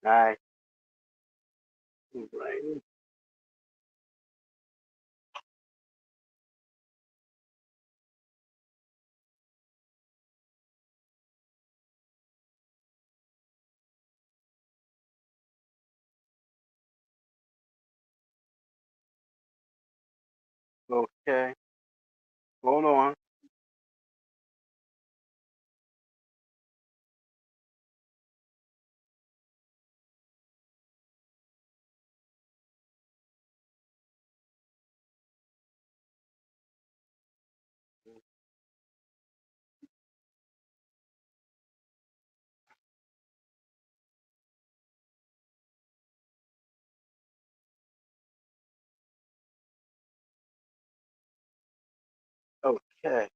Nice. Right. Okay. Hold on. Okay.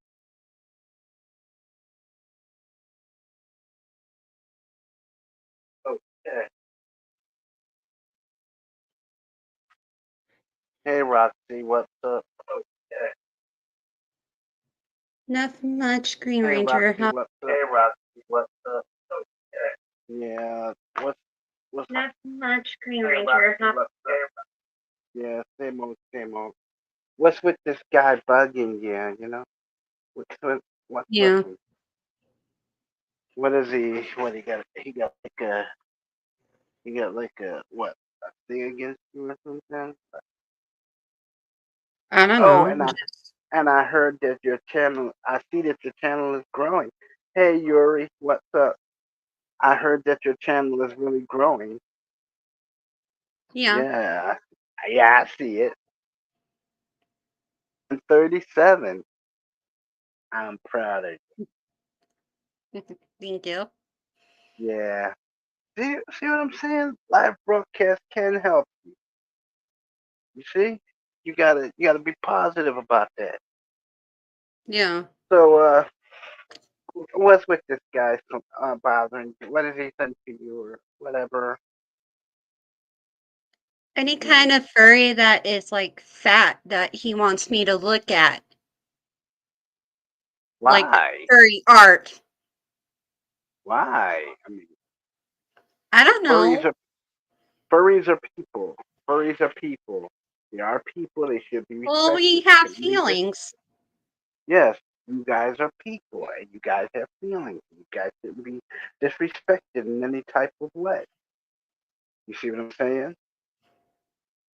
Okay. Hey, Roxy, what's up? Okay. Nothing much, Green Hey, Ranger. Roxy, How? what's up? Hey, Roxy, what's up? Okay. Yeah. What's Nothing much, Green Hey, Ranger. Roxy, what's up? Yeah, same old, same old. What's with this guy bugging you? What's with Yeah, him? What is he? What he got? He got like a what? A thing against you or something? I don't Oh, know. and I heard that your channel. I see that your channel is growing. Hey, Yuri, what's up? I heard that your channel is really growing. Yeah. Yeah, yeah, I see it. I'm 37. I'm proud of Thank you. you. Yeah. See what I'm saying? Live broadcast can help. You see? You gotta be positive about that. Yeah. So what's with this guy bothering you? What has he done to you or whatever? Any Mm. kind of furry that is like fat that he wants me to look at, like Why? furry art. Why? I mean, I don't furries know. are furries are people. Furries are people. They are people. They should be Well, we respected. You have can leave it. feelings. Yes, you guys are people, and you guys have feelings. You guys shouldn't be disrespected in any type of way. You see what I'm saying?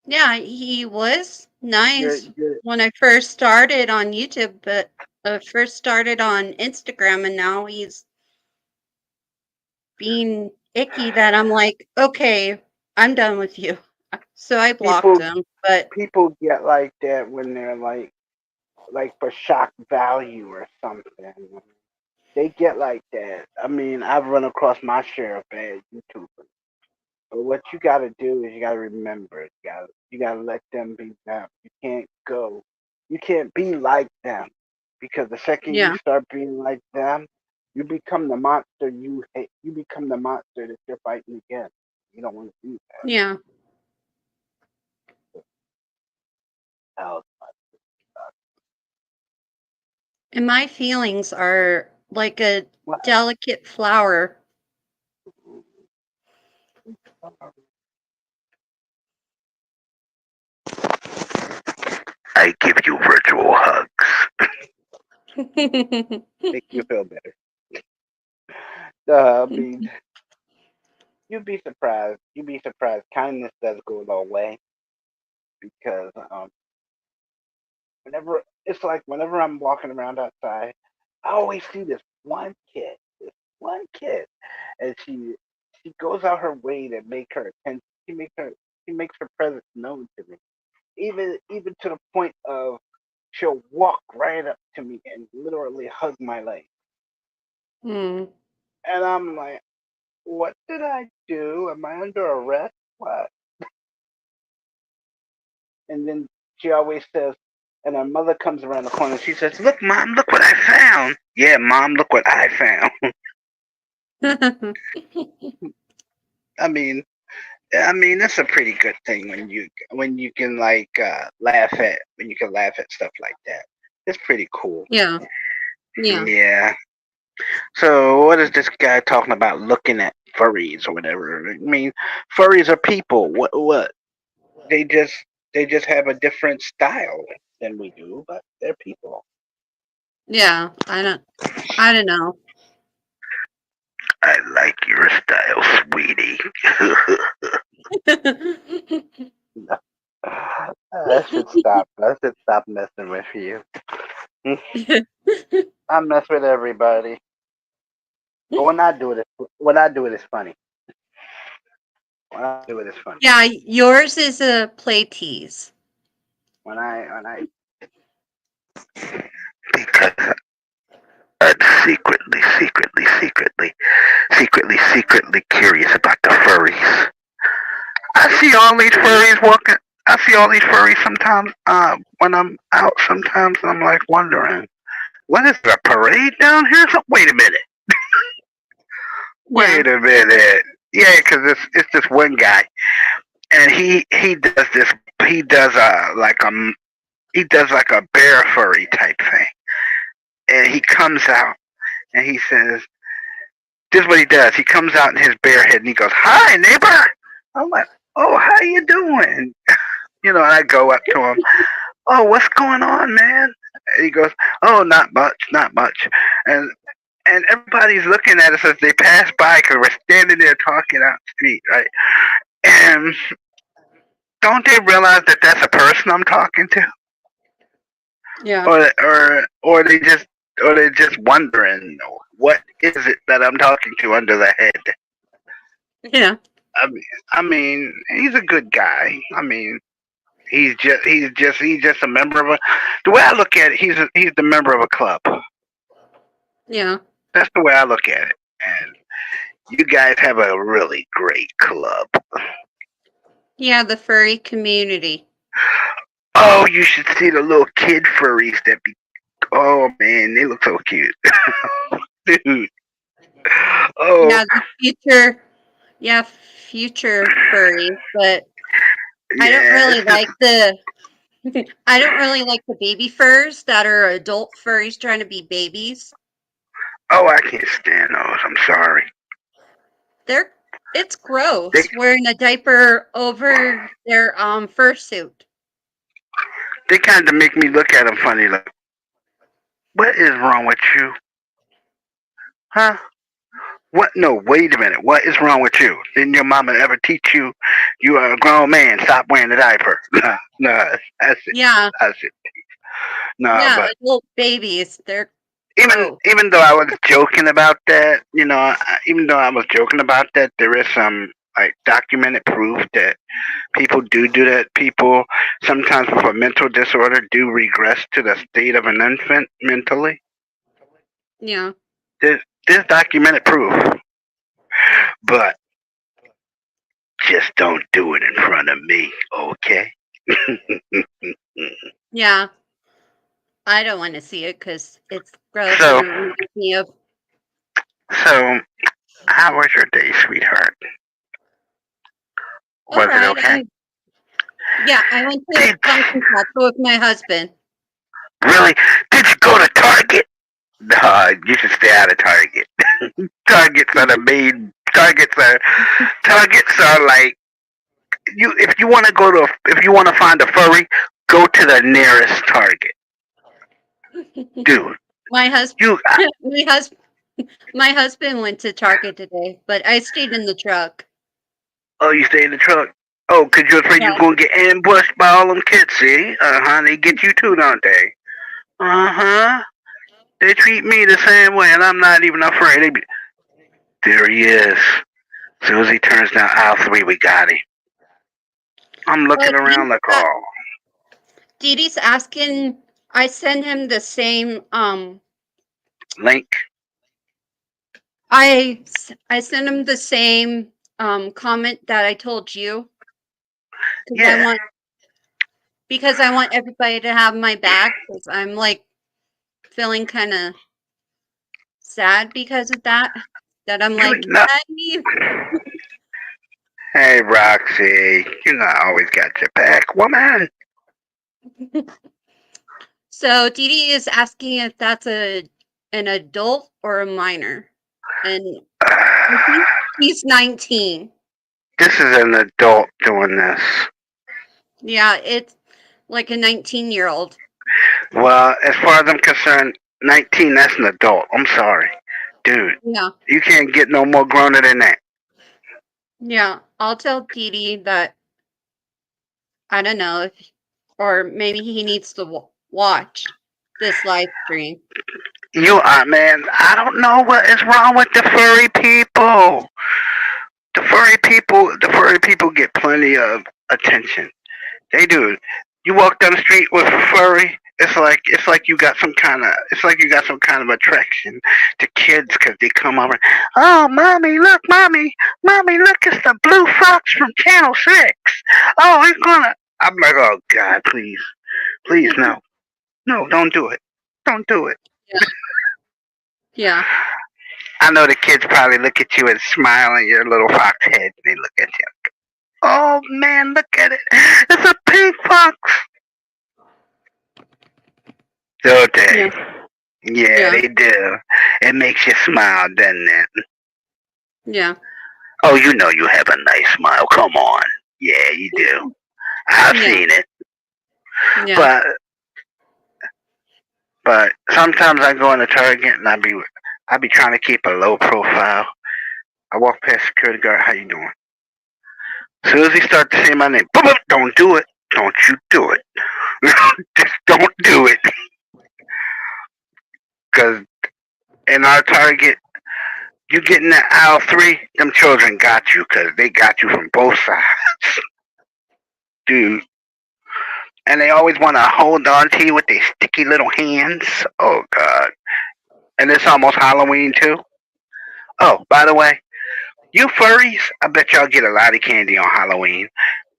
Yeah, he was You're nice you're when I first started on YouTube, but I first started on Instagram, and now he's being icky that I'm like, okay, I'm done with you. So I blocked people him. But people get like that when they're like for shock value or something. They get like that. I mean, I've run across my share of bad YouTubers. But what you got to do is you got to remember, you got to let them be them. You can't go, you can't be like them because the second you yeah, start being like them, you become the monster you hate. You become the monster that you're fighting against. You don't want to do yeah. that. Hell, And my feelings are like a what? delicate flower. I give you virtual hugs. Make you feel better. I mean, you'd be surprised. You'd be surprised. Kindness does go a long way because whenever I'm walking around outside, I always see this one kid, and she goes out her way to make her attention. She makes her presence known to me, even to the point of she'll walk right up to me and literally hug my leg, Hmm. and I'm like, what did I do? Am I under arrest? What? And then she always says, and her mother comes around the corner. She says, "Look, mom, look what I found." Yeah, mom, look what I found. I mean, that's a pretty good thing when you can laugh at stuff like that. It's pretty cool. yeah, yeah. Yeah. So what is this guy talking about looking at? furries or whatever. I mean, furries are people. What? They just they just have a different style than we do, but they're people. Yeah, I don't know. I like your style, sweetie. I should stop. I should stop messing with you. Hmm, I mess with everybody, but when I do it, it's funny. When I do it, it's funny. Yeah, yours is a play tease. When I because I'm secretly curious about the furries. I see all these furries walking. I see all these furries sometimes when I'm out. Sometimes I'm like wondering, what is there, a parade down here? So, wait a minute. Yeah, Wait a minute. Yeah, because it's this one guy, and he does this. He does he does like a bear furry type thing, and he comes out and he says, "This is what he does. He comes out in his bear head and he goes, 'Hi, neighbor.' I'm like, 'Oh, how you doing?' You know, and I go up to him. 'Oh, what's going on, man?' And he goes, 'Oh, not much, not much.' And and everybody's looking at us as they pass by because we're standing there talking out the street, right? And don't they realize that that's a person I'm talking to, yeah, or they're just wondering what is it that I'm talking to under the head? yeah, I mean, he's a good guy. I mean, he's just a member of a. The way I look at it, he's the member of a club. yeah. That's the way I look at it. And you guys have a really great club. Yeah, the furry community. Oh, you should see the little kid furries that be. Oh man, they look so cute, dude. Oh Yeah, the future, yeah, future furry, but I don't yeah, really it's just. like the I don't really like the baby furs that are adult furries trying to be babies. Oh, I can't stand those. I'm sorry. They're it's They gross wearing a diaper over their fursuit. they kind of make me look at them funny. Like, what is wrong with you, huh? What? No, wait a minute. What is wrong with you? Didn't your mama ever teach you? You are a grown man. Stop wearing a diaper. Nah, nah, that's it. Yeah, That's it. Nah, yeah, but adult babies. They're even gross. even though I was joking about that, even though I was joking about that, there is some like documented proof that people do that. People sometimes with a mental disorder do regress to the state of an infant mentally. Yeah. There's documented proof, but just don't do it in front of me, okay? Yeah, I don't want to see it because it's gross and So, it reminds me of. so how was your day, sweetheart? All Was it right, okay? yeah, I went to Did Pumpkin Patch with my husband. really? Did you go to Target? No, you should stay out of Target. Targets are the main. Targets are like you. If you want to if you want to find a furry, go to the nearest Target, dude. my husband, You. my husband, my husband went to Target today, but I stayed in the truck. Oh, you stay in the truck. Oh, 'cause you're afraid you're Yeah, gonna get ambushed by all them kids. See? They get you too, don't they? Uh-huh. They treat me the same way, and I'm not even afraid. There he is. As soon as he turns down aisle 3, we got him. I'm looking but around like, oh, Dee Dee's asking. I send him the same. Link. I sent him the same comment that I told you because Yeah. I want everybody to have my back because I'm like feeling kind of sad because of that. That I'm You like, know. hey. Hey, Roxy. You know I always got your back, woman. So Dee Dee is asking if that's an adult or a minor, and I think He's 19. This is an adult doing this. Yeah, it's like a 19-year-old. Well, as far as I'm concerned, 19, that's an adult. I'm sorry. Dude, Yeah. you can't get no more growner than that. Yeah. I'll tell Dee Dee that I don't know if, or maybe he needs to watch this live stream. You are, man, I don't know what is wrong with the furry people. The furry people get plenty of attention. They do. You walk down the street with a furry, it's like you got some kind of attraction to kids because they come over. Oh, mommy, look, it's the blue fox from Channel 6. Oh, he's gonna. I'm like, oh God, please, please, no, no, don't do it, don't do it. Yeah. Yeah. I know the kids probably look at you and smile in your little fox head, and they look at you. Oh man, look at it, it's a pink fox. Don't they? Yeah. Yeah, Yeah. they do. It makes you smile, doesn't it? Yeah. Oh, you know you have a nice smile. Come on. Yeah, you do. I've Yeah. seen it. Yeah. But sometimes I go in the Target and I be trying to keep a low profile. I walk past security guard. How you doing? As soon as he starts to say my name, boom, boom, don't do it. Don't you do it. Just don't do it. Because in our Target, you get in that aisle 3, them children got you because they got you from both sides. Dude, and they always want to hold on to you with their sticky little hands. Oh God! And it's almost Halloween too. Oh, by the way, you furries, I bet y'all get a lot of candy on Halloween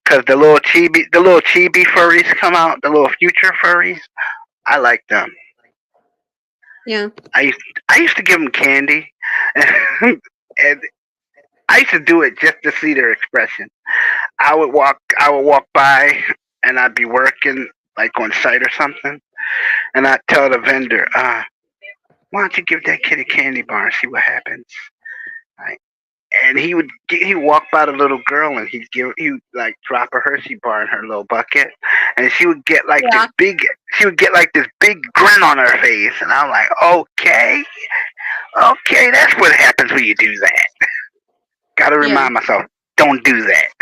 because the little chibi furries come out, the little future furries. I like them. Yeah. I used to give them candy, and I used to do it just to see their expression. I would walk by, and I'd be working like on site or something, and I'd tell the vendor, why don't you give that kid a candy bar and see what happens? Right? And he would walk by the little girl and he would like drop a Hershey bar in her little bucket, and Yeah. she would get like this big grin on her face, and I'm like, okay, okay, that's what happens when you do that. Got to Yeah. remind myself, don't do that.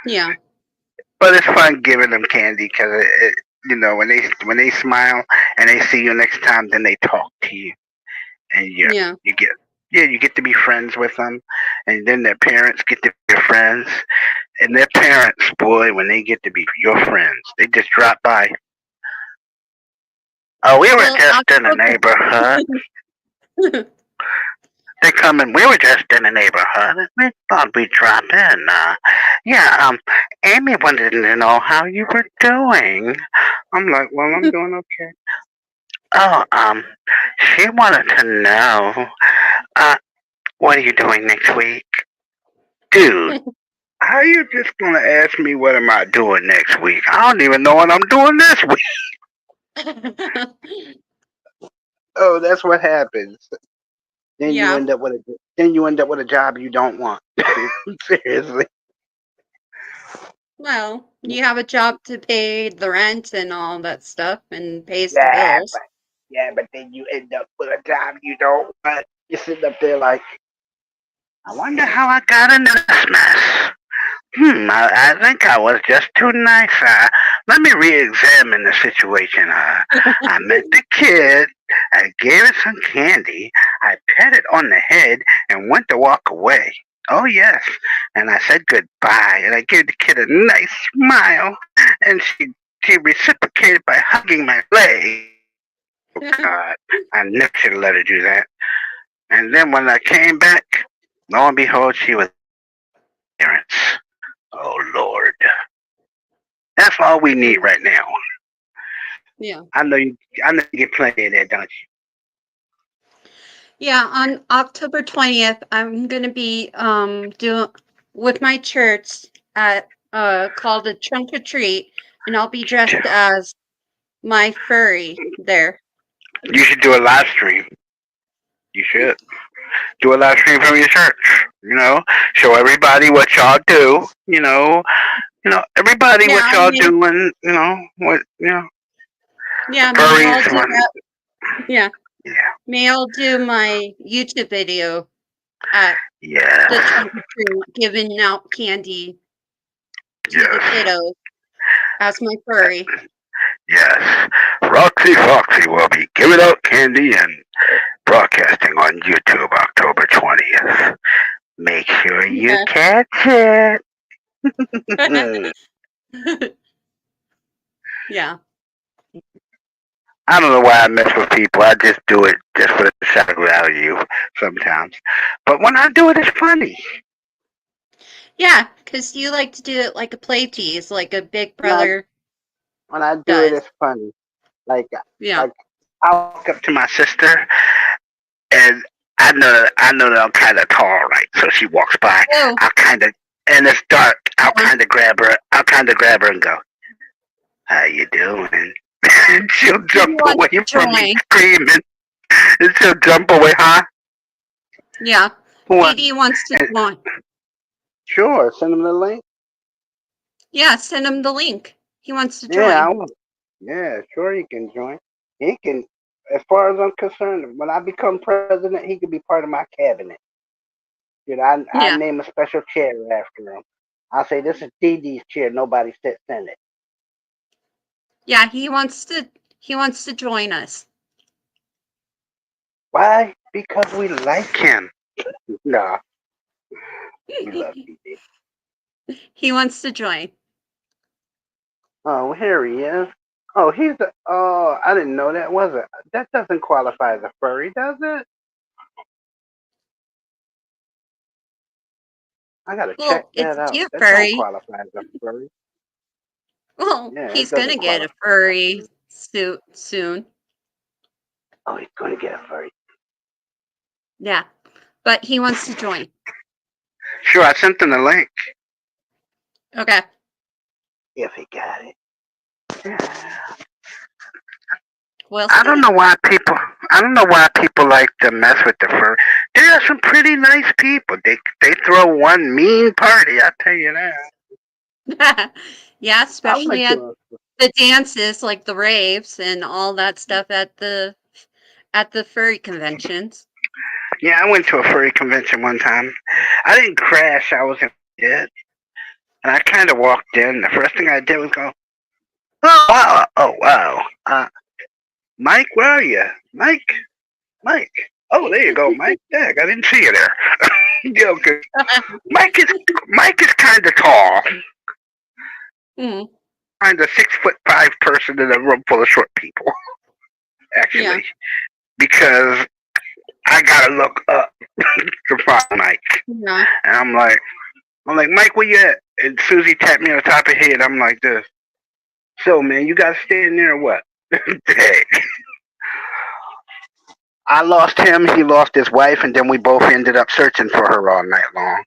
Yeah. But it's fun giving them candy because when they smile and they see you next time, then they talk to you, and Yeah. you get you get to be friends with them, and then their parents get to be your friends, and their parents, boy, when they get to be your friends, they just drop by. Oh, we were Well, just in the October. neighborhood. They come in. We were just in the neighborhood. We thought we'd drop in. Yeah. Amy wanted to know how you were doing. I'm like, well, I'm doing okay. Oh, she wanted to know, uh, what are you doing next week, dude? How you just gonna ask me what am I doing next week? I don't even know what I'm doing this week. Oh, that's what happens. Then you Yeah. end up with a job you don't want. Seriously. Well, you have a job to pay the rent and all that stuff and pays the Yeah, bills. but then you end up with a job you don't want. You're sitting up there like, I wonder how I got into this mess. I think I was just too nice. Let me re-examine the situation. I met the kid. I gave it some candy. I pat it on the head and went to walk away. Oh yes, and I said goodbye, and I gave the kid a nice smile, and she reciprocated by hugging my leg. Oh God, I never should have let her do that. And then when I came back, lo and behold, she was parents. Oh Lord. That's all we need right now. Yeah. I know you get plenty of that, don't Yeah, on October 20th, I'm gonna be doing with my church at called a trunk or treat, and I'll be you? dressed as my furry there. You should do a live stream. You should. Do a live stream from your church. Show everybody what y'all do. Everybody Yeah, what y'all doing. What the yeah, me, I'll furries do one. that. Yeah, Yeah, me, I'll do my YouTube video at the yes, trunk or treat, giving out candy to the yes, kiddos as my furry. yes. Roxy Foxy will be giving out candy and broadcasting on YouTube October 20th. Make sure you Yeah. catch it. Yeah. I don't know why I mess with people. I just do it just for the shock value sometimes. But when I do it, it's funny. Yeah, because you like to do it like a play tease, like a big When I brother when I do it, does. it's funny. Like Yeah. like I walk up to my sister and I know that I'm kind of tall, right? So she walks by. Oh, I'll kind of and it's dark. I'll yeah. kind of grab her. I'll kind of grab her and go, "How you doing?" She'll He jump wants away to from me join. screaming. And she'll jump away, huh? Yeah. What? PD wants to And join. sure, send him the link. Yeah, send him the link. He wants to Yeah, join. yeah, sure he can join. He can, as far as I'm concerned, when I become president, he could be part of my cabinet. I Yeah. name a special chair after him. I'll say this is Dee Dee's chair. Nobody sits in it. Yeah, he wants to join us. Why? Because we like him. Nah, we love Dee Dee. He wants to join. Oh, here he is. Oh, he's the. Oh, I didn't know that. Was it? That doesn't qualify as a furry, does it? I gotta check Well, that it's a out. cute That don't furry. qualify as a furry. Well, Yeah, it he's doesn't gonna get a qualify as a furry furry. suit soon. Oh, he's gonna get a furry. Yeah, but he wants to join. Sure, I sent him the link. Okay. If he got it. Yeah. We'll I don't see. know why people. I don't know why people like to mess with the fur. There are some pretty nice people. They throw one mean party. I tell you that. Yeah, I especially went at to a. the dances, like the raves and all that stuff at the furry conventions. Yeah, I went to a furry convention one time. I didn't crash. I was in it, and I kind of walked in. The first thing I did was go, "Oh wow, oh wow, Mike, where are you, Mike? Oh, there you go, Mike. Dag, I didn't see you there. Yeah, okay. Mike is Mike is kind of tall, Mm, kind of 6'5" person in a room full of short people, yeah. actually, because I gotta look up to find Mike, Yeah. and I'm like, Mike, where you at? And Susie tapped me on the top of the head. I'm like this. So, man, you got to stay in there or what? Dang. I lost him. He lost his wife, and then we both ended up searching for her all night long.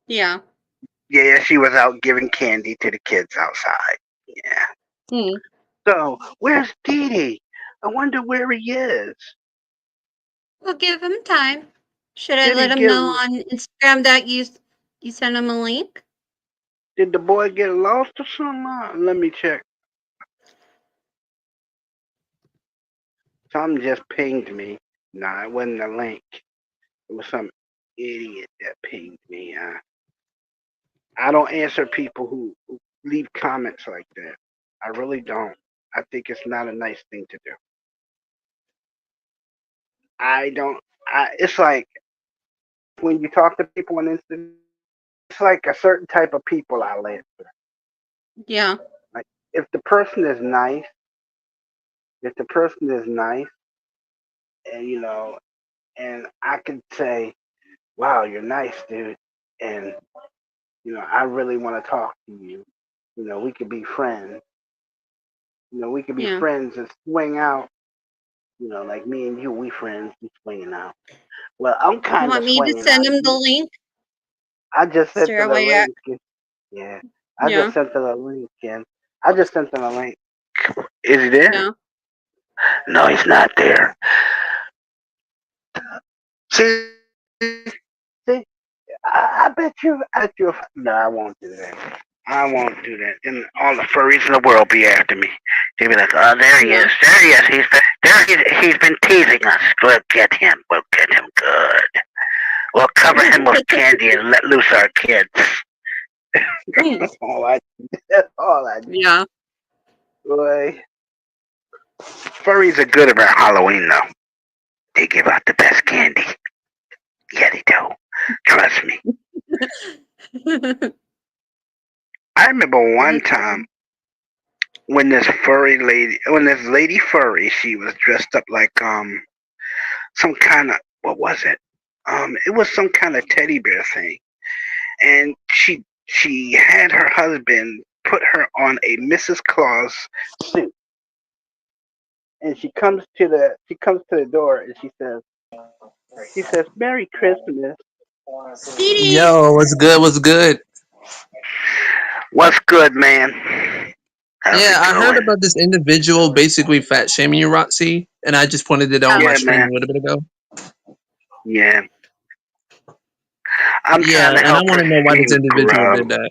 Yeah. Yeah, she was out giving candy to the kids outside. Yeah. Mm. So, where's Dee Dee? I wonder where he is. We'll give him time. Should I Did he let him get? know on Instagram that you sent him a link? Did the boy get lost or something? Let me check. Something just pinged me. Nah, it wasn't a link. It was some idiot that pinged me. I don't answer people who leave comments like that. I really don't. I think it's not a nice thing to do. I don't. It's like when you talk to people on Instagram, it's like a certain type of people I'll answer. Yeah. Like if the person is nice, if the person is nice, and and I can say, "Wow, you're nice, dude," and I really want to talk to you. We could be friends. We could be Yeah. friends and swing out. Like me and you, we friends, we swinging out. Well, I'm You kind want of me to swinging send out. him the link? I just sent Sarah, them a where you at? link. Yeah, I just Yeah. sent them a link, and I just sent them a link. Is he there? Yeah. No, he's not there. See, I bet you. No, I won't do that. I won't do that. And all the furries in the world be after me. They be like, "Oh, there he Yeah. is. There he is. He's been teasing us. We'll get him. We'll get him good. We'll cover him with candy and let loose our kids." Mm, That's all I. That's all I do. yeah. Boy, furries are good around Halloween though. They give out the best candy. Yeah, they do. Trust me. I remember one That's time when this lady furry, she was dressed up like some kind of, what was it? It was some kind of teddy bear thing, and she had her husband put her on a Mrs. Claus suit, and she comes to the door and she says Merry Christmas. Dee Dee. Yo, what's good? What's good? What's good, man? How's Yeah, it I heard going? about this individual basically fat shaming you, Roxy, and I just pointed it on Yeah. my Yeah, stream man. a little bit ago. Yeah, I'm trying Yeah, to and I help want her to know why this stream individual grow. did that.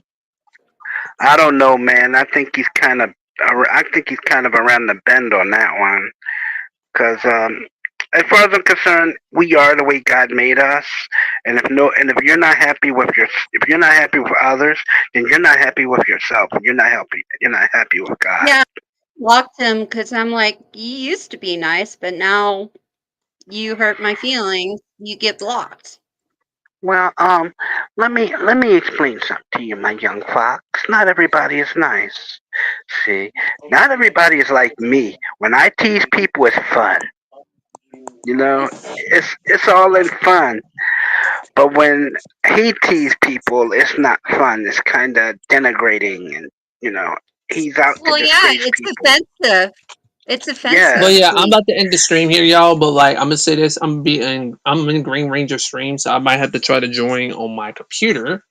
I don't know, man. I think he's kind of around the bend on that one. Cause as far as I'm concerned, we are the way God made us, and if you're not happy with if you're not happy with others, then you're not happy with yourself. You're not happy with God. Yeah. Blocked him because I'm like, you used to be nice, but now you hurt my feelings. You get blocked. Well, let me explain something to you, my young fox. Not everybody is nice. See, not everybody is like me. When I tease people, it's fun. You know, it's all in fun. But when he teases people, it's not fun. It's kind of denigrating, and you know, he's out to Well, yeah, disgrace it's people. offensive. It's Yeah, Well, offensive yeah, to I'm me. about to end the stream here, y'all. But like, I'm gonna say this: I'm in Green Ranger stream, so I might have to try to join on my computer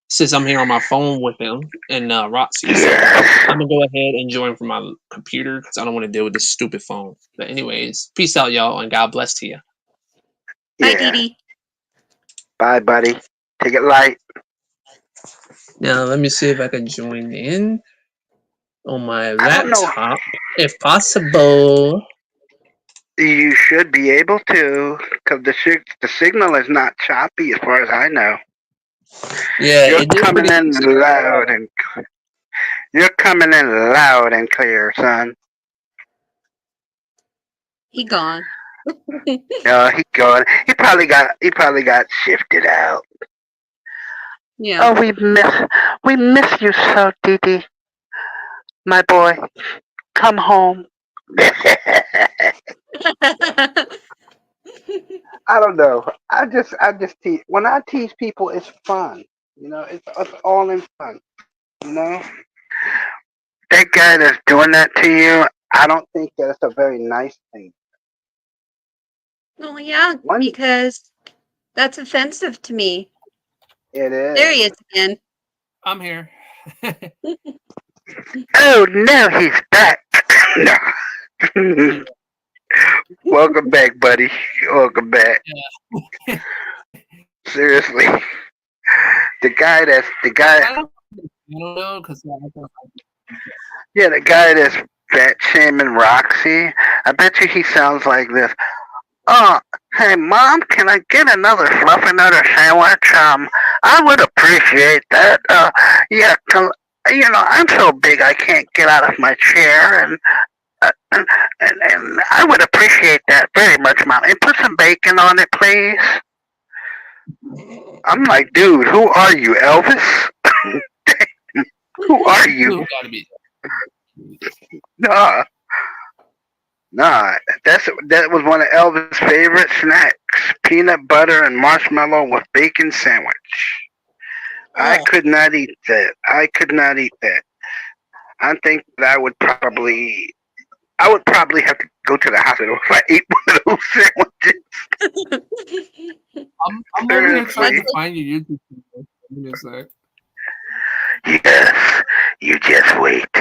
since I'm here on my phone with him and Roxy. So I'm yes, gonna go ahead and join from my computer because I don't want to deal with this stupid phone. But anyways, peace out, y'all, and God bless to you. Bye, Dee yeah. Dee. Bye, buddy. Take it light. Now, let me see if I can join in on my I don't know. laptop, if possible. You should be able to, because the signal is not choppy as far as I know. Yeah, You're it is coming pretty in decent right now. you're coming in loud and clear, son. He gone. He going. He probably got shifted out. Yeah. Oh, we miss you so, Dee, my boy. Come home. I don't know. I just tease. When I tease people, it's fun. It's all in fun. You know, that guy that's doing that to you, I don't think that's a very nice thing. Well, yeah, One, because that's offensive to me. it There he is. is again. I'm here. Oh no, he's back. No. Welcome back, buddy. Welcome back. Seriously, the guy. I don't know because Yeah, the guy that's fat shaming Roxy. I bet you he sounds like this. Oh, hey, Mom, can I get another fluffy nutter sandwich? I would appreciate that. Yeah, I'm so big I can't get out of my chair, and I would appreciate that very much, Mom. And put some bacon on it, please. I'm like, dude, who are you, Elvis? Who are you? Who gotta be? Nah, nah. That was one of Elvis' favorite snacks: peanut butter and marshmallow with bacon sandwich. I Oh. could not eat that. I could not eat that. I think that I would probably have to go to the hospital if I ate one of those sandwiches. I'm over here trying What's to Seriously. the find your YouTube channel. Give me a sec. Yes. You just wait.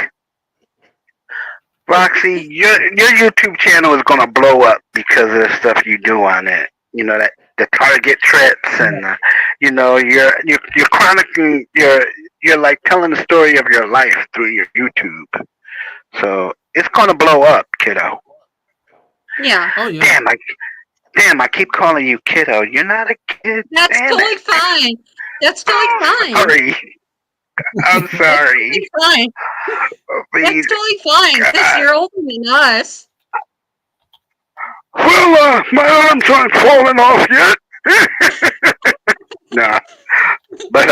Roxy, your YouTube channel is gonna blow up because of the stuff you do on it. You know that. the Target trips, and you're chronicling you're like telling the story of your life through your YouTube. So it's gonna blow up, kiddo. Yeah. Oh yeah. Damn, I keep calling you kiddo. You're not a kid. That's Damn totally it. fine. That's totally Oh, fine. sorry. I'm That's sorry. totally fine. I That's mean, totally fine because God. you're older than us. Well, my arms aren't falling off yet. Nah, but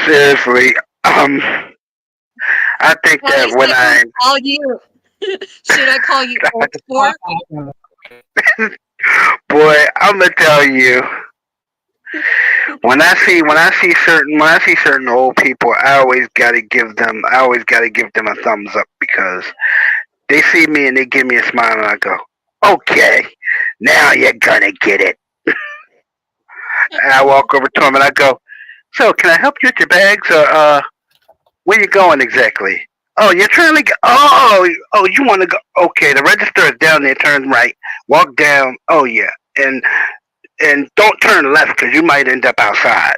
seriously, I think At that least when I don't call you. Should I call you old sport? boy, I'm gonna tell you, when I see certain old people, I always gotta give them a thumbs up because they see me and they give me a smile and I go, okay, now you're gonna get it. And I walk over to them and I go, so can I help you with your bags or where you going exactly? Oh, you're trying to go. Oh, you want to go? Okay, the register is down there. Turn right. Walk down. Oh yeah, and don't turn left because you might end up outside.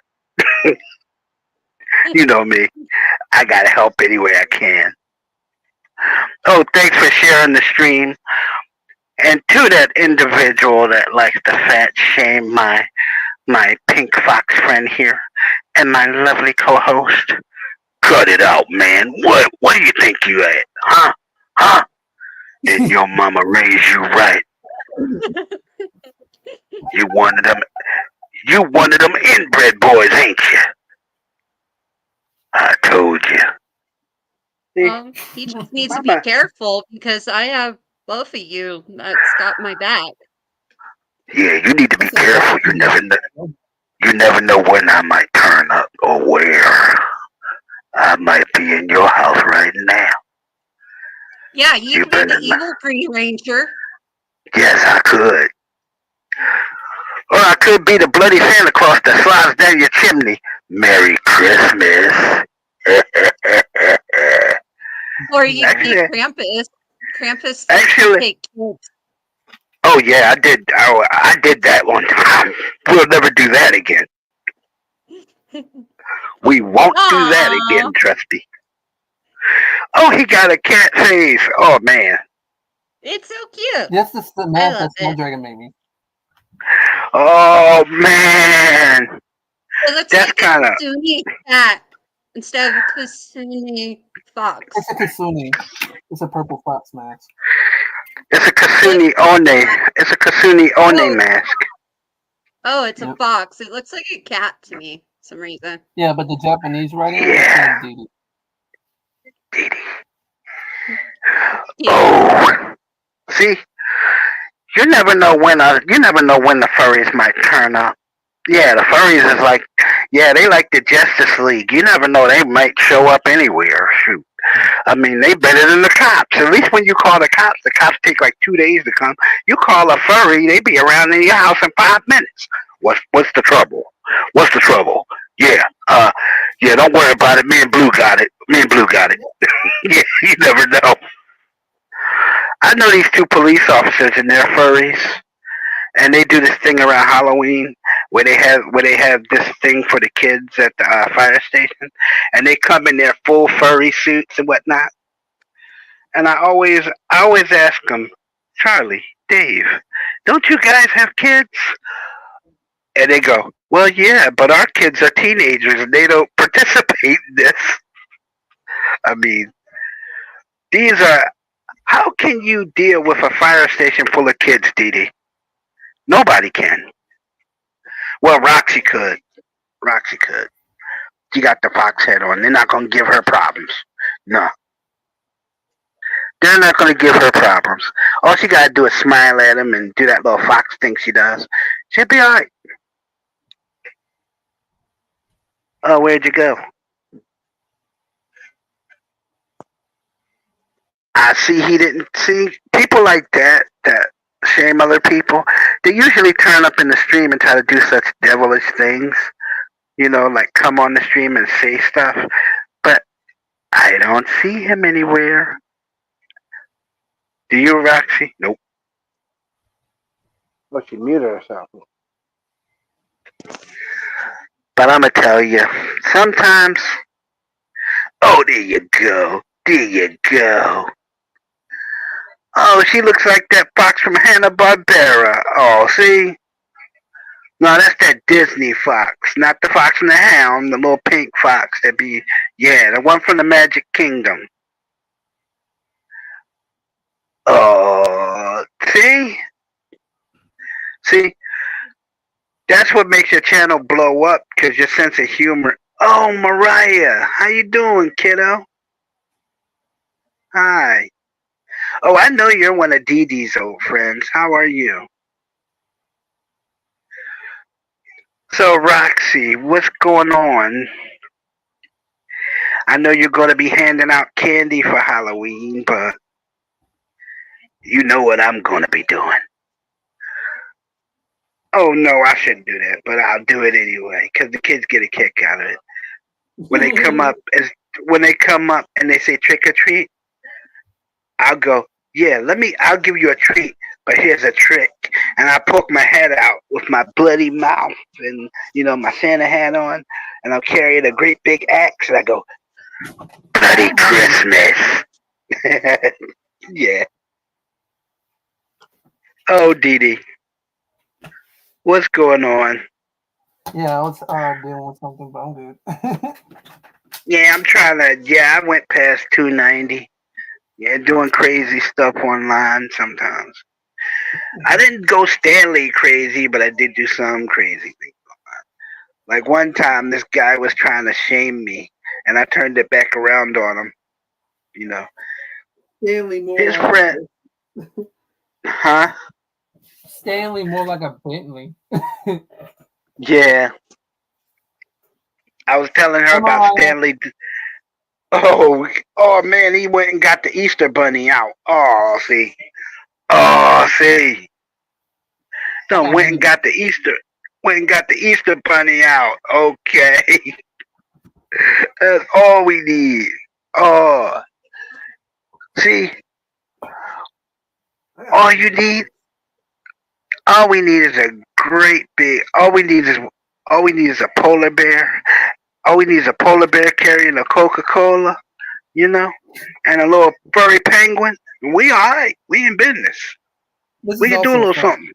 You know me. I gotta help any way I can. Oh, thanks for sharing the stream. And to that individual that likes to fat shame my pink fox friend here and my lovely co-host, cut it out, man. What do you think you at? Huh? Huh? Didn't your mama raise you right? You wanted them. You one of them inbred boys, ain't you? I told you. See, He just needs to be mama. careful because I have both of you that's got my back. Yeah, you need to be careful. You never know. You never know when I might turn up or where. I might be in your house right now. Yeah, you You could be the better not. evil Green Ranger. Yes, I could. Or I could be the bloody Santa Claus that slides down your chimney. Merry Christmas. Or you could be actually, Krampus. Krampus likes to actually, take kids. oh yeah, I did. I did that one time. We'll never do that again. We won't do that Aww, again. Trust me. Oh, he got a cat face. Oh man. it's so cute. Yes, it's the I mask love that Snow it. Dragon made me. Oh man. It looks That's like a kind of. Kasumi cat instead of a Kasumi It's fox. a Kasuni. It's a purple fox mask. It's a Look, Kasuni One. It's a Kasuni One oh, mask. oh, it's a Yep. fox. It looks like a cat to me for some reason. Yeah, but the Japanese writing it Yeah. says Didi. Yeah. Oh. See, you never know when the furries might turn up. Yeah, the furries is like, yeah, they like the Justice League. You never know, they might show up anywhere. Shoot, I mean, they better than the cops. At least when you call the cops take like 2 days to come. You call a furry, they be around in your house in 5 minutes. What's the trouble? What's the trouble? Yeah, yeah, don't worry about it. Me and Blue got it. Me and Blue got it. Yeah, you never know. I know these two police officers and they're furries, and they do this thing around Halloween where they have this thing for the kids at the fire station, and they come in their full furry suits and whatnot. And I always ask them, Charlie, Dave, don't you guys have kids? And they go, well, yeah, but our kids are teenagers and they don't participate in this. I mean, these are. How can you deal with a fire station full of kids, Dee Dee? Nobody can. Well, Roxy could. Roxy could. She got the fox head on. They're not gonna give her problems. No, they're not gonna give her problems. All she gotta do is smile at him and do that little fox thing she does. She'll be alright. Oh, where'd you go? I see he didn't see people like that that shame other people. They usually turn up in the stream and try to do such devilish things. Like come on the stream and say stuff. But I don't see him anywhere. Do you, Roxy? Nope. Well, she muted herself. But I'm gonna tell you, sometimes. Oh, there you go. There you go. Oh, she looks like that fox from Hanna Barbera. Oh, see? No, that's that Disney fox, not the fox and the hound, the little pink fox that be, yeah, the one from the Magic Kingdom. Oh, see? See, that's what makes your channel blow up, because your sense of humor. Oh, Mariah, how you doing, kiddo? Hi. Oh, I know you're one of Dee Dee's old friends. How are you? So, Roxy, what's going on? I know you're going to be handing out candy for Halloween, but you know what I'm going to be doing. Oh, no, I shouldn't do that, but I'll do it anyway, because the kids get a kick out of it. When they come up, and they say trick or treat, I'll go, yeah, I'll give you a treat, but here's a trick. And I poke my head out with my bloody mouth and, my Santa hat on, and I'm carrying a great big axe, and I go, Bloody Christmas. Yeah. Oh, Dee Dee, what's going on? Yeah, I was dealing with something, but I'm good. Yeah, I went past 290. Yeah, doing crazy stuff online sometimes. I didn't go Stanley crazy, but I did do some crazy things. Like one time, this guy was trying to shame me, and I turned it back around on him. You know, Stanley more his like friend, huh? Stanley more like a Bentley. Yeah, I was telling her Come about on. Stanley. Oh man, he went and got the Easter bunny out. Oh, see, I done got went and heat. got the Easter bunny out. Okay, that's all we need. Oh, see, all you need, all we need is a great big. All we need is a polar bear. All we need is a polar bear carrying a Coca-Cola, and a little furry penguin. We all right. We in business. This We is can do a also little fun. something.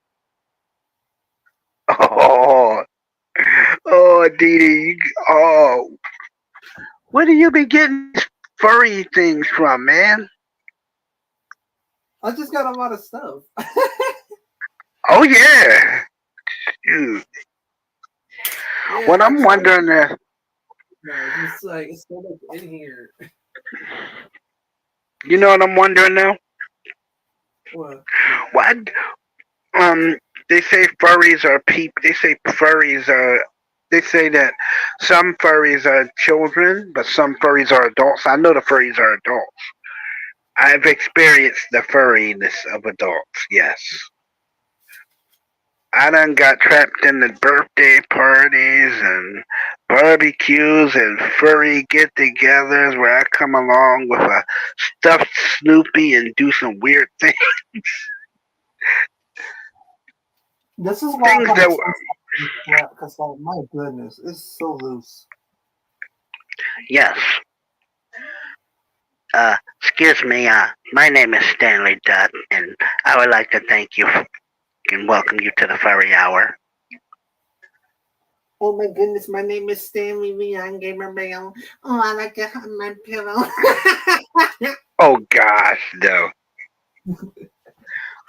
Oh, oh, Dee Dee. Oh, where do you be getting these furry things from, man? I just got a lot of stuff. Oh yeah. Dude. What Yeah, I I'm tried. wondering is, It's like it's so much in here. you know what I'm wondering now? What? What? Um, they say furries are peep. They say furries are. They say that some furries are children, but some furries are adults. I know the furries are adults. I've experienced the furriness of adults. Yes. I done got trapped in the birthday parties and barbecues and furry get-togethers where I come along with a stuffed Snoopy and do some weird things. This is why I Things put a that, twist on this strap because, like, my goodness, it's so loose. yes. Excuse me. My name is Stanley Dutt, and I would like to thank you and welcome you to the Furry Hour. Oh my goodness, my name is Stanley Leon Gamer Bell. Oh, I like to hug my pillow. Oh gosh, no.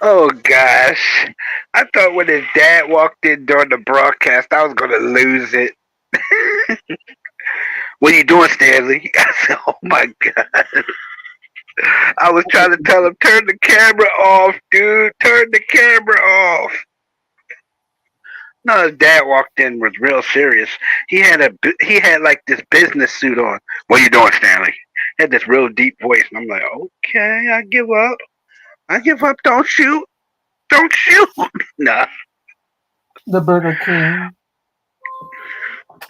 Oh gosh. I thought when his dad walked in during the broadcast, I was gonna lose it. What are you doing, Stanley? I said, oh my god. I was trying to tell him, turn the camera off, dude. Turn the camera off. No, his dad walked in was real serious. He had like this business suit on. What are you doing, Stanley? He had this real deep voice, and I'm like, okay, I give up. I give up. Don't shoot. Don't shoot. Nah, The Burger King.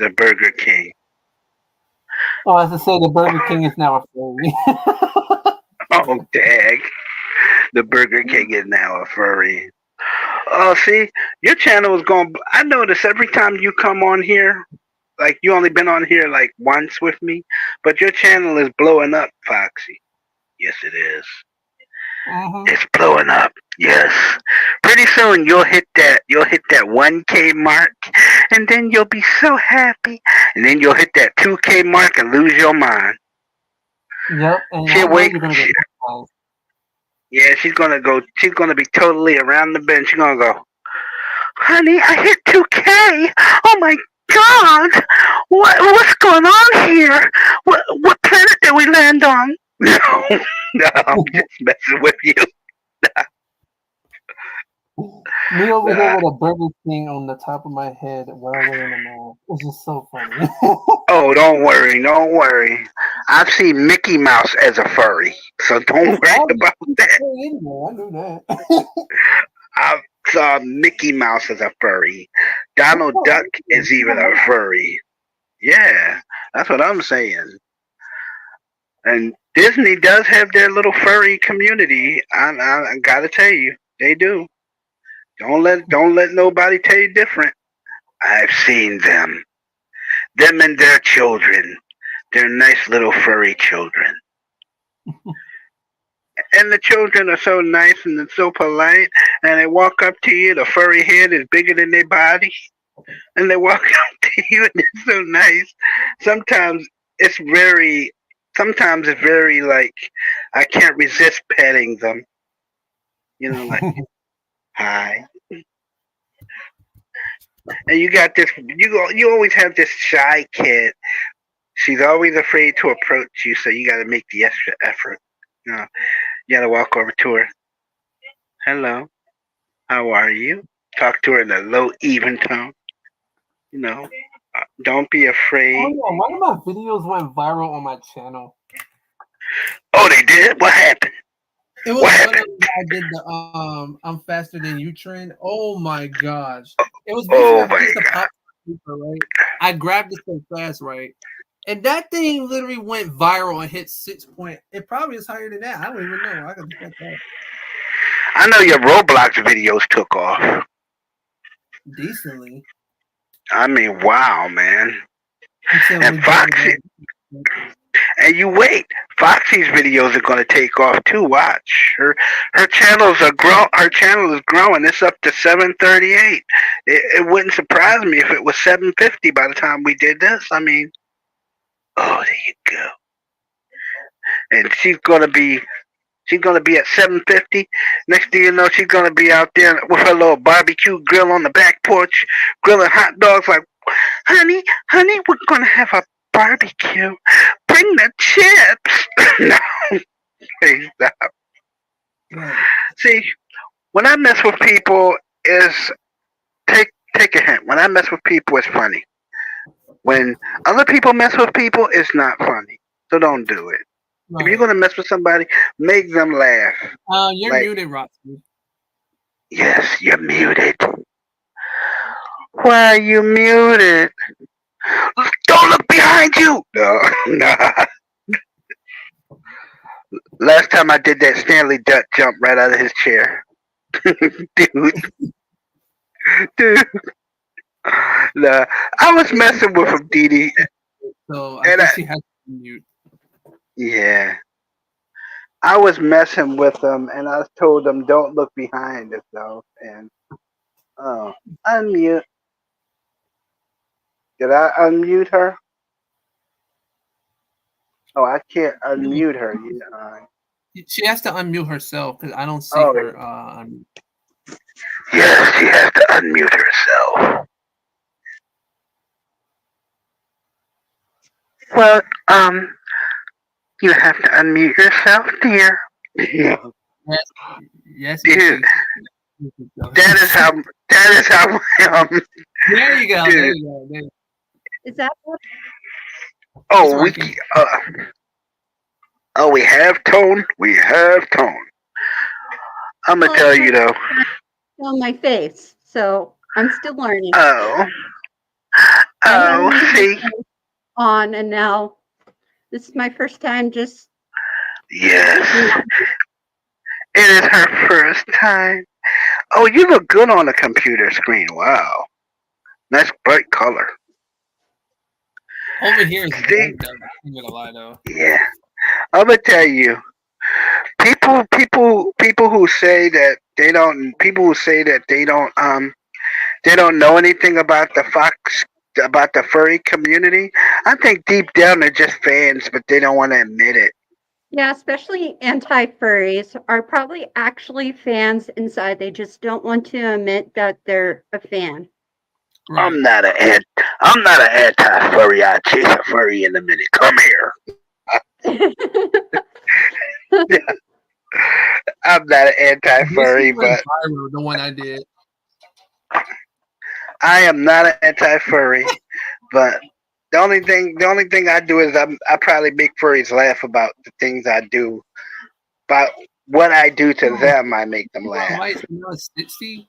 the Burger King. Oh, as I say, the Burger King is now a furry. Oh, dag. The Burger King is now a furry. Oh, see, your channel is going. I notice every time you come on here, like you only been on here like once with me, but your channel is blowing up, Foxy. Yes, it is. Mm-hmm. It's blowing up. Yes. Pretty soon you'll hit that. You'll hit that 1K mark, and then you'll be so happy. And then you'll hit that 2K mark and lose your mind. Yep, and I She'll know wait. you're gonna get notified. Yeah, she's gonna go. She's gonna be totally around the bend. She's gonna go, honey, I hit 2K. Oh my God, what's going on here? What planet did we land on? No, no, I'm just messing with you. Me over here Nah. with a Burger King on the top of my head while wearing a mask. It's just so funny. Oh, don't worry, don't worry. I've seen Mickey Mouse as a furry, so don't It's worry obvious about he's that. straight anyway. I knew that. I saw Mickey Mouse as a furry. That's Donald so Duck interesting. is even a furry. Yeah, that's what I'm saying. And Disney does have their little furry community. I gotta tell you, they do. Don't let nobody tell you different. I've seen them. Them and their children. They're nice little furry children. And the children are so nice and they're so polite. And they walk up to you. The furry head is bigger than their body. And they walk up to you and it's so nice. Sometimes it's very. Sometimes it's very like I can't resist petting them. Like hi. And you got this. You always have this shy kid. She's always afraid to approach you, so you got to make the extra effort. You know, you got to walk over to her. Hello, how are you? Talk to her in a low, even tone. You know, don't be Oh afraid. yeah, one of my videos went viral on my channel. Oh, they did. What happened? It was What one of happened? them I did the I'm faster than you trend. Oh my gosh. It was basically Oh a my piece of God! pop paper, right? I grabbed it so fast, right? And that thing literally went viral and hit 6 point. It probably is higher than that. I don't even know. I could check that I know your Roblox videos took off. decently I mean, wow, man. until And we get rid Foxy, of and you wait. Foxy's videos are going to take off too. Watch her channels are grow. Her channel is growing. It's up to 738. It wouldn't surprise me if it was 750 by the time we did this. I mean, oh, there you go. And she's gonna be at 750. Next thing you know, she's gonna be out there with her little barbecue grill on the back porch, grilling hot dogs. Like, honey, we're gonna have a barbecue. Bring the chips. No, please stop. right. See, when I mess with people, is take a hint. When I mess with people, it's funny. When other people mess with people, it's not funny. So don't do it. If you're Right. gonna mess with somebody, make them laugh. You're Like, muted, Roxy. yes, you're muted. Why are you muted? Don't look behind you. No, nah. Last time I did that, Stanley Duck jumped right out of his chair. dude, dude. Nah, I was messing with him, Dee Dee, So I and think she has to mute. yeah, I was messing with him, and I told him don't look behind yourself. And oh, unmute. Did I unmute her? Oh, I can't unmute her. She has to unmute herself because I don't see Oh, her. yes, she has to unmute herself. Well, you have to unmute yourself, dear. No, Yes, yes, dude, Missy. that is how. That is how. There you go. There Dude. you go. There. Is that what? It's Oh, working. we have tone. We have tone. I'm gonna Well, tell you though. on my face, so I'm still learning. Oh, I haven't oh, had see, it on, and now this is my first time just yes, it is her first time. Oh, you look good on the computer screen. Wow, nice bright color. Over here is See, dark though. I'm not gonna lie though. yeah, I'm gonna tell you, people who say that they don't, people who say that they don't know anything about the about the furry community. I think deep down they're just fans, but they don't want to admit it. Yeah, especially anti-furries are probably actually fans inside. They just don't want to admit that they're a fan. Right. I'm not an anti furry. I chase a furry in a minute. Come here. I'm not an anti This furry, one went but viral. The one I did. I am not an anti furry. But the only thing I do is I probably make furries laugh about the things I do, about what I do to Oh, them. I make them you got laugh. likes now 60?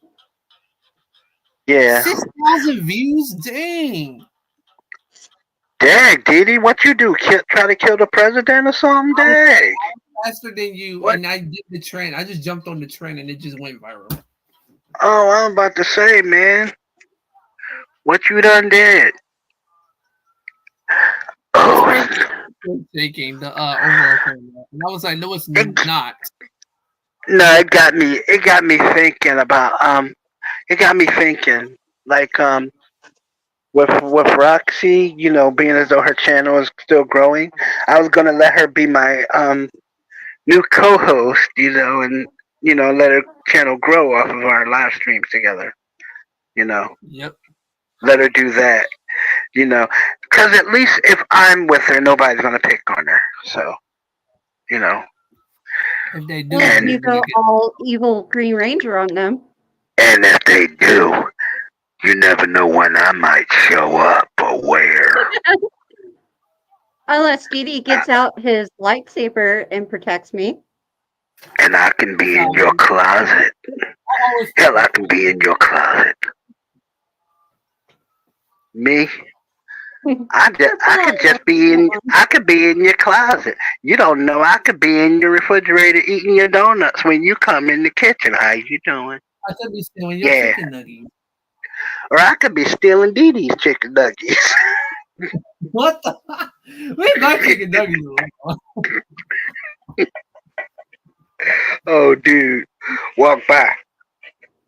Yeah. 6,000 views? Dang. Dang, Didi, what you do? Try to kill the president or something? I was Dang. faster than you, What? and I did the trend. I just jumped on the trend, and it just went viral. Oh, I'm about to say, man. What you done did? This Oh, one is taking the overall camera, and I was like, no, it's it, not. no, it got me thinking about, it got me thinking, like, with Roxy, you know, being as though her channel is still growing, I was gonna let her be my new co-host, you know, and you know, let her channel grow off of our live streams together. You know, Yep. let her do that. You know, because at least if I'm with her, nobody's gonna pick on her. So, you know, If they do, Unless then and you they're gonna go get. all evil Green Ranger on them. if they do, you never know when I might show up or where. Unless Dee Dee I, gets out his lightsaber and protects me. and I can be in your I closet. always Hell, I protect can be in your closet. Me, I Purple could just be in, one. I could be in your closet. You don't know I could be in your refrigerator eating your donuts when you come in the kitchen. How you doing? I could be stealing your Yeah. chicken nuggets. Or I could be stealing Dee Dee's chicken nuggets. What the? Where's my chicken nuggets? Oh, dude. Walk by.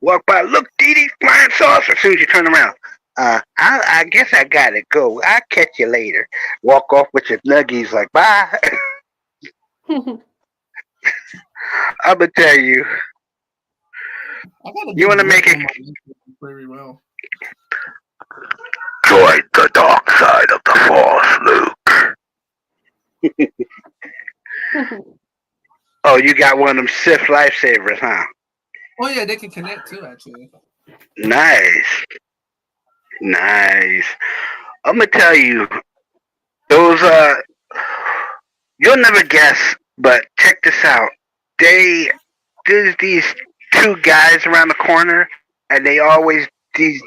Walk by. Look, Dee Dee's flying saucer. As soon as you turn around. I guess I gotta go. I'll catch you later. Walk off with your nuggies like, bye. I'ma tell you. I got a You good wanna grip make it on my knife very well. join the dark side of the force, Luke. Oh, you got one of them Sith lifesavers, huh? Oh yeah, they can connect too. Actually, Nice. Nice. I'm gonna tell you, those you'll never guess, but check this out. They there's these two guys around the corner, and these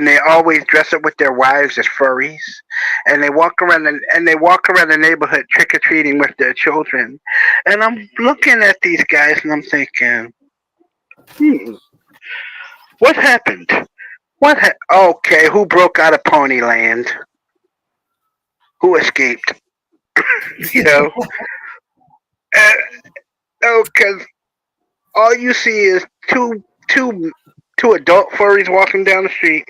they always dress up with their wives as furries, and they walk around the neighborhood trick or treating with their children. And I'm looking at these guys, and I'm thinking, hmm, what happened? Okay, who broke out of Ponyland? Who escaped? You know, uh, no, because all you see is two two adult furries walking down the street,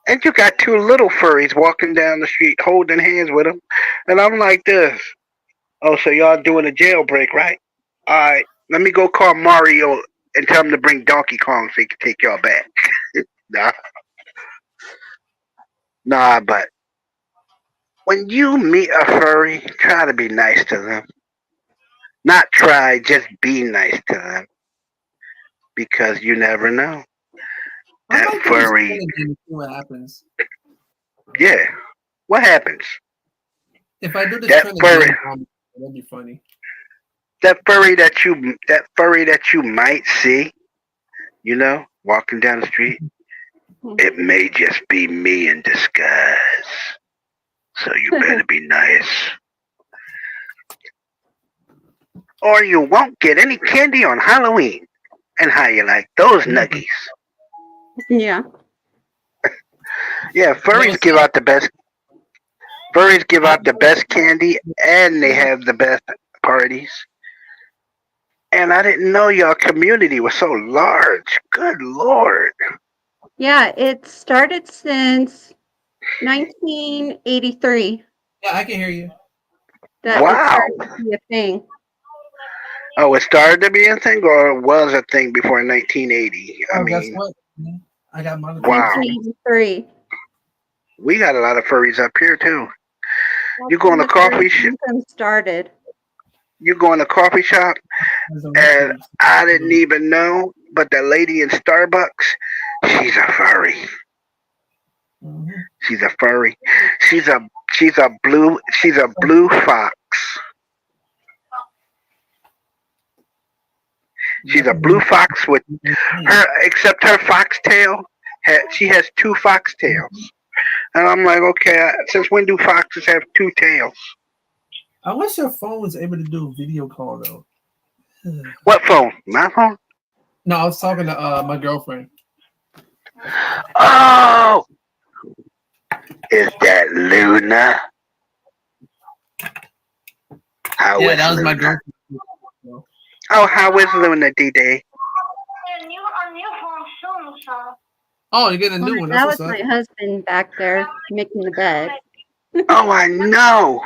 and you got two little furries walking down the street holding hands with them. And I'm like this. Oh, so y'all doing a jailbreak, right? All right, let me go call Mario and tell him to bring Donkey Kong so he can take y'all back. Nah, nah, but when you meet a furry, try to be nice to them. Not try, just be nice to them because you never know. I That might do this furry, training game and see what happens. yeah. What happens? If I do this That trend furry, again, that'd be funny. that furry that you might see, you know, walking down the street, it may just be me in disguise. So you better be nice, or you won't get any candy on Halloween. And how you like those nuggies? Yeah. Yeah, Yo, furries give see, out the best. Furries give I, out the best candy, and they have the best parties. And I didn't know your community was so large. Good lord! Yeah, it started since 1983 yeah, I can hear you. that it Wow. started to be a thing. Oh, it started to be a thing, or it was a thing before 1980. I Oh, guess mean, what? I got wow. monetization. 1983. We got a lot of furries up here too. That's You go in when a the furry coffee shop. anthem started. You go in a coffee shop, As a and reference. I didn't even know, but the lady in Starbucks, she's a furry. Mm-hmm. She's a furry. She's a blue fox. She's a blue fox with her, except her foxtail. She has two foxtails, and I'm like, okay, since when do foxes have two tails? I wish your phone was able to do a video call though. What phone? My phone? No, I was talking to my girlfriend. Oh, is that Luna? How Yeah, is that was my Luna? girlfriend. Oh, how is Luna, D-Day? Oh, you're getting a Well, new one. That's that was what's up. my husband back there making the bed. Oh, I know.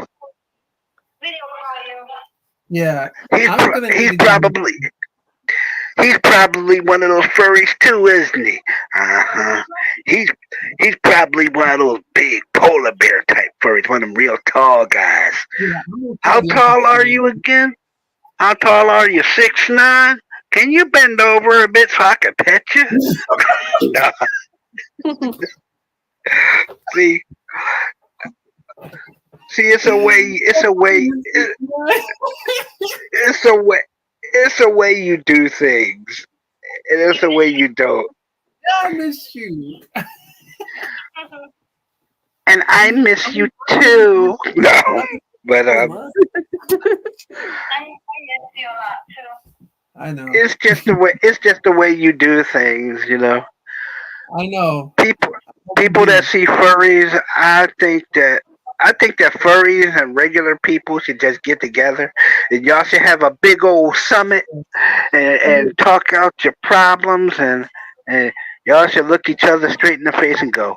Yeah, He's I'm pro- gonna need he's to do. probably he's probably one of those furries too, isn't he? Uh huh. He's he's probably one of those big polar bear type furries, one of them real tall guys. Yeah, I'm gonna How try the tall are episode. you again? How tall are you? 6'9"? Can you bend over a bit so I can pet you? No, see, see, it's a way, it's a way you do things, and it's a way you don't. I miss you. And I miss you too. No, but So much. I know. it's just the way you do things. I know. People What we people that do. see furries, I think that furries and regular people should just get together, and y'all should have a big old summit, and talk out your problems, and y'all should look each other straight in the face and go,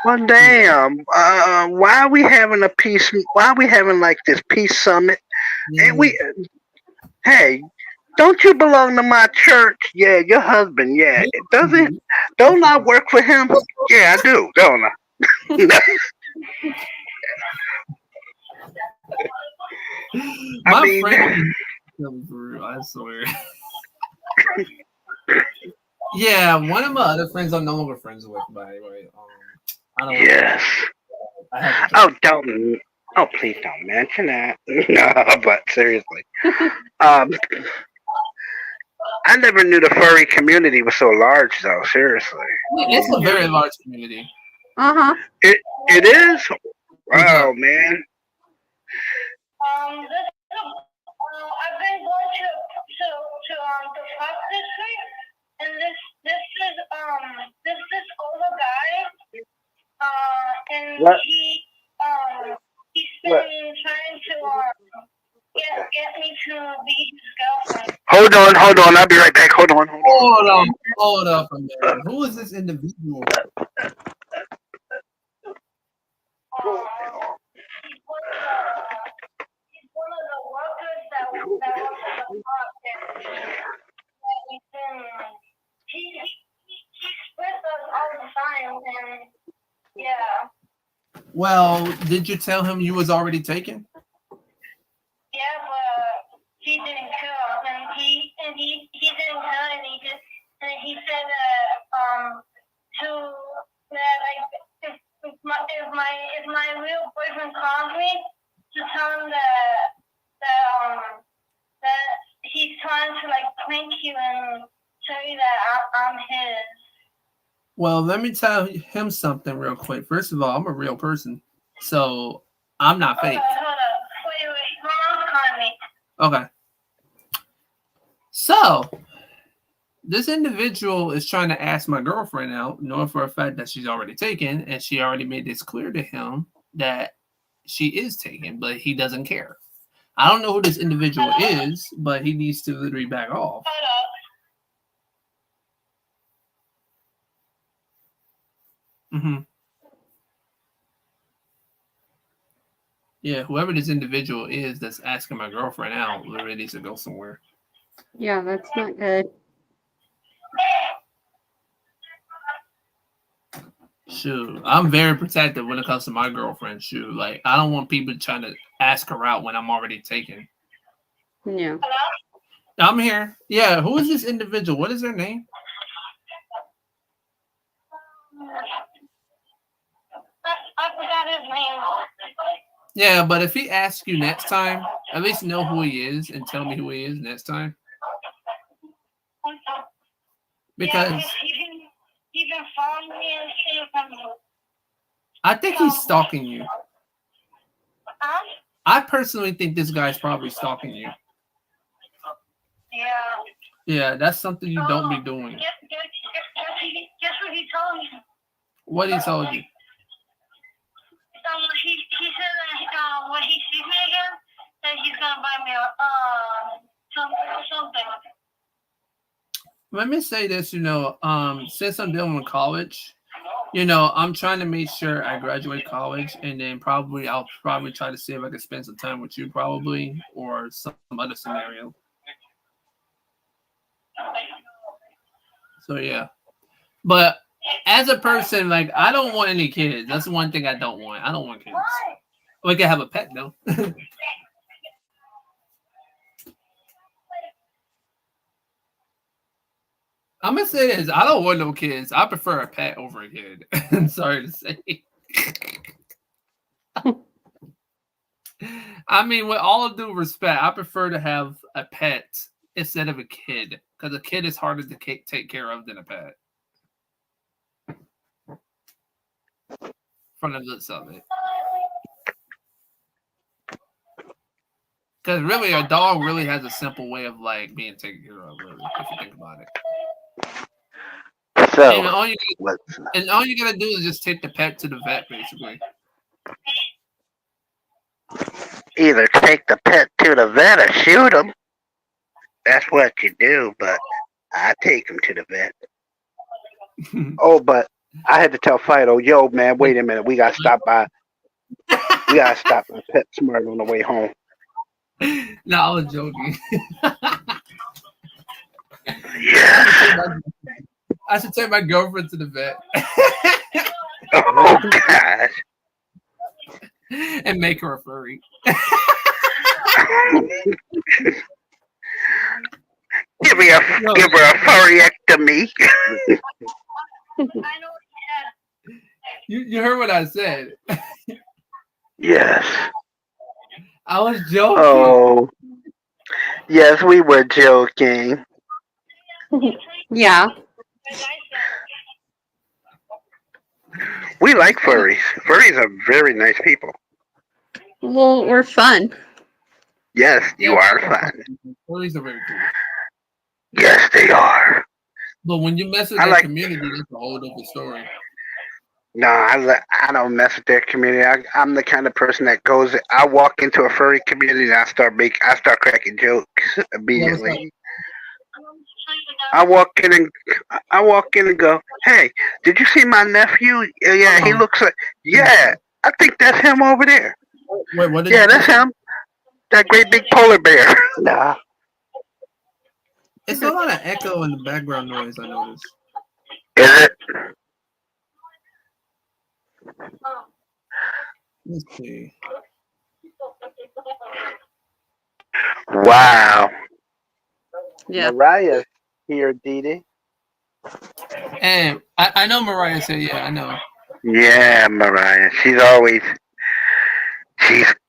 well, Yeah. damn, why are we having a peace? Why are we having like this peace summit? And Yeah. we, hey, don't you belong to my church? Yeah, your husband. Yeah, Yeah. it doesn't. Don't I work for him? Yeah, I do. Don't I? I My mean, friend for real, I swear. Yeah, one of my other friends I'm no longer friends with, by the way. I don't want to yes. mention. I had to Oh, drop. don't. Oh, please don't mention that. No, but seriously, um, I never knew the furry community was so large, though. Seriously, Yeah, I it's mean, a very large community. Uh-huh. it is. What's Wow, up? man. What? What? Hold on. I'll be right back. Hold on, hold on, hold Hold on. on, hold up a minute. Who is this individual? Well, did you tell him you was already taken? Well, let me tell him something real quick. First of all, I'm a real person, so I'm not fake. Okay. So this individual is trying to ask my girlfriend out, knowing for a fact that she's already taken, and she already made this clear to him that she is taken, but he doesn't care. I don't know who this individual is, but he needs to literally back off. Hmm. Yeah, whoever this individual is that's asking my girlfriend out literally needs to go somewhere. Yeah, that's not good. Shoot, I'm very protective when it comes to my girlfriend. Shoot, like I don't want people trying to ask her out when I'm already taken. Yeah. I'm here. Yeah, who is this individual? What is their name? I forgot his name. Yeah, but if he asks you next time, at least know who he is and tell me who he is next time. Because Yeah, he's been following me and shit from me. I think he's stalking you. Huh? I personally think this guy's probably stalking you. Yeah. Yeah, that's something you don't be doing. Guess what he told me? What he told you? He said that when he sees me again, that he's gonna buy me something. Let me say this, since I'm dealing with college, I'm trying to make sure I graduate college, and then I'll probably try to see if I can spend some time with you, probably, or some other scenario. So yeah, but as a person, like I don't want any kids. That's one thing I don't want. I don't want kids. We can have a pet though. I'm gonna say this. I don't want no kids. I prefer a pet over a kid. I'm sorry to say. I mean, with all due respect, I prefer to have a pet instead of a kid because a kid is harder to take care of than a pet. From the looks of it, because really, a dog really has a simple way of like being taken care of. Really, if you think about it. So, And all you gotta do is just take the pet to the vet, basically. either take the pet to the vet or shoot him. That's what you do, but I take him to the vet. Oh, but I had to tell Fido, yo, man, wait a minute. We got to stop by PetSmart on the way home. No, I was joking. Yeah. I should take my girlfriend to the vet Oh, gosh. and make her a furry. Give her a furryectomy. I know what he said. You heard what I said. Yes. I was joking. Oh, yes, we were joking. Yeah. We like furries. Furries are very nice people. Well, we're fun. Yes, you are fun. Furries are very cool. Yes, they are. But when you mess with I that like. community, that's a whole different story. No, I don't mess with their community. I'm the kind of person that goes. I walk into a furry community and I start cracking jokes immediately. I walk in and go, hey, did you see my nephew? Yeah, he looks like. Yeah, I think that's him over there. Wait, what did Yeah, you that's say? him. That great big polar bear. Nah. It's a lot of echo in the background noise, I noticed. Is it? Let's see. Wow. Yeah. Mariah's here, Dee Dee. And I know Mariah said, yeah, I know. Yeah, Mariah. She's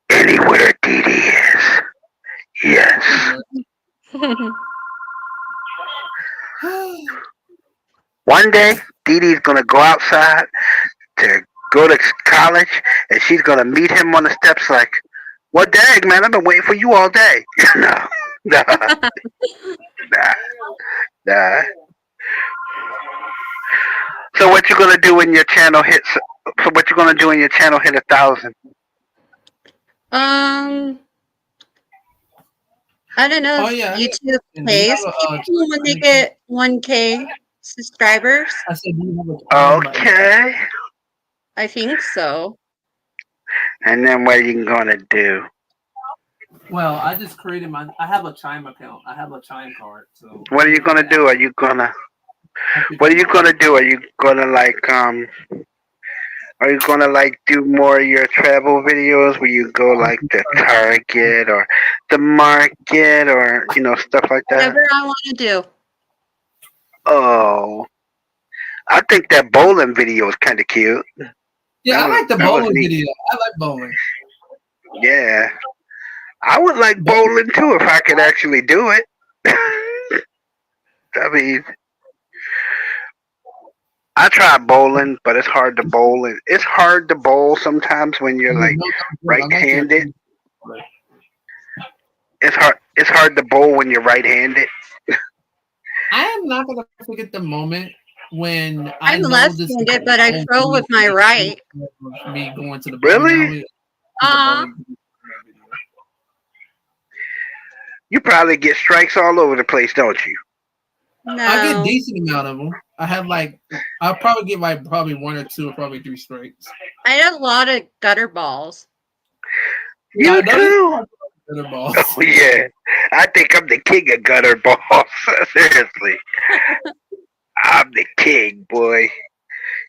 anywhere Dee Dee is. Yes. One day, Dee Dee's gonna go outside to go to college, and she's gonna meet him on the steps like, "What dag, man? I've been waiting for you all day." No, nah, nah, nah. So what you gonna do when your channel hits? So what you gonna do when your channel hit 1,000? Um, I don't know Oh if yeah. YouTube And do you pays have a people when they get 1K subscribers. I said, do you have a time button? Okay. I think so. And then what are you gonna do? Well, I just created my. I have a Chime account. I have a Chime card. So What are you gonna do? Are you gonna? What are you gonna do? Are you gonna Are you gonna do more of your travel videos where you go to Target or the market or stuff like that? Whatever I want to do. Oh, I think that bowling video is kind of cute. Yeah, I like the That was bowling neat. video. I like bowling. Yeah, I would like bowling too if I could actually do it. I mean, I tried bowling, but it's hard to bowl. It's hard to bowl sometimes when you're No, that was good. I like your. right-handed. It's hard to bowl when you're right-handed. I am not gonna forget the moment when I I'm know this is left-handed, but I the throw with my right. me going to the bowling Really? alley. Uh, You probably get strikes all over the place, don't you? I get no. decent amount of them. I have I'll probably get probably 1 or 2 or probably 3 strikes. I had a lot of gutter balls. You I know too. better balls. Oh yeah, I think I'm the king of gutter balls. Seriously, I'm the king, boy.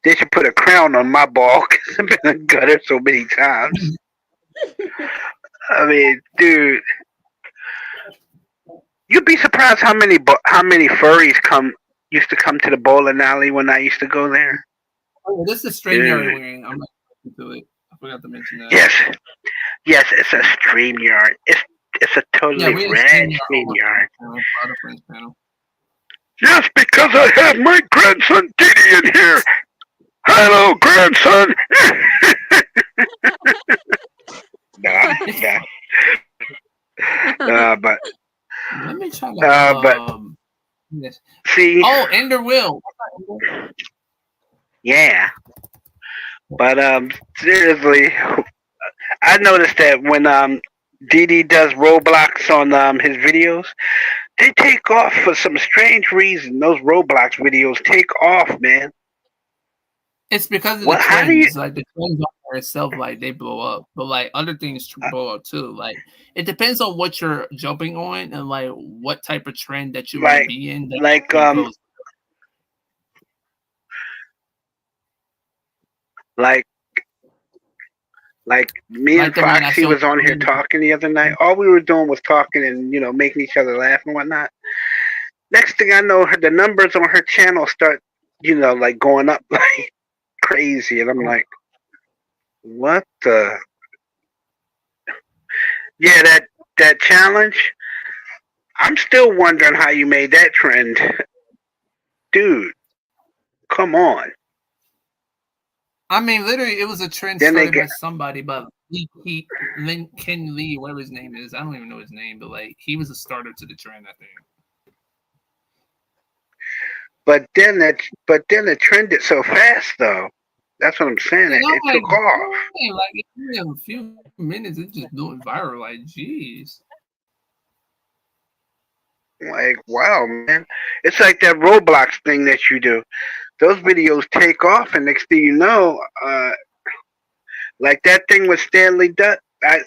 They should put a crown on my ball because I've been in gutter so many times. I mean, dude, you'd be surprised how many furries used to come to the bowling alley when I used to go there. Oh, this is string you're Dude. wearing. I'm not into it. I forgot to mention that. Yes, it's a stream yard. It's a totally we have rad StreamYard stream on yard. our friends panel. Yes, because I have my grandson Diddy in here. Hello, grandson. But Let me try to but yes. see, Oh, Ender Will. yeah. But seriously, I noticed that when Didi does Roblox on his videos, they take off for some strange reason. Those Roblox videos take off, man. It's because of the What? How do you trends. Like the trends are itself, like they blow up, but like other things blow up too. Like it depends on what you're jumping on and like what type of trend that you want to be in. That like blows. like me Like and the one I Foxy showed was on here you. talking the other night. All we were doing was talking and making each other laugh and whatnot. Next thing I know, the numbers on her channel start going up like crazy, and I'm like, what the? Yeah, that challenge. I'm still wondering how you made that trend, dude. Come on. I mean, literally, it was a trend Then they started by get, somebody, but Ken Lee, whatever his name is, I don't even know his name, but like he was a starter to the trend, I think. but then it trended so fast though. That's what I'm saying. And I'm It like, took off. dang, like in a few minutes, it just blew it viral. Like, jeez. Like, wow, man. It's like that Roblox thing that you do. Those videos take off, and next thing you know, like that thing with Stanley Dutt. I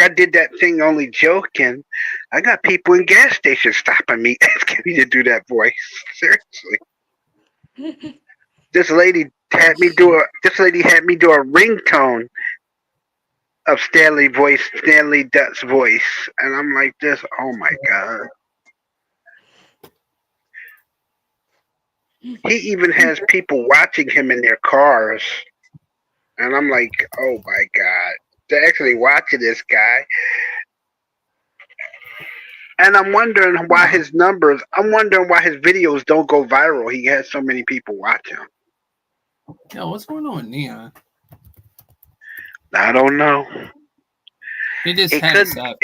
did that thing only joking. I got people in gas stations stopping me, asking me to do that voice. Seriously. This lady had me do a ringtone of Stanley Dutt's voice, and I'm like this. Oh my god. He even has people watching him in their cars, and I'm like, oh my god, they're actually watching this guy. And I'm wondering why his videos don't go viral. He has so many people watch him. Yo, what's going on with Neon? I don't know. He just He had could. a sad.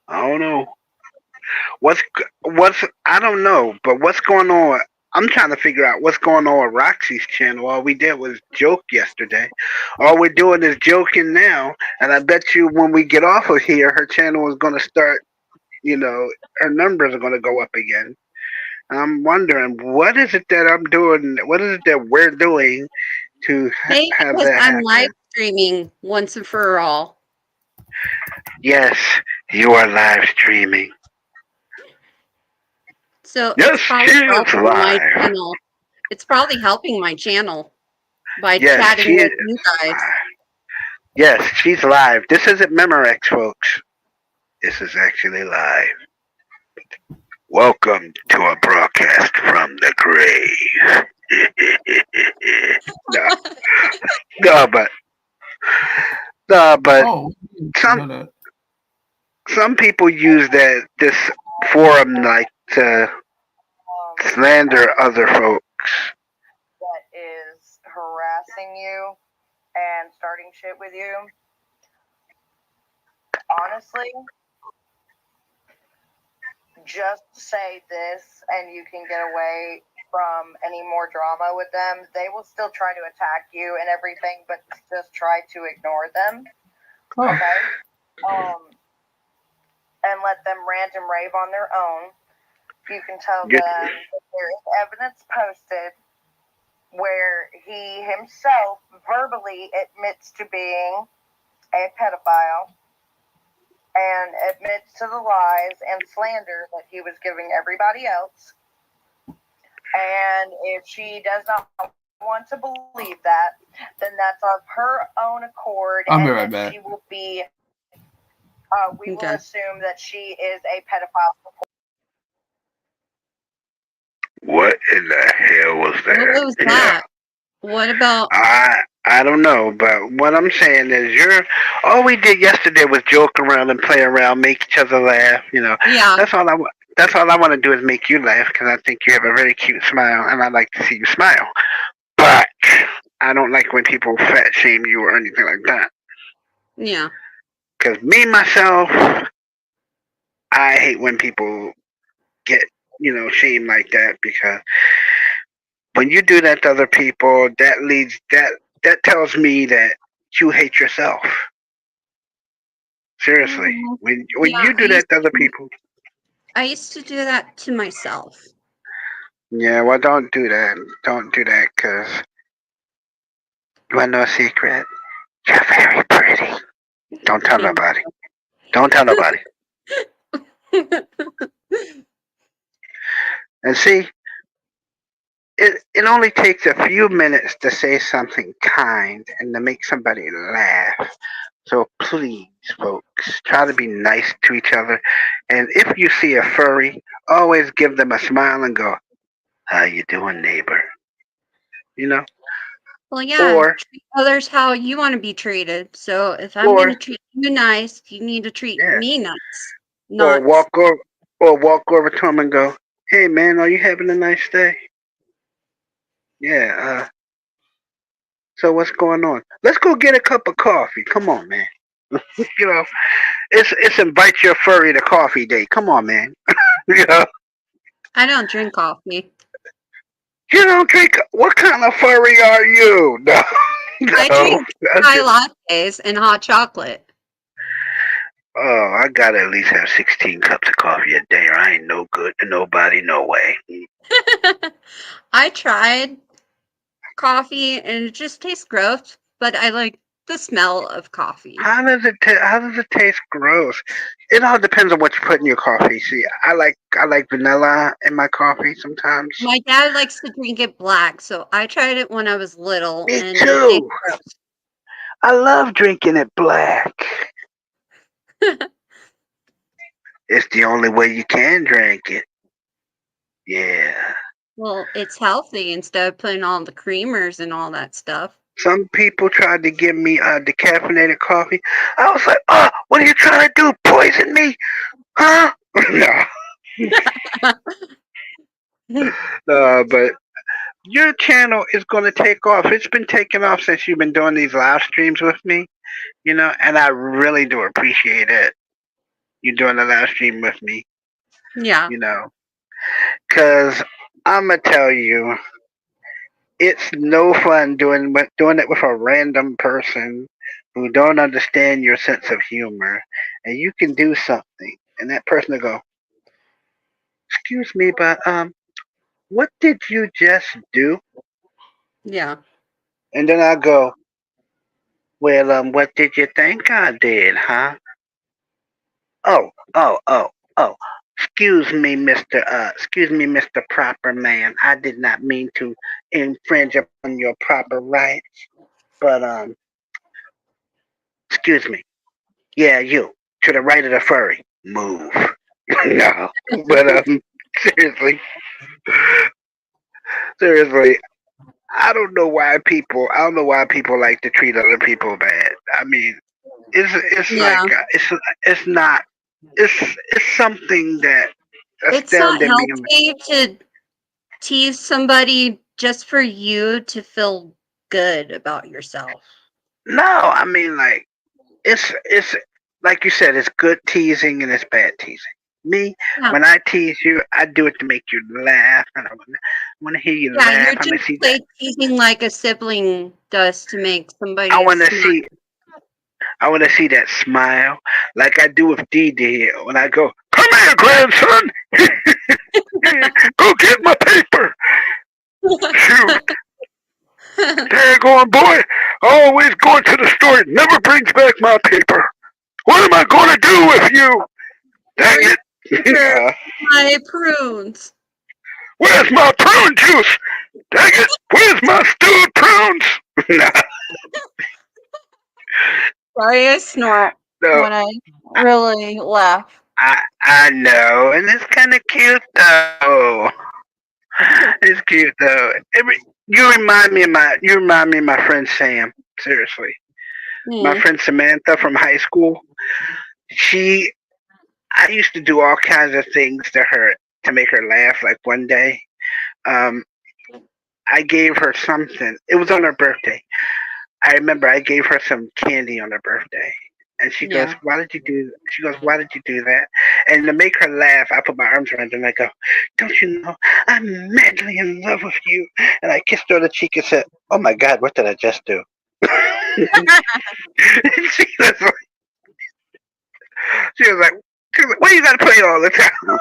I don't know. What's I don't know, but what's going on? I'm trying to figure out what's going on with Roxy's channel. All we did was joke yesterday. All we're doing is joking now, and I bet you when we get off of here, her channel is going to start. You know, her numbers are going to go up again. I'm wondering what is it that I'm doing? What is it that we're doing to Maybe have because that I'm live happen? streaming once and for all. Yes, you are live streaming. So Yes, it's she probably is helping my live. channel. It's probably helping my channel by Yes, chatting she with is you guys. live. Yes, she's live. This isn't Memorex, folks. This is actually live. Welcome to a broadcast from the grave. no, no, but Oh, you some know that. some people use that this forum like to slander other folks. That is harassing you and starting shit with you. Honestly, just say this and you can get away from any more drama with them. They will still try to attack you and everything, but just try to ignore them. Oh, Okay? And let them rant and rave on their own. You can tell You, them that there is evidence posted where he himself verbally admits to being a pedophile and admits to the lies and slander that he was giving everybody else. And if she does not want to believe that, then that's of her own accord, I'll be and right then back. she will be. We will Okay. assume that she is a pedophile. what in the hell was What that? was Yeah, that? What about? I don't know, but what I'm saying is, you're all we did yesterday was joke around and play around, make each other laugh. You know, Yeah, that's all I want. That's all I want to do is make you laugh because I think you have a very cute smile, and I like to see you smile. But I don't like when people fat shame you or anything like that. yeah. Because me myself, I hate when people get shamed like that because when you do that to other people, that tells me that you hate yourself. Seriously, Mhm. when Yeah, you do that to other people, I used to do that to myself. yeah, well, don't do that. Don't do that, cause you want no secret. You're very pretty. Don't tell Thank nobody. Don't tell nobody. And see, it only takes a few minutes to say something kind and to make somebody laugh. So please, folks, try to be nice to each other. And if you see a furry, always give them a smile and go, "How you doing, neighbor?" You know, Well, yeah, or treat others how you want to be treated. So if I'm going or to treat you nice, you need to treat yeah, me nice. or Not, walk over to them and go, "Hey, man, are you having a nice day?" Yeah. So what's going on? Let's go get a cup of coffee. Come on, man. You know, it's invite your furry to coffee day. Come on, man. You know, I don't drink coffee. you don't drink. What kind of furry are you? No, I no. drink chai lattes and hot chocolate. Oh, I gotta at least have 16 cups of coffee a day, or I ain't no good to nobody, no way. I tried coffee and it just tastes gross, but I like the smell of coffee. How does it taste gross? It all depends on what you put in your coffee. See, I like vanilla in my coffee sometimes. My dad likes to drink it black, so I tried it when I was little Me and it tastes too. gross. I love drinking it black. It's the only way you can drink it. Yeah. Well, it's healthy instead of putting all the creamers and all that stuff. Some people tried to give me decaffeinated coffee. I was like, oh, what are you trying to do? Poison me? Huh? No. But your channel is going to take off. It's been taking off since you've been doing these live streams with me, and I really do appreciate it. You doing the live stream with me. Yeah. you know. Cause I'ma tell you, it's no fun doing it with a random person who don't understand your sense of humor, and you can do something, and that person will go, "Excuse me, but what did you just do?" Yeah. And then I go, "Well, what did you think I did, huh?" Oh, oh, oh, oh. Excuse me, Mr. Proper Man. I did not mean to infringe upon your proper rights, but excuse me. Yeah, you to the right of the furry. Move. No, but seriously, seriously, I don't know why people like to treat other people bad. I mean, it's like Yeah. it's not it's it's something that It's not astounded me. healthy to tease somebody just for you to feel good about yourself. No, I mean like it's like you said, it's good teasing and it's bad teasing. Me, Yeah. when I tease you, I do it to make you laugh, and I want to hear you Yeah, laugh. you're just like teasing like a sibling does to make I somebody want to smile. see, I want to see that smile, like I do with Dee Dee when I go, "Come here, grandson, go get my paper." Shoot, daggone boy, always going to the store, never brings back my paper. What am I going to do with you? Dang Where's it! my prunes? Where's my prune juice? Dang it! Where's my stewed prunes? No, Sorry, I snort no, when I really laugh. I know, and it's kind of cute though. It's cute though. You remind me of my friend Sam. Seriously, my Mm, friend Samantha from high school. She, I used to do all kinds of things to her to make her laugh. Like one day, um, I gave her something. It was on her birthday. I remember I gave her some candy on her birthday. And she goes, yeah. "Why did you do?" She goes, "Why did you do that?" And to make her laugh, I put my arms around her and I go, "Don't you know I'm madly in love with you?" And I kissed her on the cheek and said, "Oh my God, what did I just do?" she was like, she was like, "Why you gotta play all the time?"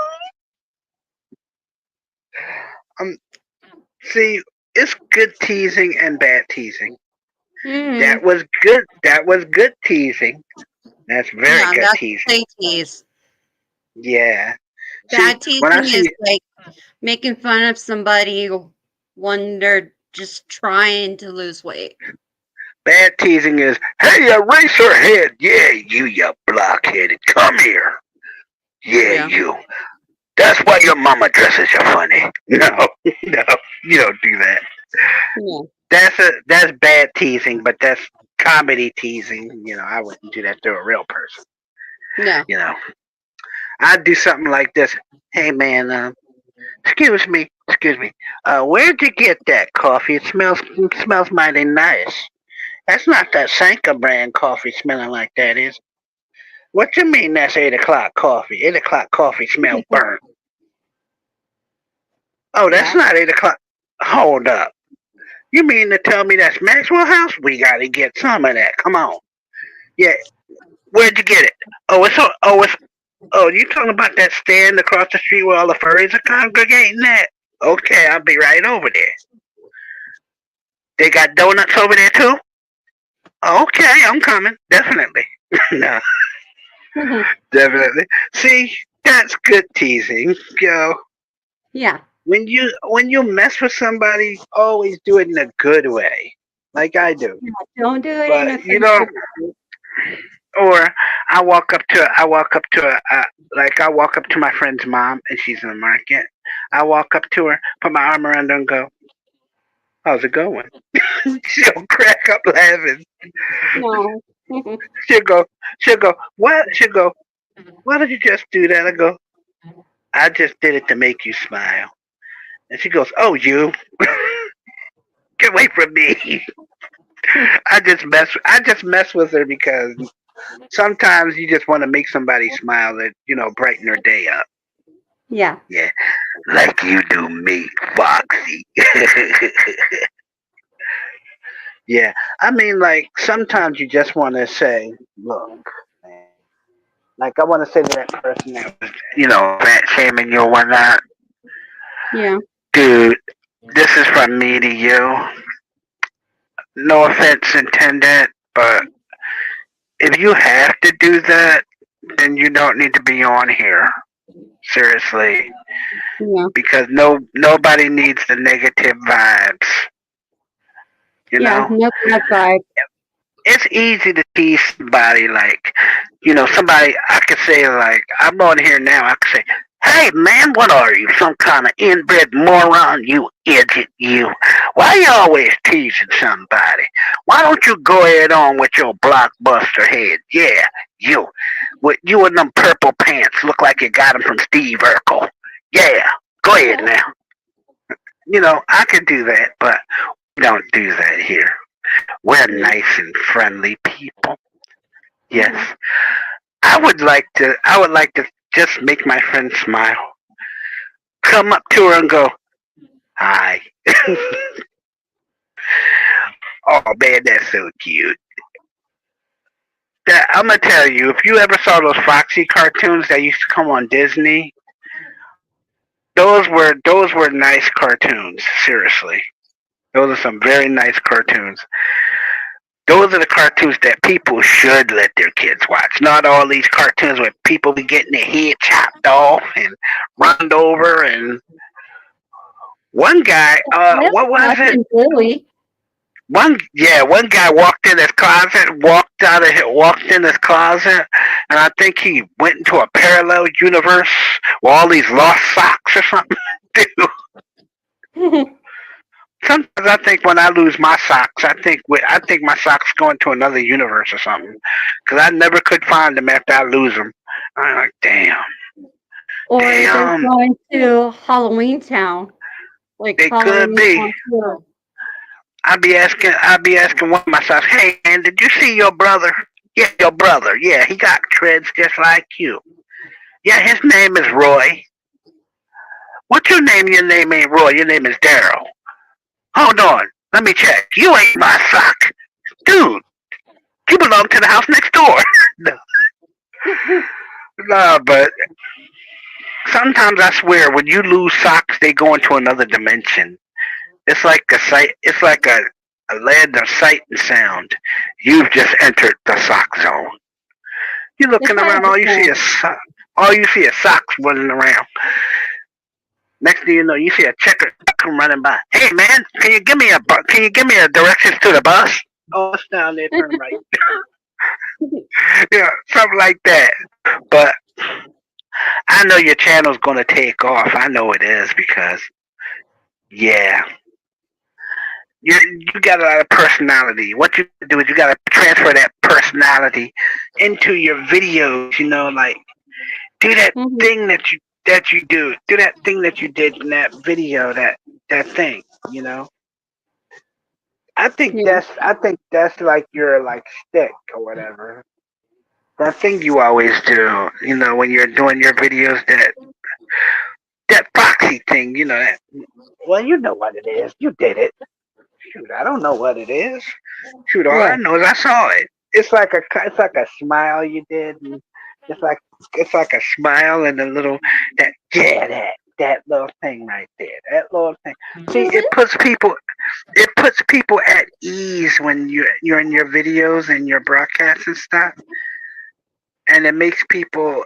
Um, see, it's good teasing and bad teasing. Mm, That was good. That was good teasing. That's very yeah, good that's teasing. they tease. Yeah. See, Bad when I teasing is see like making fun of somebody when they're just trying to lose weight. bad teasing is, "Hey, eraser head, yeah, you blockheaded, come here, yeah, Yeah. you. That's why your mama dresses you funny." No, no, you don't do that. Yeah. That's bad teasing, but that's comedy teasing. I wouldn't do that to a real person. No. You know, I'd do something like this. "Hey, man, excuse me. Where'd you get that coffee? It smells mighty nice. That's not that Sanka brand coffee smelling like that, is it?" "What you mean that's 8 o'clock coffee? 8 o'clock coffee smell burnt." "Oh, that's Yeah. not 8 o'clock." "Hold up. You mean to tell me that's Maxwell House? We gotta get some of that. Come on." "Yeah, where'd you get it?" "Oh, you talking about that stand across the street where all the furries are congregating at?" "Okay, I'll be right over there." "They got donuts over there too?" "Okay, I'm coming. Definitely." No, definitely. See, that's good teasing. Yeah. When you mess with somebody, always do it in a good way, like I do. Don't do it in But a friendship. or I walk up to my friend's mom, and she's in the market. I walk up to her, put my arm around her, and go, "How's it going?" She'll crack up laughing. No. She'll go, she'll go, "What?" She'll go, "Why did you just do that?" I go, "I just did it to make you smile." And she goes, "Oh, you get away from me." I just mess with her because sometimes you just want to make somebody smile that brighten their day up. Yeah. Yeah, like you do me, Foxy. Yeah, I mean, like sometimes you just want to say, "Look, man." Like I want to say to that person that was, fat shaming you or whatnot, Yeah. dude. This is from me to you. No offense intended, but if you have to do that, then you don't need to be on here. Seriously, Yeah. because nobody needs the negative vibes. You Yeah. know, No bad vibe. it's easy to tease somebody like, somebody I could say like, I'm on here now. I could say, "Hey man, what are you? Some kind of inbred moron? You idiot, you! Why you always teasing somebody? Why don't you go ahead on with your blockbuster head? Yeah, you, with you in them purple pants, look like you got them from Steve Urkel. Yeah, go ahead now. I could do that, but we don't do that here. We're Yeah. nice and friendly people. Yes. Yeah. I would like to just make my friend smile. Come up to her and go, "Hi." Oh man, that's so cute. I'm gonna tell you, if you ever saw those Foxy cartoons that used to come on Disney, those were nice cartoons. Seriously, those are some very nice cartoons. Those are the cartoons that people should let their kids watch. Not all these cartoons where people be getting their head chopped off and run over. And one guy, That's what was it? watching Billy. One guy walked in his closet, walked in his closet, and I think he went into a parallel universe with all these lost socks or something. Dude, sometimes I think when I lose my socks, I think my socks go into another universe or something, because I never could find them after I lose them. I'm like, damn, Or they're damn, going to Halloween Town. Like they could Halloween be. on tour. I'd be asking one of my sons, "Hey man, did you see your brother? Yeah, your brother. Yeah, he got dreads just like you. Yeah, his name is Roy. What's your name? Your name ain't Roy. Your name is Daryl. Hold on. Let me check. You ain't my sock. Dude, you belong to the house next door." No, no, but sometimes I swear when you lose socks, they go into another dimension. It's like a land of sight and sound. You've just entered the sock zone. You're The looking around, Twilight Zone. all you see is socks running around. Next thing you know, you see a checker come running by. "Hey man, can you give me a directions to the bus?" "Oh, it's down there. Turn right." Yeah, something like that. But I know your channel's gonna take off. I know it is because yeah, you got a lot of personality. What you do is you gotta transfer that personality into your videos. Like do that Mhm. thing that you do. Do that thing that you did in that video. That thing. You know. Yeah. I think that's like your like stick or whatever. That thing you always do. When you're doing your videos. That Foxy thing. That. Well, you know what it is. You did it. Shoot, I don't know what it is. Shoot, all I What? know is I saw it. It's like a smile you did. And it's like a smile and a little that little thing right there. That little thing. See, Is it? it puts people at ease when you're in your videos and your broadcasts and stuff, and it makes people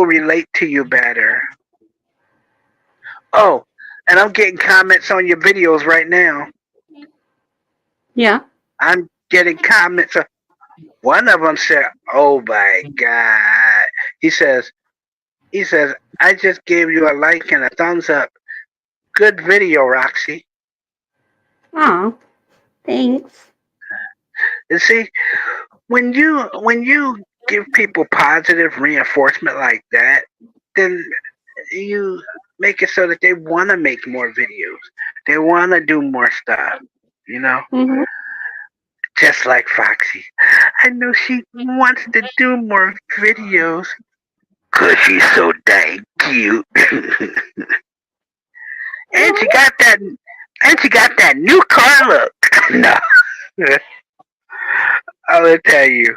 relate to you better. Oh, and I'm getting comments on your videos right now. Yeah. I'm getting comments. One of them said, "Oh my God." He says, he says, "I just gave you a like and a thumbs up. Good video, Roxy." Aw. Thanks. And see, when you give people positive reinforcement like that, then you make it so that they want to make more videos. They want to do more stuff. You know, Mhm. just like Foxy. I know she wants to do more videos. 'Cause she's so dang cute. and Oh, she got that and she got that new car look. no. I will tell you.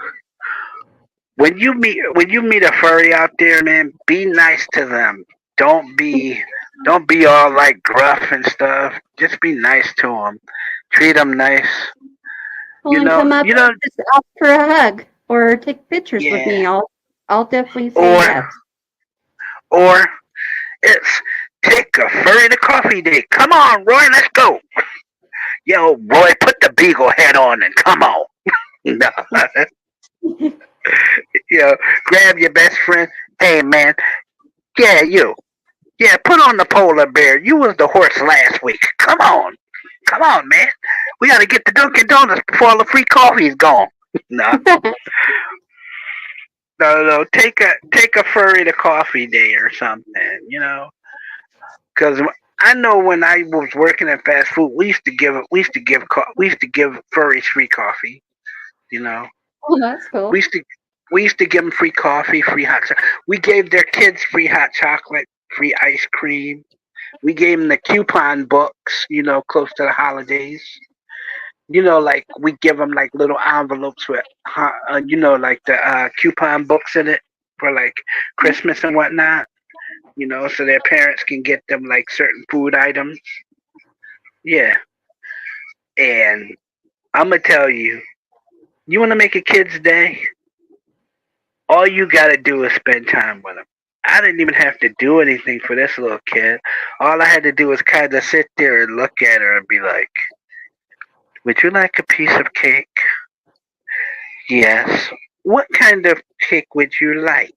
When you meet a furry out there, man, be nice to them. Don't be don't be all like gruff and stuff. Just be nice to them. Treat them nice. well, and come up and just ask for a hug or take pictures with Yeah. me. I'll definitely say Or yes. or it's take a furry to coffee date. Come on, Roy, let's go. Yo, Roy, put the beagle head on and come on. no, grab your best friend. Hey, man, yeah, you. Yeah, put on the polar bear. You was the horse last week. Come on, man. We gotta get the Dunkin' Donuts before all the free coffee is gone. no, no. Take a furry to coffee day or something. Because I know when I was working at fast food, we used to give furries free coffee. You know, Oh, that's we cool. used to we used to give them free coffee, free hot. We gave their kids free hot chocolate, free ice cream. We gave them the coupon books. Close to the holidays. Like we give them like little envelopes with, like the coupon books in it for like Christmas and whatnot. So their parents can get them like certain food items. Yeah, and I'm gonna tell you, you want to make a kid's day? All you gotta do is spend time with them. I didn't even have to do anything for this little kid. All I had to do was kind of sit there and look at her and be like, "Would you like a piece of cake?" Yes. What kind of cake would you like?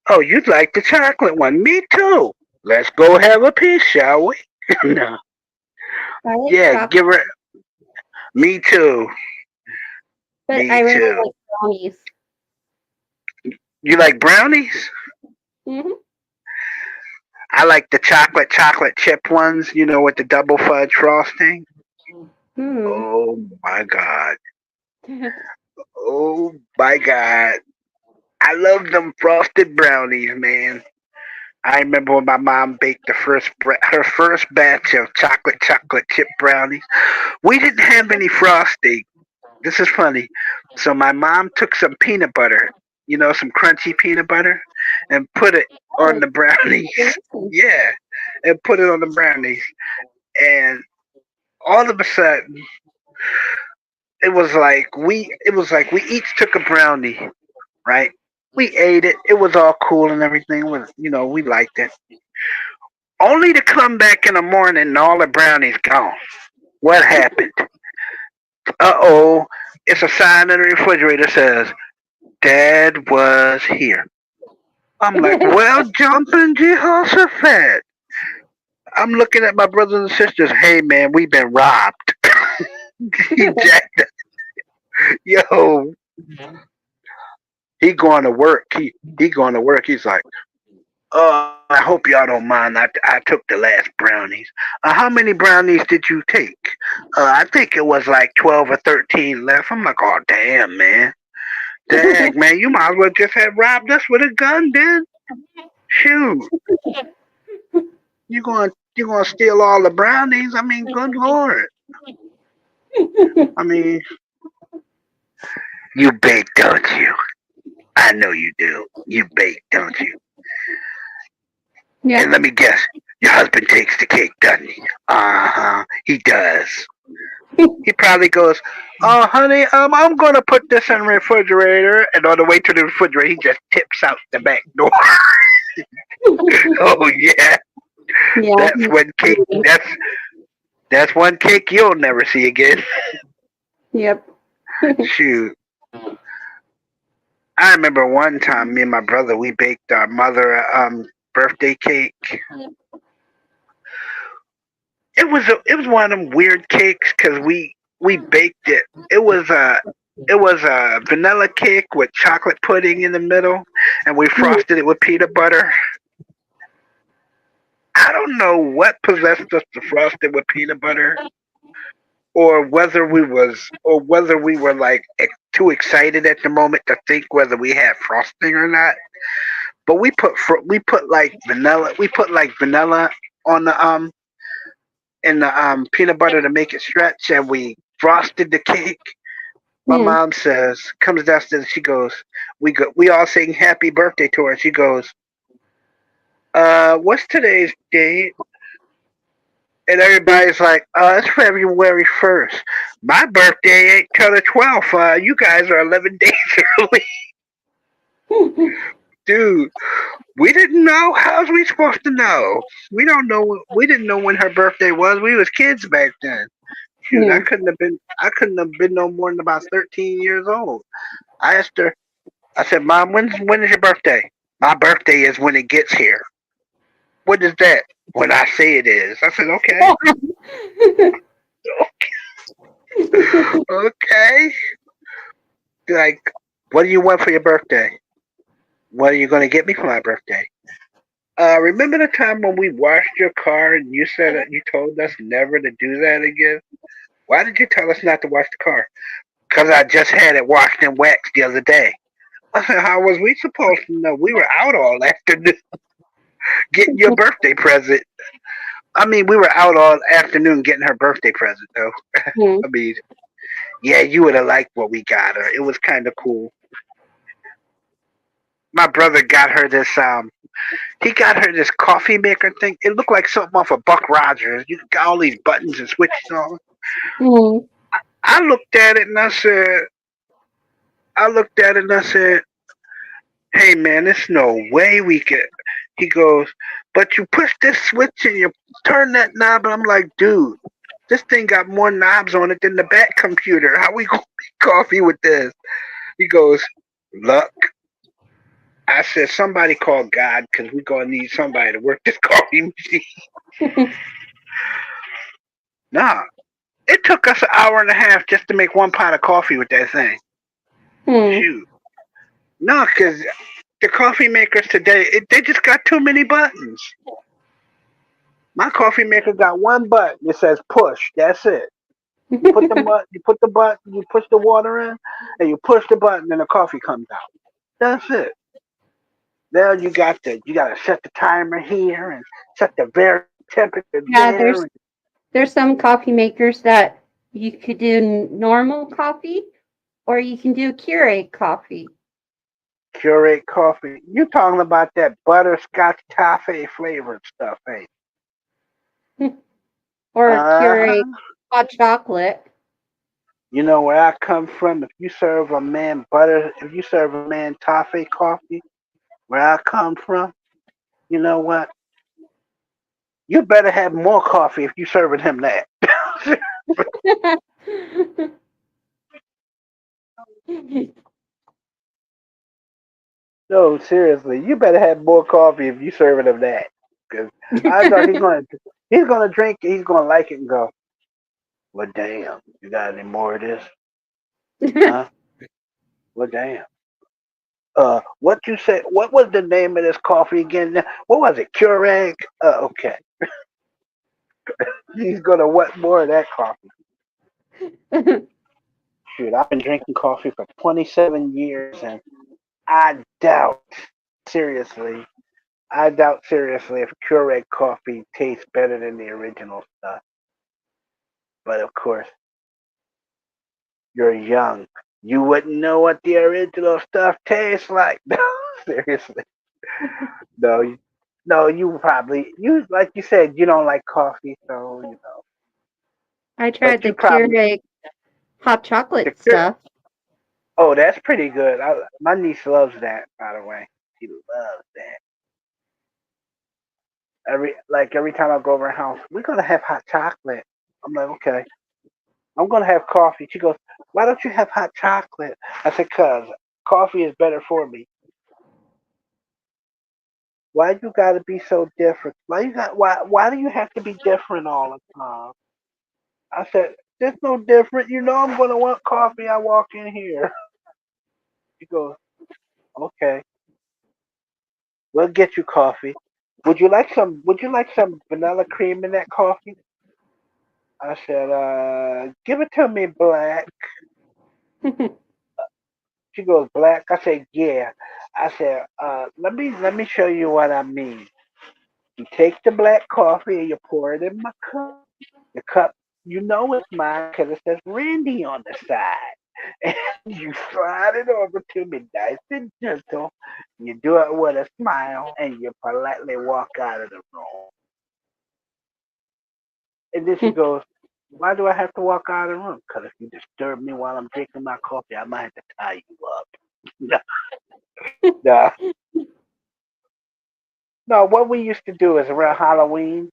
Oh, you'd like the chocolate one. Me too. Let's go have a piece, shall we? no. I like Yeah, chocolate, give her. Me too. but Me I really too. like brownies. You like brownies? Hmm. I like the chocolate chip ones, with the double fudge frosting. Hmm. Oh my god. Oh my god. I love them frosted brownies, man. I remember when my mom baked her first batch of chocolate chip brownies. We didn't have any frosting. This is funny. So my mom took some peanut butter, some crunchy peanut butter, and put it on Oh, the brownies. delicious. yeah, and put it on the brownies. And all of a sudden, it was like we each took a brownie, right? We ate it. It was all cool and everything. We liked it. Only to come back in the morning and all the brownies gone. What happened? Uh-oh. It's a sign in the refrigerator that says, Dad was here. I'm like, well, jumping Jehoshaphat. I'm looking at my brothers and sisters. Hey, man, we've been robbed. he jacked. Yo, he going to work. He going to work. He's like, I hope y'all don't mind. I took the last brownies. How many brownies did you take? I think it was like 12 or 13 left. I'm like, oh, damn, man. Dang, man, you might as well just have robbed us with a gun, then. Shoot. You gonna steal all the brownies? I mean, good lord. I mean, you bake, don't you? I know you do. You bake, don't you? Yeah. And let me guess, your husband takes the cake, doesn't he? Uh-huh, he does. He probably goes, "Oh, honey, I'm gonna put this in the refrigerator," and on the way to the refrigerator, he just tips out the back door. oh yeah, Yeah. that's one cake. That's one cake you'll never see again. Yep. Shoot, I remember one time me and my brother we baked our mother a birthday cake. It was one of them weird cakes because we baked it. It was a vanilla cake with chocolate pudding in the middle, and we Mhm. frosted it with peanut butter. I don't know what possessed us to frost it with peanut butter, or whether we were like too excited at the moment to think whether we had frosting or not. but we put like vanilla. We put like vanilla on the in the peanut butter to make it stretch, and we frosted the cake. My Hmm. mom says, comes downstairs, she goes, we all sing happy birthday to her. She goes, what's today's date? And everybody's like, it's February 1st. My birthday ain't till the 12th. You guys are 11 days early. Dude, we didn't know. How's we supposed to know? We don't know. We didn't know when her birthday was. We was kids back then. Shoot, Hmm. I couldn't have been no more than about 13 years old. I asked her, I said, Mom, when is your birthday? My birthday is when it gets here. What is that? When I say it is. I said, okay. Okay. Like, what do you want for your birthday? What are you going to get me for my birthday? Remember the time when we washed your car and you said that you told us never to do that again? Why did you tell us not to wash the car? Because I just had it washed and waxed the other day. I said, how was we supposed to know? We were out all afternoon getting your birthday present. I mean, we were out all afternoon getting her birthday present, though. Hmm. I mean, yeah, you would have liked what we got her. It was kind of cool. My brother got her this he got her this coffee maker thing. It looked like something off of Buck Rogers. You got all these buttons and switches on. Hmm. I looked at it and I looked at it and I said, hey man, there's no way we could. He goes, but you push this switch and you turn that knob. And I'm like, dude, this thing got more knobs on it than the back computer. How we gonna make coffee with this? He goes, luck. I said, somebody call God because we're gonna need somebody to work this coffee machine. Nah, it took us an hour and a half just to make one pot of coffee with that thing. Hmm. Shoot. No, because the coffee makers today, they just got too many buttons. My coffee maker got one button. It says push. That's it. You put the button, you push the water in, and you push the button, and the coffee comes out. That's it. Now you got to set the timer here and set the very temperature Yeah, there. And there's some coffee makers that you could do normal coffee or you can do Keurig coffee. Curate coffee. You talking about that butterscotch toffee flavored stuff, ain't? Or Uh Keurig huh. hot chocolate. You know where I come from. If you serve a man toffee coffee, where I come from, you know what? You better have more coffee if you serving him that. No, seriously, you better have more coffee if you serving him that. Cause I thought he's gonna drink it, he's gonna like it and go, well damn, you got any more of this? Huh? Well damn. What you said? What was the name of this coffee again? What was it? Keurig. Okay. He's gonna want more of that coffee. Shoot, I've been drinking coffee for 27 years, and I doubt seriously, I doubt seriously if Keurig coffee tastes better than the original stuff. But of course, you're young. You wouldn't know what the original stuff tastes like. No, seriously. No, no, you probably you like you said you don't like coffee, so you know. I tried But the you probably Keurig hot the chocolate Keur- stuff. oh, that's pretty good. My niece loves that. By the way, she loves that. Every time I go over her house, we're gonna have hot chocolate. I'm like, okay. I'm gonna have coffee. She goes, why don't you have hot chocolate? I said, cause coffee is better for me. Why you gotta be so different? Why do you have to be different all the time? I said, there's no different. You know I'm gonna want coffee. I walk in here. She goes, okay, we'll get you coffee. Would you like some vanilla cream in that coffee? I said, give it to me black. She goes, black. I said, yeah. I said, let me show you what I mean. You take the black coffee and you pour it in my cup. The cup, you know it's mine because it says Randy on the side. And you slide it over to me nice and gentle. You do it with a smile and you politely walk out of the room. And then she goes, why do I have to walk out of the room? Because if you disturb me while I'm drinking my coffee, I might have to tie you up. No, no, what we used to do is around Halloween,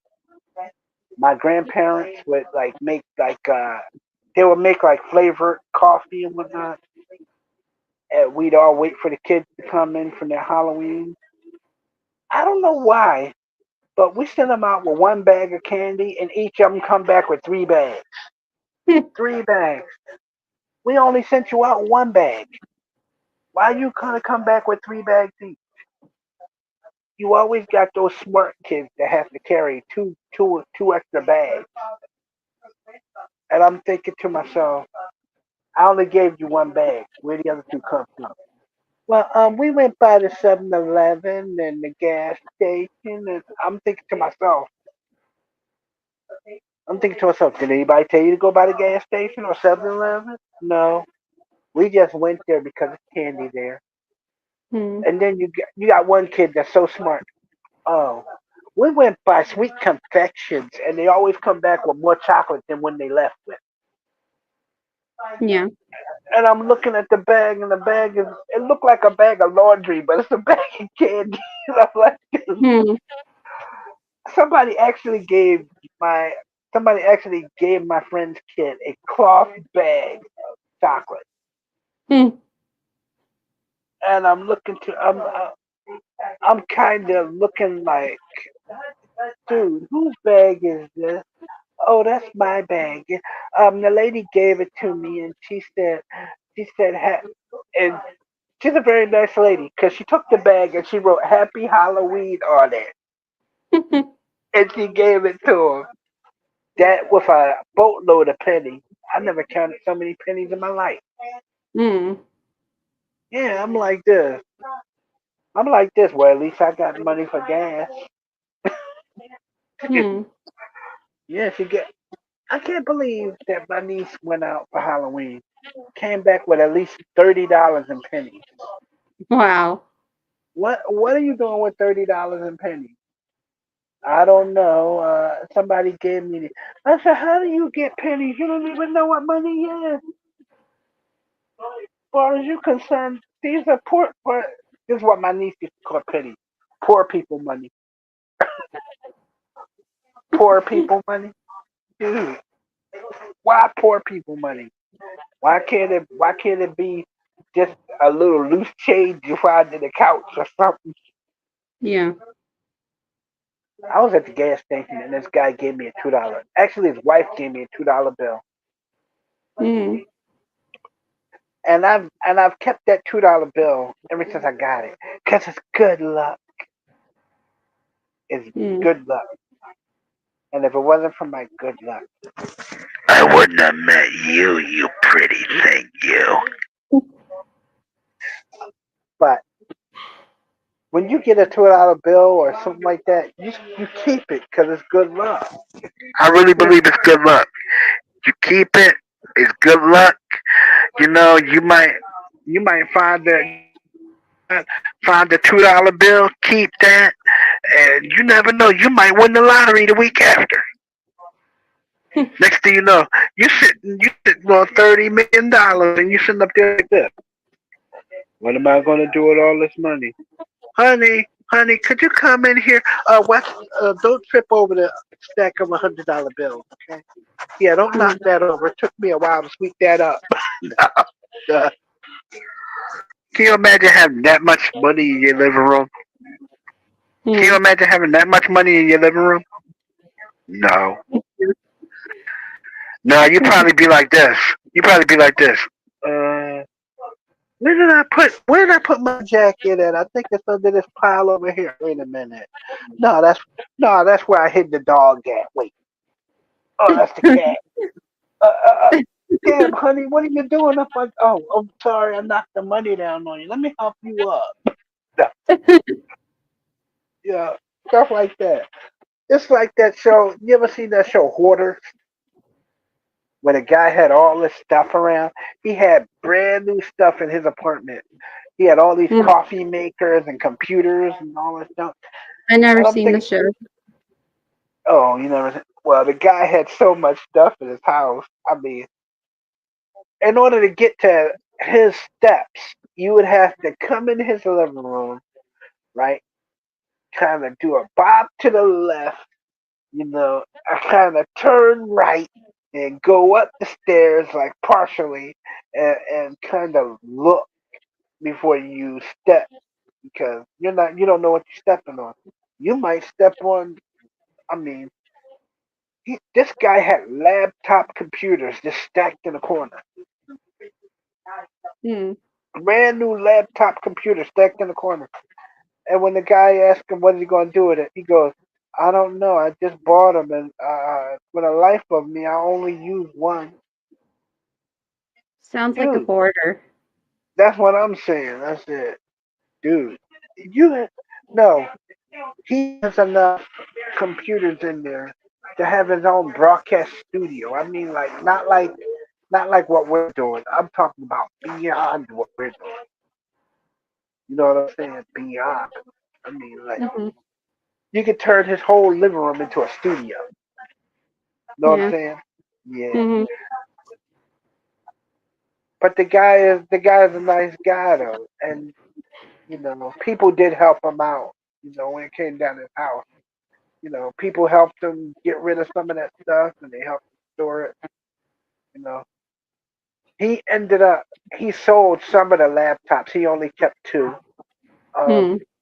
my grandparents would like make they would make like flavored coffee and whatnot, and we'd all wait for the kids to come in for their Halloween. I don't know why, but we sent them out with one bag of candy, and each of them come back with 3 bags. 3 bags. We only sent you out one bag. Why you gonna come back with 3 bags each? You always got those smart kids that have to carry two extra bags. And I'm thinking to myself, I only gave you one bag. Where the other two come from? Well, we went by the 7-Eleven and the gas station, and I'm thinking to myself, did anybody tell you to go by the gas station or 7-Eleven? No, we just went there because it's candy there. Hmm. And then you got one kid that's so smart. Oh, we went by sweet confections, and they always come back with more chocolate than when they left with. Yeah. And I'm looking at the bag, and the bag it looked like a bag of laundry, but it's a bag of candy. And I'm like, Hmm. somebody actually gave my somebody actually gave my friend's kid a cloth bag of chocolate. Hmm. And I'm kind of looking like, dude, whose bag is this? Oh, that's my bag. The lady gave it to me, and and she's a very nice lady because she took the bag and she wrote Happy Halloween on it, and she gave it to him. That with a boatload of pennies. I never counted so many pennies in my life. Hmm. Yeah, I'm like this. I'm like this. Well, at least I got money for gas. Hmm. Yeah, she get. I can't believe that my niece went out for Halloween. Came back with at least $30 in pennies. Wow. What are you doing with $30 in pennies? I don't know. Somebody gave me the. I said, how do you get pennies? You don't even know what money is. As far as you concerned, these are poor. This is what my niece used to call pennies. Poor people money. Poor people money. Dude, why poor people money? Why can't it be just a little loose change you find in the couch or something? Yeah. I was at the gas station and this guy gave me a $2. Actually, his wife gave me a $2 bill, Hmm. and I've kept that $2 bill ever since I got it, cause it's good luck. It's Hmm. good luck, and if it wasn't for my good luck, I wouldn't have met you, you pretty thing, you. But when you get a $2 bill or something like that, you keep it because it's good luck. I really Yeah. believe it's good luck. You keep it, it's good luck. You might find the $2 bill, keep that, and you never know. You might win the lottery the week after. Next thing you know, you sitting on $30 million, and you sitting up there like this. What am I gonna do with all this money, honey? Could you come in here? Don't trip over the stack of $100 bills, okay? Yeah, don't Hmm. knock that over. It took me a while to sweep that up. Uh, can you imagine having that much money in your living room? Can Hmm. you imagine having that much money in your living room? No. No, you probably be like this. You probably be like this. Uh, where did I put my jacket at? I think it's under this pile over here. Wait a minute. No, that's where I hid the dog at. Wait. Oh, that's the cat. Uh, uh, uh. Damn, honey, what are you doing up on? Oh, I'm sorry, I knocked the money down on you. Let me help you up. Yeah, yeah, stuff like that. It's like that show. You ever seen that show Hoarder? When a guy had all this stuff around, he had brand new stuff in his apartment. He had all these Mm, coffee makers and computers and all this stuff. I never And I'm seen the thinking, show. oh, you never. Well, the guy had so much stuff in his house. I mean, in order to get to his steps, you would have to come in his living room, right? Kind of do a bob to the left, kind of turn right and go up the stairs like partially, and kind of look before you step because you don't know what you're stepping on. You might step on. I mean, this guy had laptop computers just stacked in the corner. Hmm. Brand new laptop computer stacked in the corner. And when the guy asked him what is he going to do with it, he goes, "I don't know. I just bought them, and for the life of me, I only use one." Sounds like a Dude, hoarder. that's what I'm saying. That's it, dude. You ha- no. He has enough computers in there to have his own broadcast studio. I mean, like not like what we're doing. I'm talking about beyond what we're doing. You know what I'm saying? Beyond. I mean, like Hmm. you could turn his whole living room into a studio. You know what I'm Yeah. saying? Yeah. Hmm. But the guy is a nice guy though, and people did help him out. When it came down to his house, people helped him get rid of some of that stuff, and they helped him store it. You know, he ended up he sold some of the laptops. He only kept two. Um, Hmm.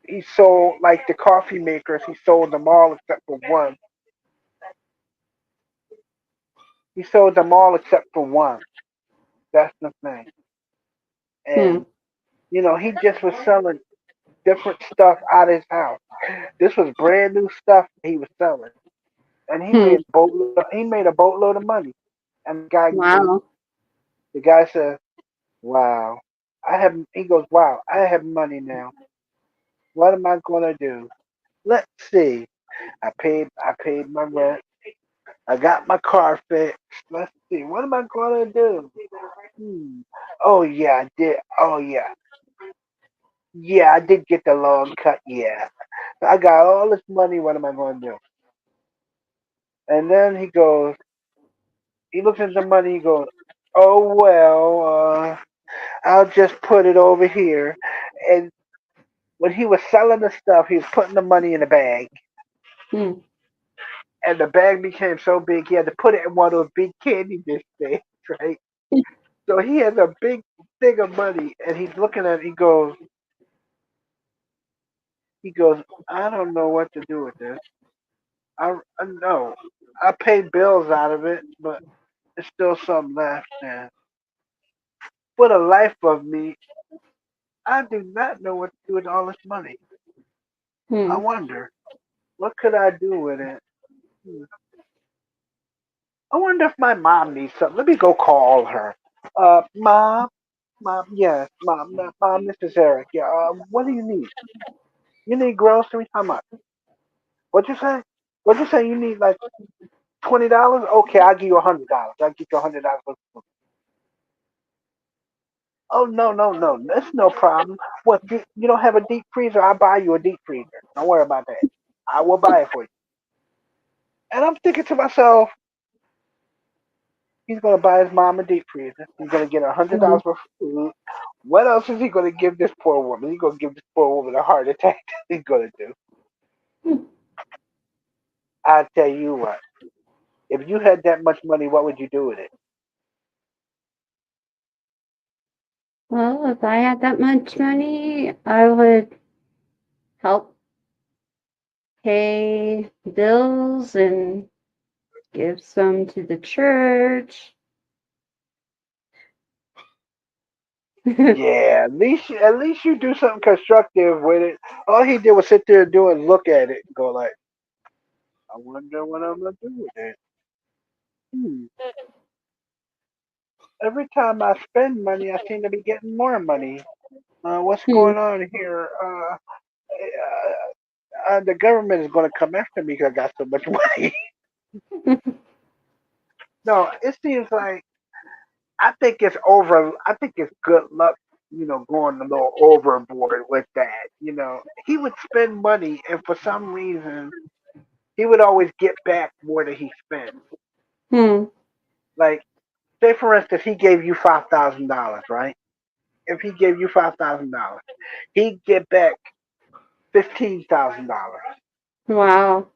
he sold like the coffee makers. He sold them all except for one. He sold them all except for one. That's the thing. Hmm. And he just was selling different stuff out of his house. This was brand new stuff he was selling, and he Hmm. made a boatload. He made a boatload of money. And Wow. the guy said, "Wow, I have." He goes, "Wow, I have money now. What am I gonna do? Let's see. I paid my rent. I got my car fixed. Let's see. What am I gonna do? Hmm. Oh yeah, I did. Oh yeah, yeah, I did get the long cut. Yeah, I got all this money. What am I gonna do?" And then he goes. He looks at the money. He goes, "Oh well, I'll just put it over here." And when he was selling the stuff, he was putting the money in a bag, Hmm. and the bag became so big he had to put it in one of those big candy dish things, right? So he has a big thing of money, and he's looking at it. He goes, "I don't know what to do with this. I know I paid bills out of it, but there's still some left. And for the life of me, I do not know what to do with all this money. I Hmm. wonder what could I do with it. Hmm. I wonder if my mom needs something. Let me go call her. Mom, mom, yes, mom, this is Eric. Yeah, what do you need? You need groceries? How much? What you say? What you say? You need like $20? Okay, I'll give you $100. I'll give you $100. Oh no, no, no, that's no problem. What you don't have a deep freezer? I'll buy you a deep freezer. Don't worry about that. I will buy it for you. And I'm thinking to myself, he's gonna buy his mom a deep freezer. He's gonna get Hmm. $100 worth of food. What else is he gonna give this poor woman? He's gonna give this poor woman a heart attack. He's gonna do. I tell you what. If you had that much money, what would you do with it? Well, if I had that much money, I would help pay bills and give some to the church. Yeah, at least you do something constructive with it. All he did was sit there and do and look at it and go like, I wonder what I'm gonna do with it. Hmm. every time I spend money, I seem to be getting more money. What's Hmm. going on here? The government is going to come after me because I got so much money. No, it seems like I think it's over. I think it's good luck, going a little overboard with that. He would spend money, and for some reason, he would always get back more than he spent. Hmm. Like, say for instance, he gave you $5,000, right? If he gave you $5,000, he'd get back $15,000, Wow.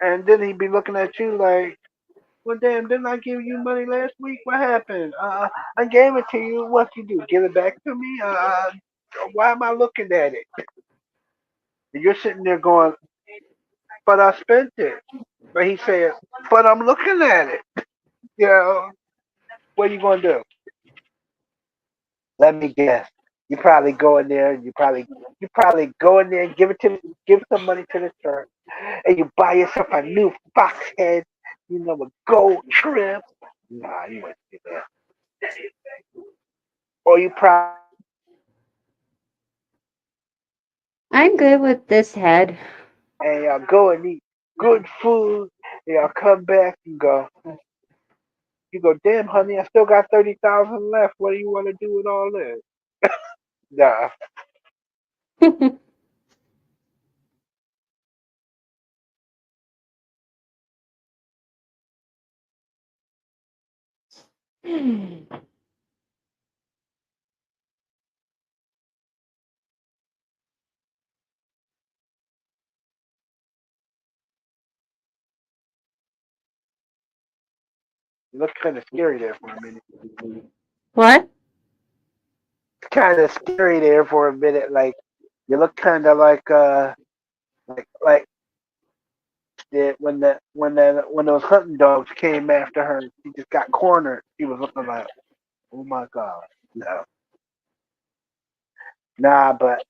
and then he'd be looking at you like, "Well, damn, didn't I give you money last week? What happened? I gave it to you. What you do? Give it back to me? Why am I looking at it?" And you're sitting there going, "But I spent it." But he said, "But I'm looking at it." You know, what are you gonna do? Let me guess. You probably go in there. You probably go in there and give some money to the church, and you buy yourself a new fox head. A gold trim. Nah, you wouldn't do that. Or you probably I'm good with this head. and y'all go and eat good food, and y'all come back and you go, "Damn, honey, I still got 30,000 left. What do you want to do with all this?" Nah, you look kind of scary there for a minute. What? Kind of scary there for a minute. Like you look kind of like when those hunting dogs came after her, she just got cornered. She was looking like, "Oh my god, no, nah." But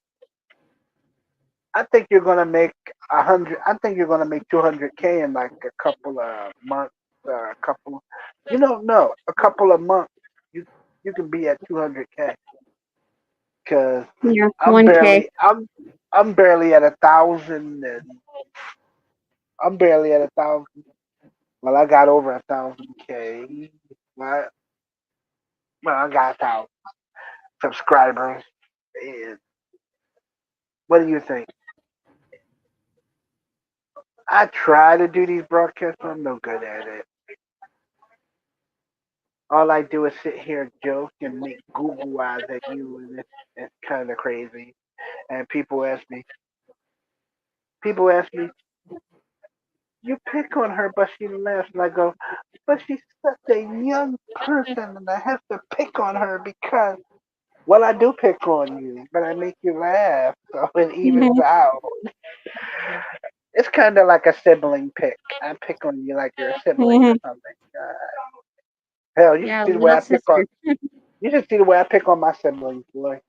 I think you're gonna make 100. I think you're gonna make 200K in like a couple of months. A couple. You don't know. A couple of months. You you can be at 200K. Cause Yeah, I'm 1K. barely I'm I'm barely at 1,000, and I'm barely at 1,000. Well, I got over 1,000K. Well, I got 1,000 subscribers. And what do you think? I try to do these broadcasts, but I'm no good at it. All I do is sit here and joke and make Google eyes at you, and it's kind of crazy. And people ask me, "You pick on her, but she laughs," and I go, "But she's such a young person, and I have to pick on her because, well, I do pick on you, but I make you laugh, so it evens out." It's kind of like a sibling pick. I pick on you like you're a sibling or something. Hell, you should Yeah, see the way little I pick on. sister. You should see the way I pick on my siblings. Like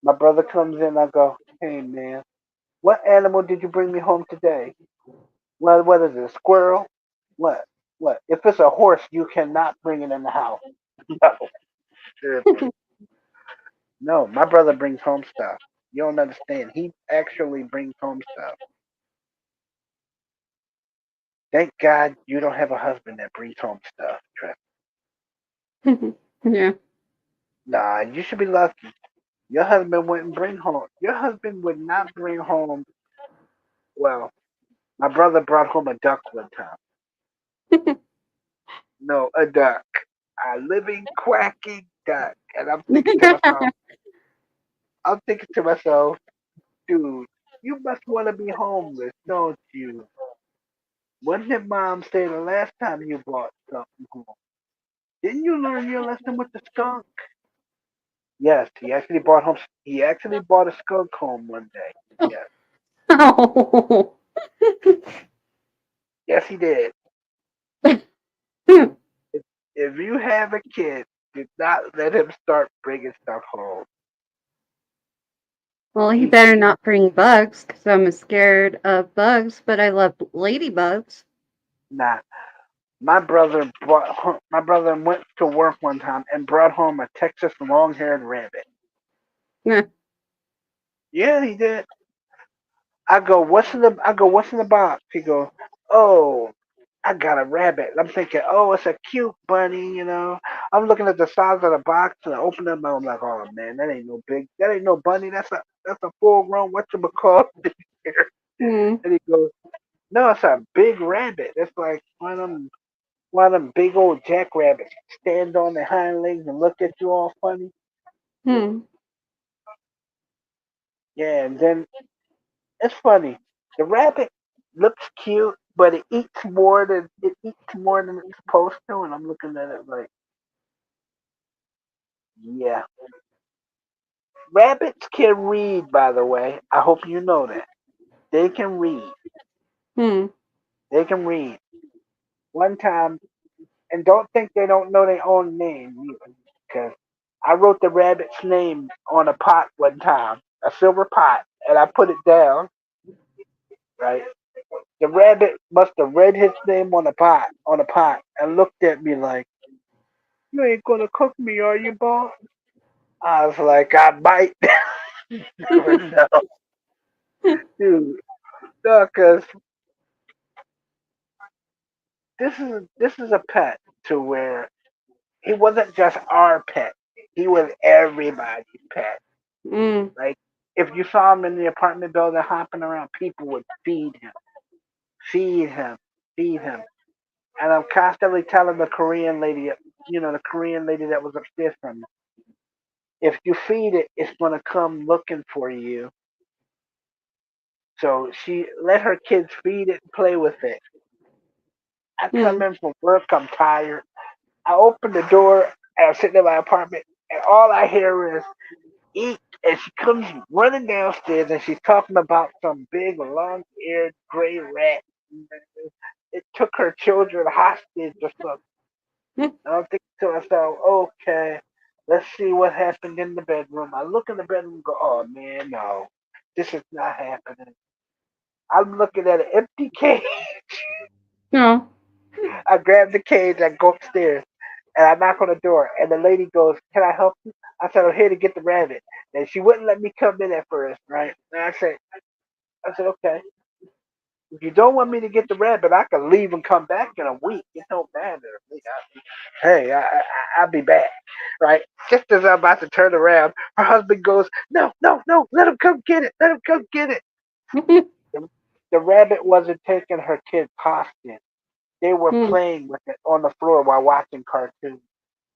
my brother comes in, I go, "Hey man, what animal did you bring me home today?" "Well, what is it? A squirrel?" "What? What? If it's a horse, you cannot bring it in the house." No, seriously. No, my brother brings home stuff. You don't understand. He actually brings home stuff. Thank God you don't have a husband that brings home stuff, Trent. Yeah. Nah, you should be lucky. Your husband wouldn't bring home. Your husband would not bring home. Well, my brother brought home a duck one time. No, a duck. A living, quacking duck. And I'm thinking to myself, "Dude, you must want to be homeless, don't you? What did mom say the last time you brought something home? Didn't you learn your lesson with the skunk?" Yes, he actually brought a skunk home one day. Yes. Oh. Yes, he did. If, if you have a kid, do not let him start bringing stuff home. Well, he He, better not bring bugs because I'm scared of bugs, but I love ladybugs. nah. My brother went to work one time and brought home a Texas long-haired rabbit. Yeah. Yeah, he did. What's in the box? He goes, oh, I got a rabbit. I'm thinking, oh, it's a cute bunny, you know. I'm looking at the size of the box and I open it up and I'm like, oh man, that ain't no bunny. That's a full grown whatchamacallit here. Hmm. And he goes, no, it's a big rabbit. It's like one of them big old jackrabbits stand on their hind legs and look at you all funny. Hmm. Yeah, and then it's funny. The rabbit looks cute, but it eats more than it's supposed to, and I'm looking at it like, yeah. Rabbits can read, by the way. I hope you know that. They can read. Hmm. They can read. One time, and don't think they don't know their own name either, because I wrote the rabbit's name on a pot one time, a silver pot, and I put it down, right? The rabbit must have read his name on a pot, and looked at me like, "You ain't gonna cook me, are you, boss?" I was like, "I might." But no, dude, no, cause this is a pet to where he wasn't just our pet; he was everybody's pet. Hmm. Like if you saw him in the apartment building hopping around, people would feed him, feed him. And I'm constantly telling the Korean lady, the Korean lady that was upstairs from me, if you feed it, it's gonna come looking for you. So she let her kids feed it and play with it. I Hmm. come in from work, I'm tired. I open the door and I'm sitting in my apartment, and all I hear is eat. And she comes running downstairs and she's talking about some big, long-eared gray rat. It took her children hostage or something. And I'm thinking to myself, okay, let's see what happened in the bedroom. I look in the bedroom and go, oh man, no, this is not happening. I'm looking at an empty cage. No. I grab the cage, I go upstairs, and I knock on the door. And the lady goes, can I help you? I said, I'm here to get the rabbit. And she wouldn't let me come in at first, right? And I said, okay. If you don't want me to get the rabbit, I can leave and come back in a week. It don't matter to me. Hey, I'll be back. Right? Just as I'm about to turn around, her husband goes, no, no, no, let him come get it. Let him come get it. The, the rabbit wasn't taking her kids hostage. They were Hmm. playing with it on the floor while watching cartoons.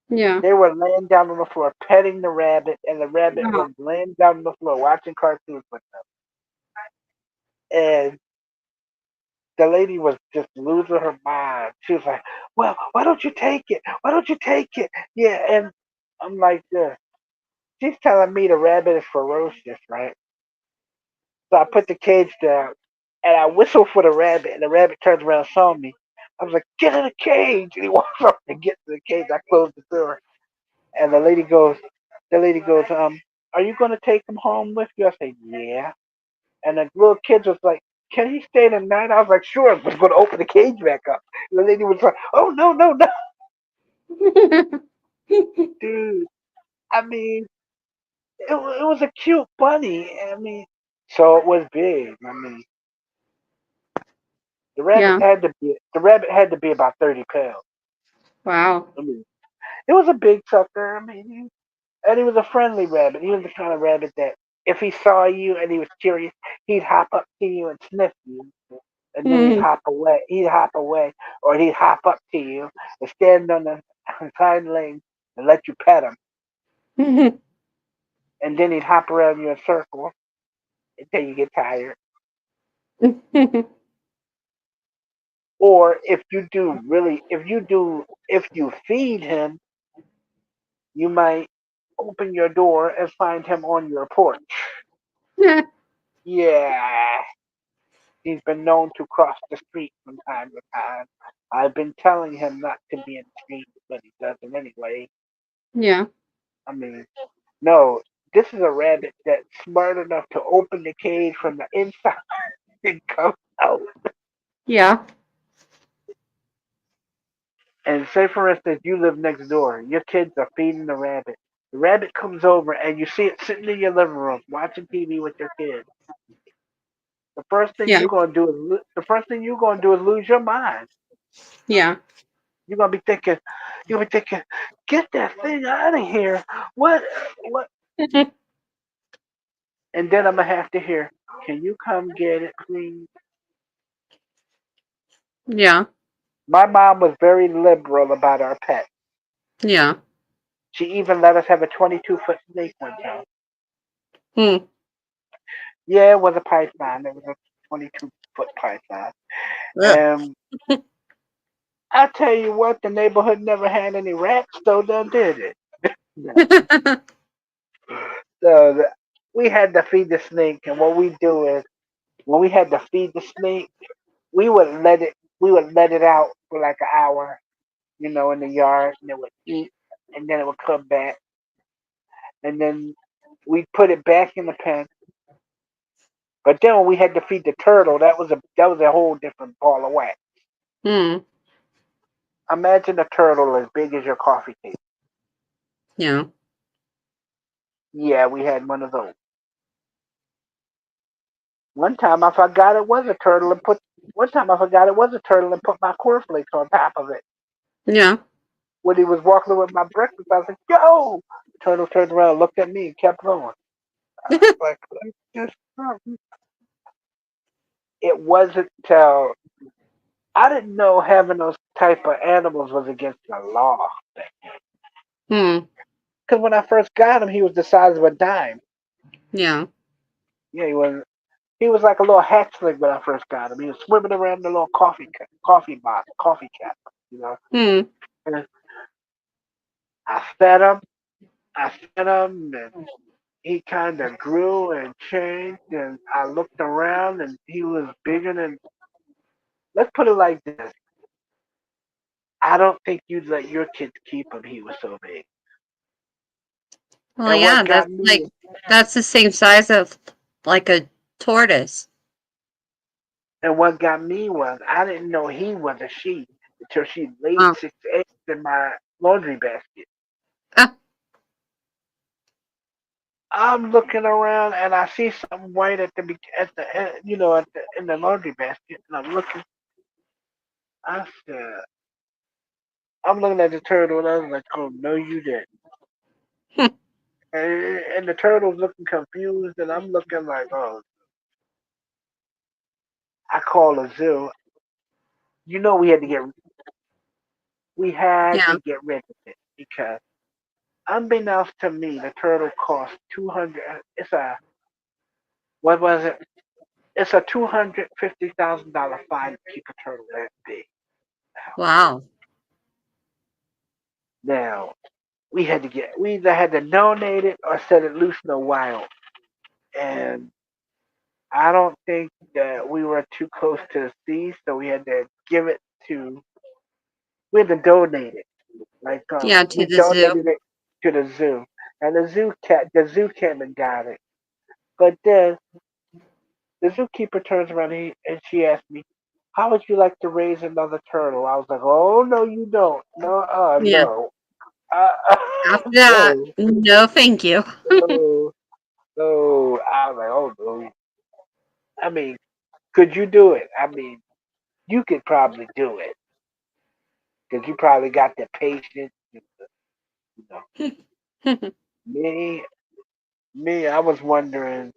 Yeah. They were laying down on the floor petting the rabbit, and the rabbit No. was laying down on the floor watching cartoons with them. And the lady was just losing her mind. She was like, well, why don't you take it? Why don't you take it? Yeah, and I'm like this. She's telling me the rabbit is ferocious, right? So I put the cage down and I whistle for the rabbit, and the rabbit turns around and saw me. I was like, get in the cage. And he walks up and gets in the cage. I closed the door. And the lady goes, are you going to take him home with you? I said, yeah. And the little kid was like, can he stay the night? I was like, sure. I was going to open the cage back up. And the lady was like, oh, no, no, no. Dude, I mean, it was a cute bunny. I mean, so it was big. I mean, Yeah. the rabbit had to be about 30 pounds. Wow. I mean, it was a big sucker. I mean, and he was a friendly rabbit. He was the kind of rabbit that if he saw you and he was curious, he'd hop up to you and sniff you, and then he'd Hmm. hop away. He'd hop away, or he'd hop up to you and stand on the hind legs and let you pet him, and then he'd hop around you in a circle until you get tired. Or if you feed him, you might open your door and find him on your porch. Yeah, he's been known to cross the street from time to time. I've been telling him not to be in the street, but he does it anyway. Yeah. I mean, no, this is a rabbit that's smart enough to open the cage from the inside and come out. Yeah. And say, for instance, you live next door. Your kids are feeding the rabbit. The rabbit comes over, and you see it sitting in your living room watching TV with your kids. The first thing Yeah. you're gonna do is lose your mind. Yeah. You're gonna be thinking, get that thing out of here. What, what? And then I'm gonna have to hear, can you come get it, please? Yeah. My mom was very liberal about our pets. Yeah. She even let us have a 22-foot snake one time. Hmm. Yeah, it was a python. It was a 22-foot python. Ugh. And I tell you what, the neighborhood never had any rats, so done did it. Yeah. So we had to feed the snake, and what we do is when we had to feed the snake, we would let it out for like an hour, in the yard, and it would eat, and then it would come back, and then we'd put it back in the pen. But then when we had to feed the turtle, that was a whole different ball of wax. Hmm. Imagine a turtle as big as your coffee table. Yeah. Yeah, we had one of those. One time I forgot it was a turtle and put One time I forgot it was a turtle and put my cornflakes on top of it. Yeah. When he was walking with my breakfast, I was like, "Yo!" The turtle turned around, looked at me, and kept going. I was like, "Just It wasn't till I didn't know having those type of animals was against the law. Hmm. Because when I first got him, he was the size of a dime. Yeah. Yeah, he was. He was like a little hatchling when I first got him. He was swimming around the little coffee box, coffee cap, you know. Hmm. And I fed him. I fed him, and he kind of grew and changed. And I looked around, and he was bigger than. Let's put it like this: I don't think you'd let your kids keep him. He was so big. Well, And yeah, what that's got like me, that's the same size of like a tortoise. was I didn't know he was a she until she laid Oh. 6 eggs in my laundry basket. Ah. I'm looking around and I see something white at the in the laundry basket, and I'm looking. I said, I'm looking at the turtle, and I was like, "Oh no, you didn't." And the turtle's looking confused, and I'm looking like, "Oh." I call a zoo. You know, we had Yeah. to get rid of it because, unbeknownst to me, the turtle cost 200. It's a what was it? It's a $250,000 fine to keep a turtle that big. Wow. Now we either had to donate it or set it loose in the wild. And I don't think that we were too close to the sea, so give it to we had to donate it. Like Yeah, to we the zoo. donated it to the zoo, and the zoo came and got it. But then the zookeeper turns around and she asked me, "How would you like to raise another turtle?" I was like, "Oh no, you don't. No, Yeah. no, After that, no, no, thank you. no, no." I was like, "Oh no." I mean, could you do it? I mean, you could probably do it because you probably got the patience. You know, me, I was wondering.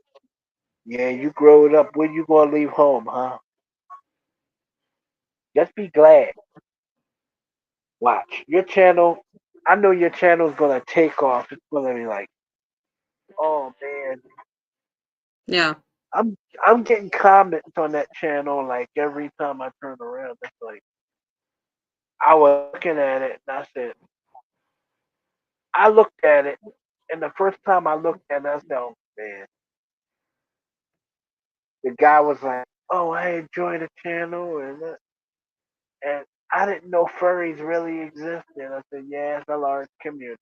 Yeah, you grow it up. When you gonna leave home, huh? Just be glad. Watch your channel. I know your channel's gonna take off. It's gonna be like, oh man, Yeah. I'm I'm getting comments on that channel like every time I turn around. It's like I was looking at it and I looked at it, and the first time I looked at it, I said, oh man, the guy was like, oh, I enjoy the channel, and I didn't know furries really existed. I said, yeah, it's a large community.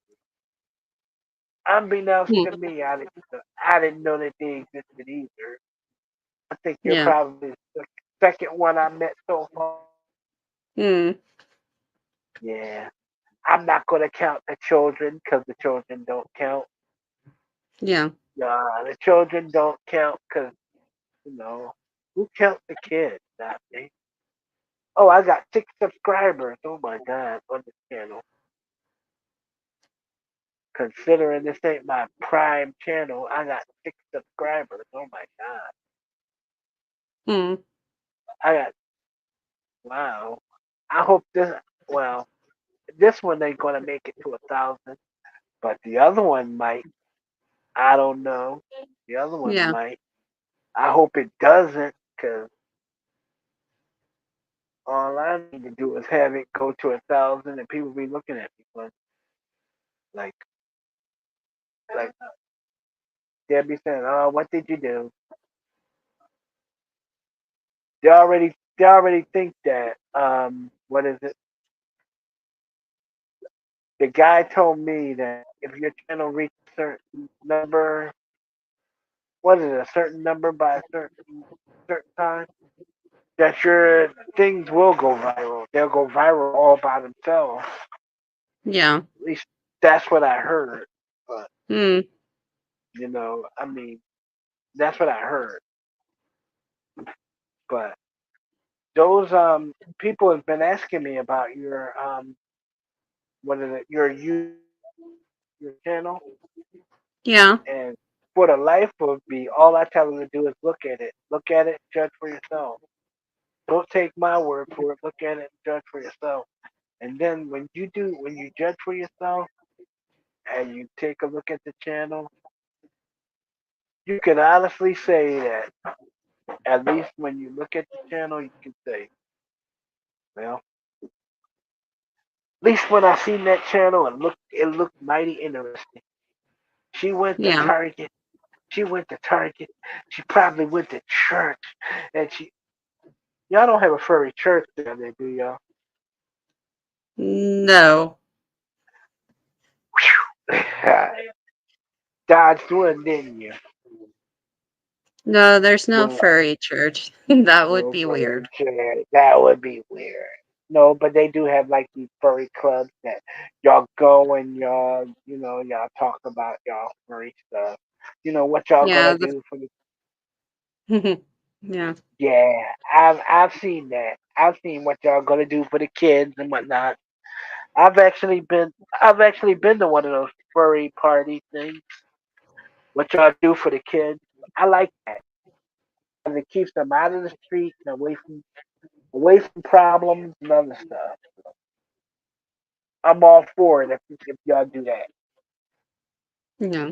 Unbeknownst Hmm. to me, I didn't know that they existed either. I think you're Yeah. probably the second one I met so far. Hmm. Yeah, I'm not gonna count the children because the children don't count. Yeah. The children don't count because you know who counts the kids? Not me. Oh, I got 6 subscribers. Oh my god, on this channel. Considering this ain't my prime channel, I got 6 subscribers. Oh my god, Hmm. I got wow. I hope this. Well, this one ain't gonna make it to 1,000, but the other one might. I don't know. The other one Yeah. might. I hope it doesn't, cause all I need to do is have it go to 1,000, and people be looking at me like, like they'll be saying, "Oh, what did you do?" They already think that. What is it? The guy told me that if your channel reaches a certain number, what is it, a certain number by a certain time, that your things will go viral. They'll go viral all by themselves. Yeah. At least that's what I heard. But Hmm. I mean, that's what I heard. But those people have been asking me about your what is it, your channel, Yeah. and for the life of me, all I tell them to do is look at it, judge for yourself. Don't take my word for it. Look at it and judge for yourself. And then when you judge for yourself and you take a look at the channel, you can honestly say that at least when you look at the channel, you can say, well, at least when I seen that channel, it looked mighty interesting. She went to Yeah. Target. She went to Target. She probably went to church, and y'all don't have a furry church down there, do y'all? No. Dodged one, didn't you? No, there's no No, furry church. That would no be furry weird. church. That would be weird. No, but they do have like these furry clubs that y'all go and y'all talk about y'all furry stuff. You know what y'all gonna Yeah. do for the Yeah. yeah. I've seen that. I've seen what y'all gonna do for the kids and whatnot. I've actually been I've actually been to one of those furry party things. What y'all do for the kids? I like that because it keeps them out of the street and away from problems and other stuff. I'm all for it if y'all do that. Yeah.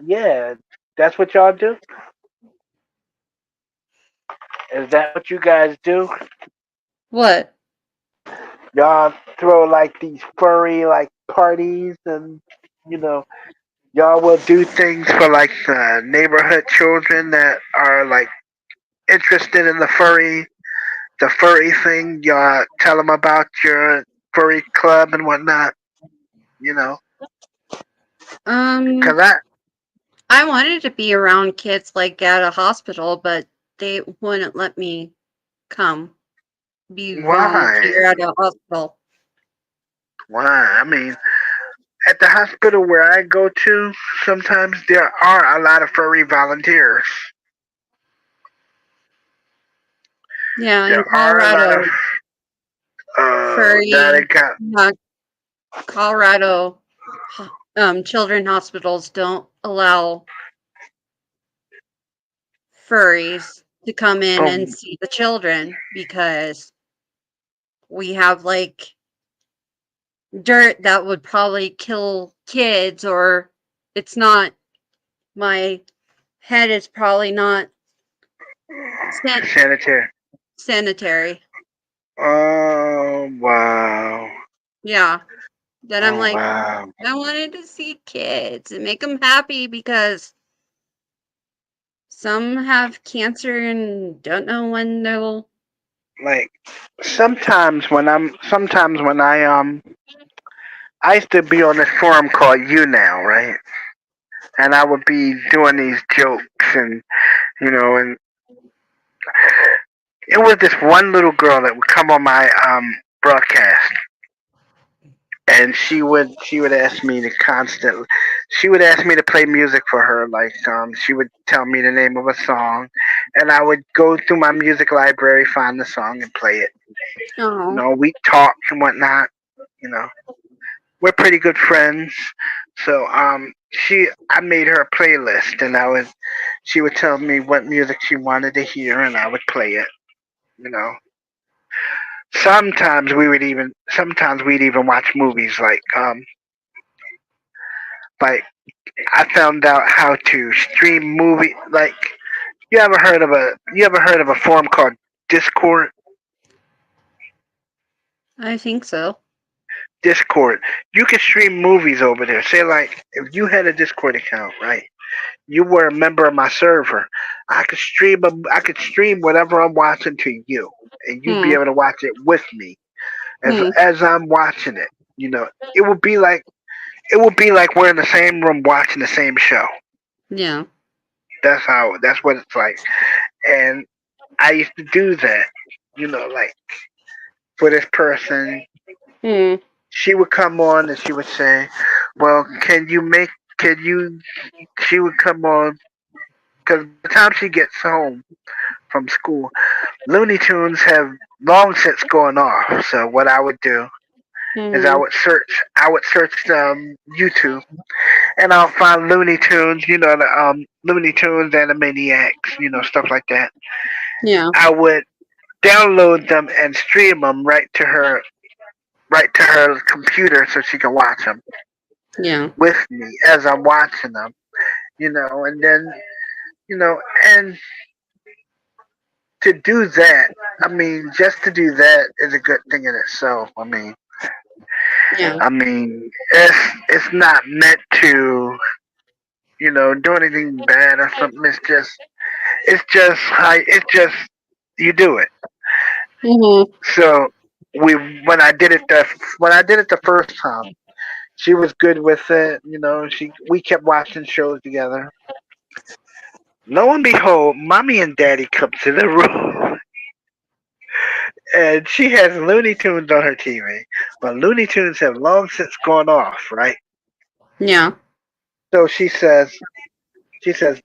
Yeah, that's what y'all do. Is that what you guys do? What? Y'all throw like these furry like parties and you know y'all will do things for like the neighborhood children that are like interested in the furry thing. Y'all tell them about your furry club and whatnot. You know, Um, cause I I wanted to be around kids like at a hospital, but they wouldn't let me come be why volunteer at a hospital. I mean at the hospital where I go to, sometimes there are a lot of furry volunteers. Yeah, in There are a lot of Colorado, that I furry, got. Colorado, children hospitals don't allow furries to come in and Um, see the children because we have like dirt that would probably kill kids, or it's not, my head is probably not san- sanitary. sanitary. Oh wow. Yeah. Then I'm Oh like, wow. I wanted to see kids and make them happy because some have cancer and don't know when they'll. Like sometimes when I used to be on this forum called You Now, right? And I would be doing these jokes and it was this one little girl that would come on my broadcast and she would ask me to constantly she would ask me to play music for her, like she would tell me the name of a song, and I would go through my music library, find the song, and play it. Oh, We talk and whatnot. you know we're pretty good friends. So she I made her a playlist, and she would tell me what music she wanted to hear, and I would play it. you know Sometimes we'd even watch movies, like I found out how to stream movie. Like, you ever heard of a forum called Discord? I think so. Discord. You can stream movies over there. Say, like, if you had a Discord account, right? You were a member of my server. I could stream whatever I'm watching to you, and you'd be Hmm. able to watch it with me Hmm. as I'm watching it. It would be like we're in the same room watching the same show. Yeah. That's what it's like. And I used to do that, like, for this person. Hmm. She would come on and she would say, "Well, can you?" She would come on because by the time she gets home from school, Looney Tunes have long since gone off. So what I would do is Hmm. I would search YouTube, and I'll find Looney Tunes, the Looney Tunes, Animaniacs, stuff like that. Yeah. I would download them and stream them right to her computer so she can watch them Yeah. with me as I'm watching them. And then you know, and to do that, I mean, just to do that is a good thing in itself. Yeah. It's not meant to, do anything bad or something. It's just you do it. Hmm. So we when I did it the first time, she was good with it. She we kept watching shows together. Lo and behold, mommy and daddy come to the room, and she has Looney Tunes on her TV. But Looney Tunes have long since gone off, right? Yeah. So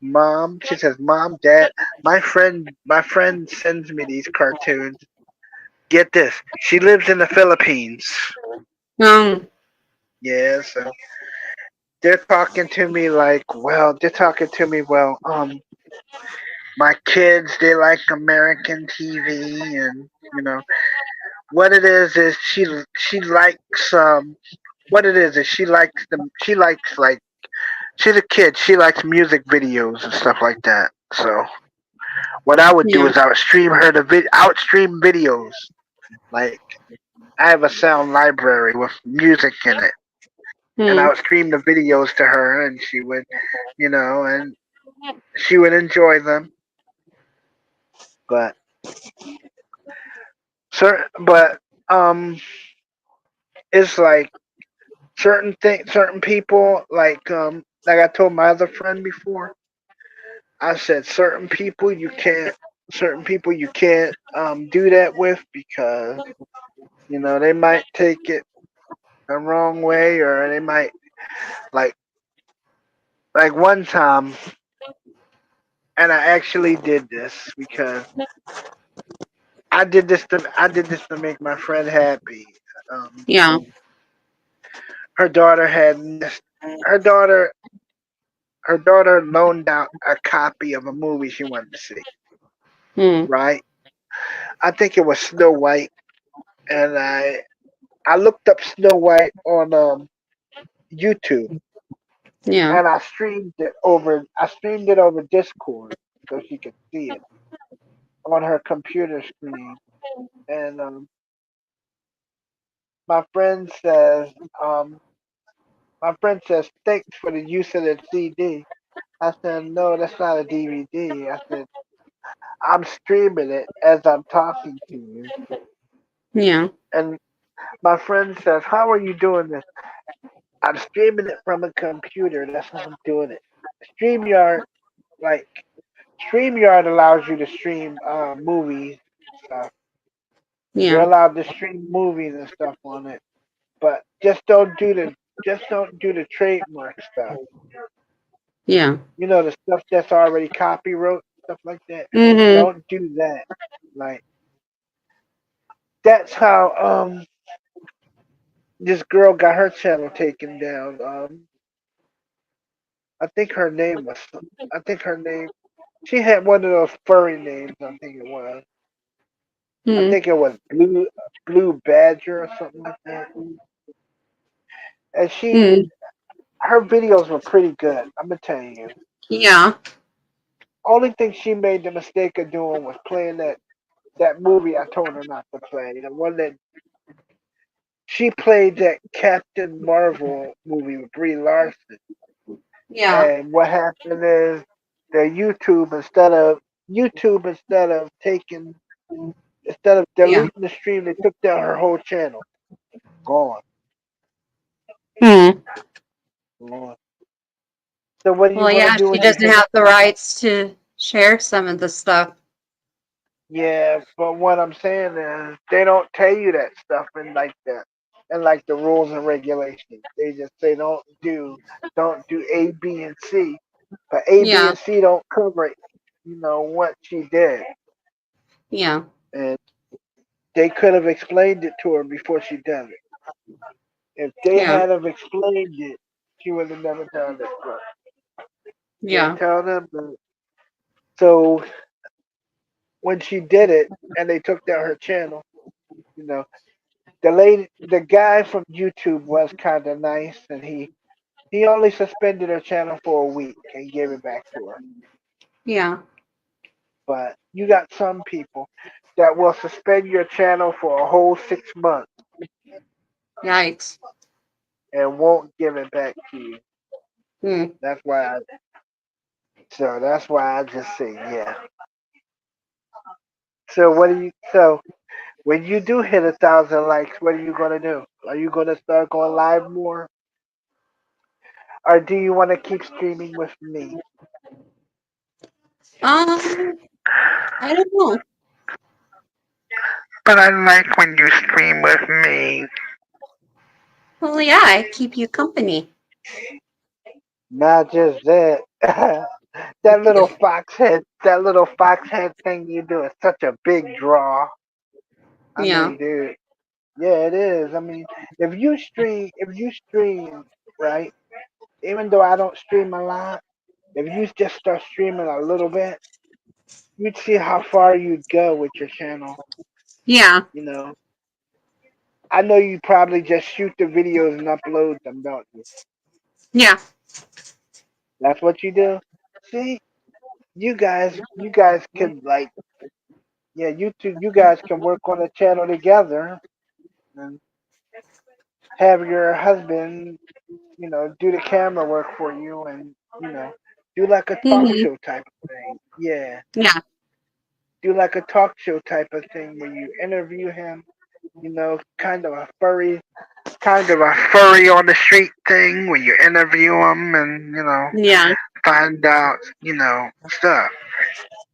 Mom, Dad, my friend sends me these cartoons. Get this, she lives in the Philippines. Um. Yeah, so they're talking to me like, well, they're talking to me, well, my kids, they like American TV, and what it is she likes what it is she likes, like, she's a kid, she likes music videos and stuff like that. So what I would do Yeah. is I would stream videos. Like, I have a sound library with music in it, and I Hmm. would stream the videos to her, and and she would enjoy them. But but um it's like certain people, like I told my other friend before. I said certain people you can't do that with, because they might take it the wrong way, or they might, like one time, and I actually did this because I did this to make my friend happy. Um, Yeah. her daughter had missed her daughter her daughter loaned out a copy of a movie she wanted to see. Hmm. Right? I think it was Snow White, and I looked up Snow White on YouTube, Yeah. and I streamed it over Discord so she could see it on her computer screen. And my friend says, um, thanks for the use of the CD. I said, no, that's not a DVD. I said, I'm streaming it as I'm talking to you. Yeah. And my friend says, how are you doing this? I'm streaming it from a computer. That's how I'm doing it. StreamYard, like, StreamYard allows you to stream movies and stuff. You're Yeah. allowed to stream movies and stuff on it. but just don't do the trademark stuff. Yeah. You know, the stuff that's already copyright, stuff like that. Mhm. Don't do that. Like that's how this girl got her channel taken down. I think her name was I think her name she had one of those furry names, I think it was. I Mhm. think it was Blue Badger or something like that. And Mhm. her videos were pretty good, I'm gonna tell you. Yeah. Only thing she made the mistake of doing was playing that movie I told her not to play. The one that she played that Captain Marvel movie with Brie Larson. Yeah. And what happened is the YouTube instead of taking instead of Yeah. deleting the stream, they took down her whole channel. Gone. Mhm. Gone. So what are you Well, gonna yeah, do she when you doesn't hit? have the rights to share some of the stuff. Yeah, but what I'm saying is they don't tell you that stuff in like and like the rules and regulations. They just say don't do A, B, and C. But A, B, Yeah. and C don't cover what she did. Yeah. And they could have explained it to her before she done it. If they Yeah. had have explained it, she would have never done it. But they Yeah. tell them so when she did it and they took down her channel, you know, the guy from YouTube was kind of nice, and he only suspended her channel for a week and gave it back to her. Yeah. But you got some people that will suspend your channel for a whole 6 months Yikes. and won't give it back to you. Hmm. That's why that's why I just say yeah. So when you do hit 1,000 likes, what are you gonna do? Are you gonna start going live more, or do you want to keep streaming with me? Um, I don't know. But I like when you stream with me. Well, yeah, I keep you company. Not just that. That little fox head thing you do is such a big draw. I Yeah. mean, dude, yeah, it is. I mean, if you stream, right? Even though I don't stream a lot, if you just start streaming a little bit, you'd see how far you'd go with your channel. Yeah. You know, I know you probably just shoot the videos and upload them, don't you? Yeah. That's what you do. See, you guys can like, yeah, you guys can work on a channel together and have your husband, do the camera work for you and, do like a talk Mhm. show type of thing. Yeah. Yeah. Do like a talk show type of thing where you interview him, kind of a furry on the street thing where you interview him and, Yeah. find out, stuff.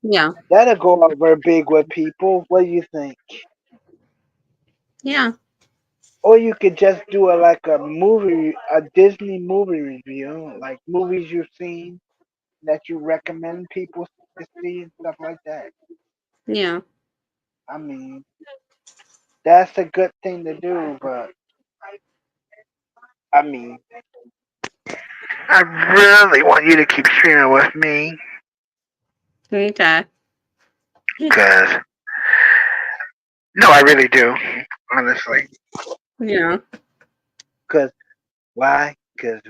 Yeah. That'll go over big with people. What do you think? Yeah. Or you could just do a Disney movie review, like movies you've seen that you recommend people to see and stuff like that. Yeah. I mean, that's a good thing to do, but I mean, I really want you to keep streaming with me, Okay. cause no, I really do, honestly. Yeah. Cause why? Cause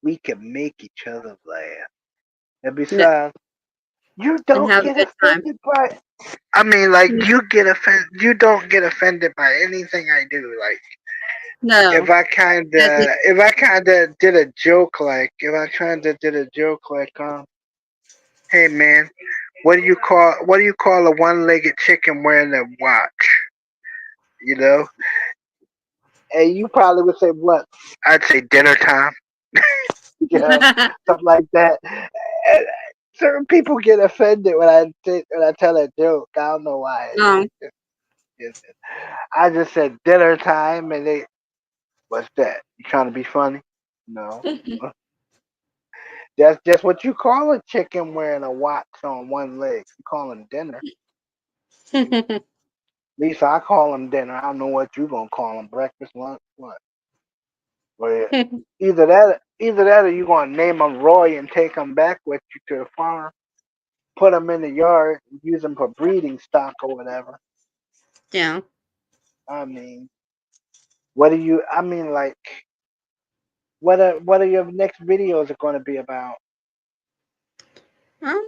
we can make each other laugh, and No, besides, you and don't have a get good time. offended by. I mean, like Mm. you don't get offended by anything I do. Like No. Because if I kinda did a joke, like if I kinda did a joke, like hey man, what do you call a one-legged chicken wearing a watch? You know, and you probably would say what? I'd say dinner time. You know, stuff like that. And certain people get offended when I tell a joke. I don't know why. no. I just said dinner time, and What's that? You trying to be funny? No. That's just what you call a chicken wearing a watch on one leg. You call him dinner. At least I call him dinner. I don't know what you gonna call him. Breakfast, lunch, what? But either that, or you gonna name him Roy and take him back with you to the farm, put him in the yard, use him for breeding stock or whatever. Yeah. I mean, what do you? I mean, like, what are your next videos are gonna be about? Um,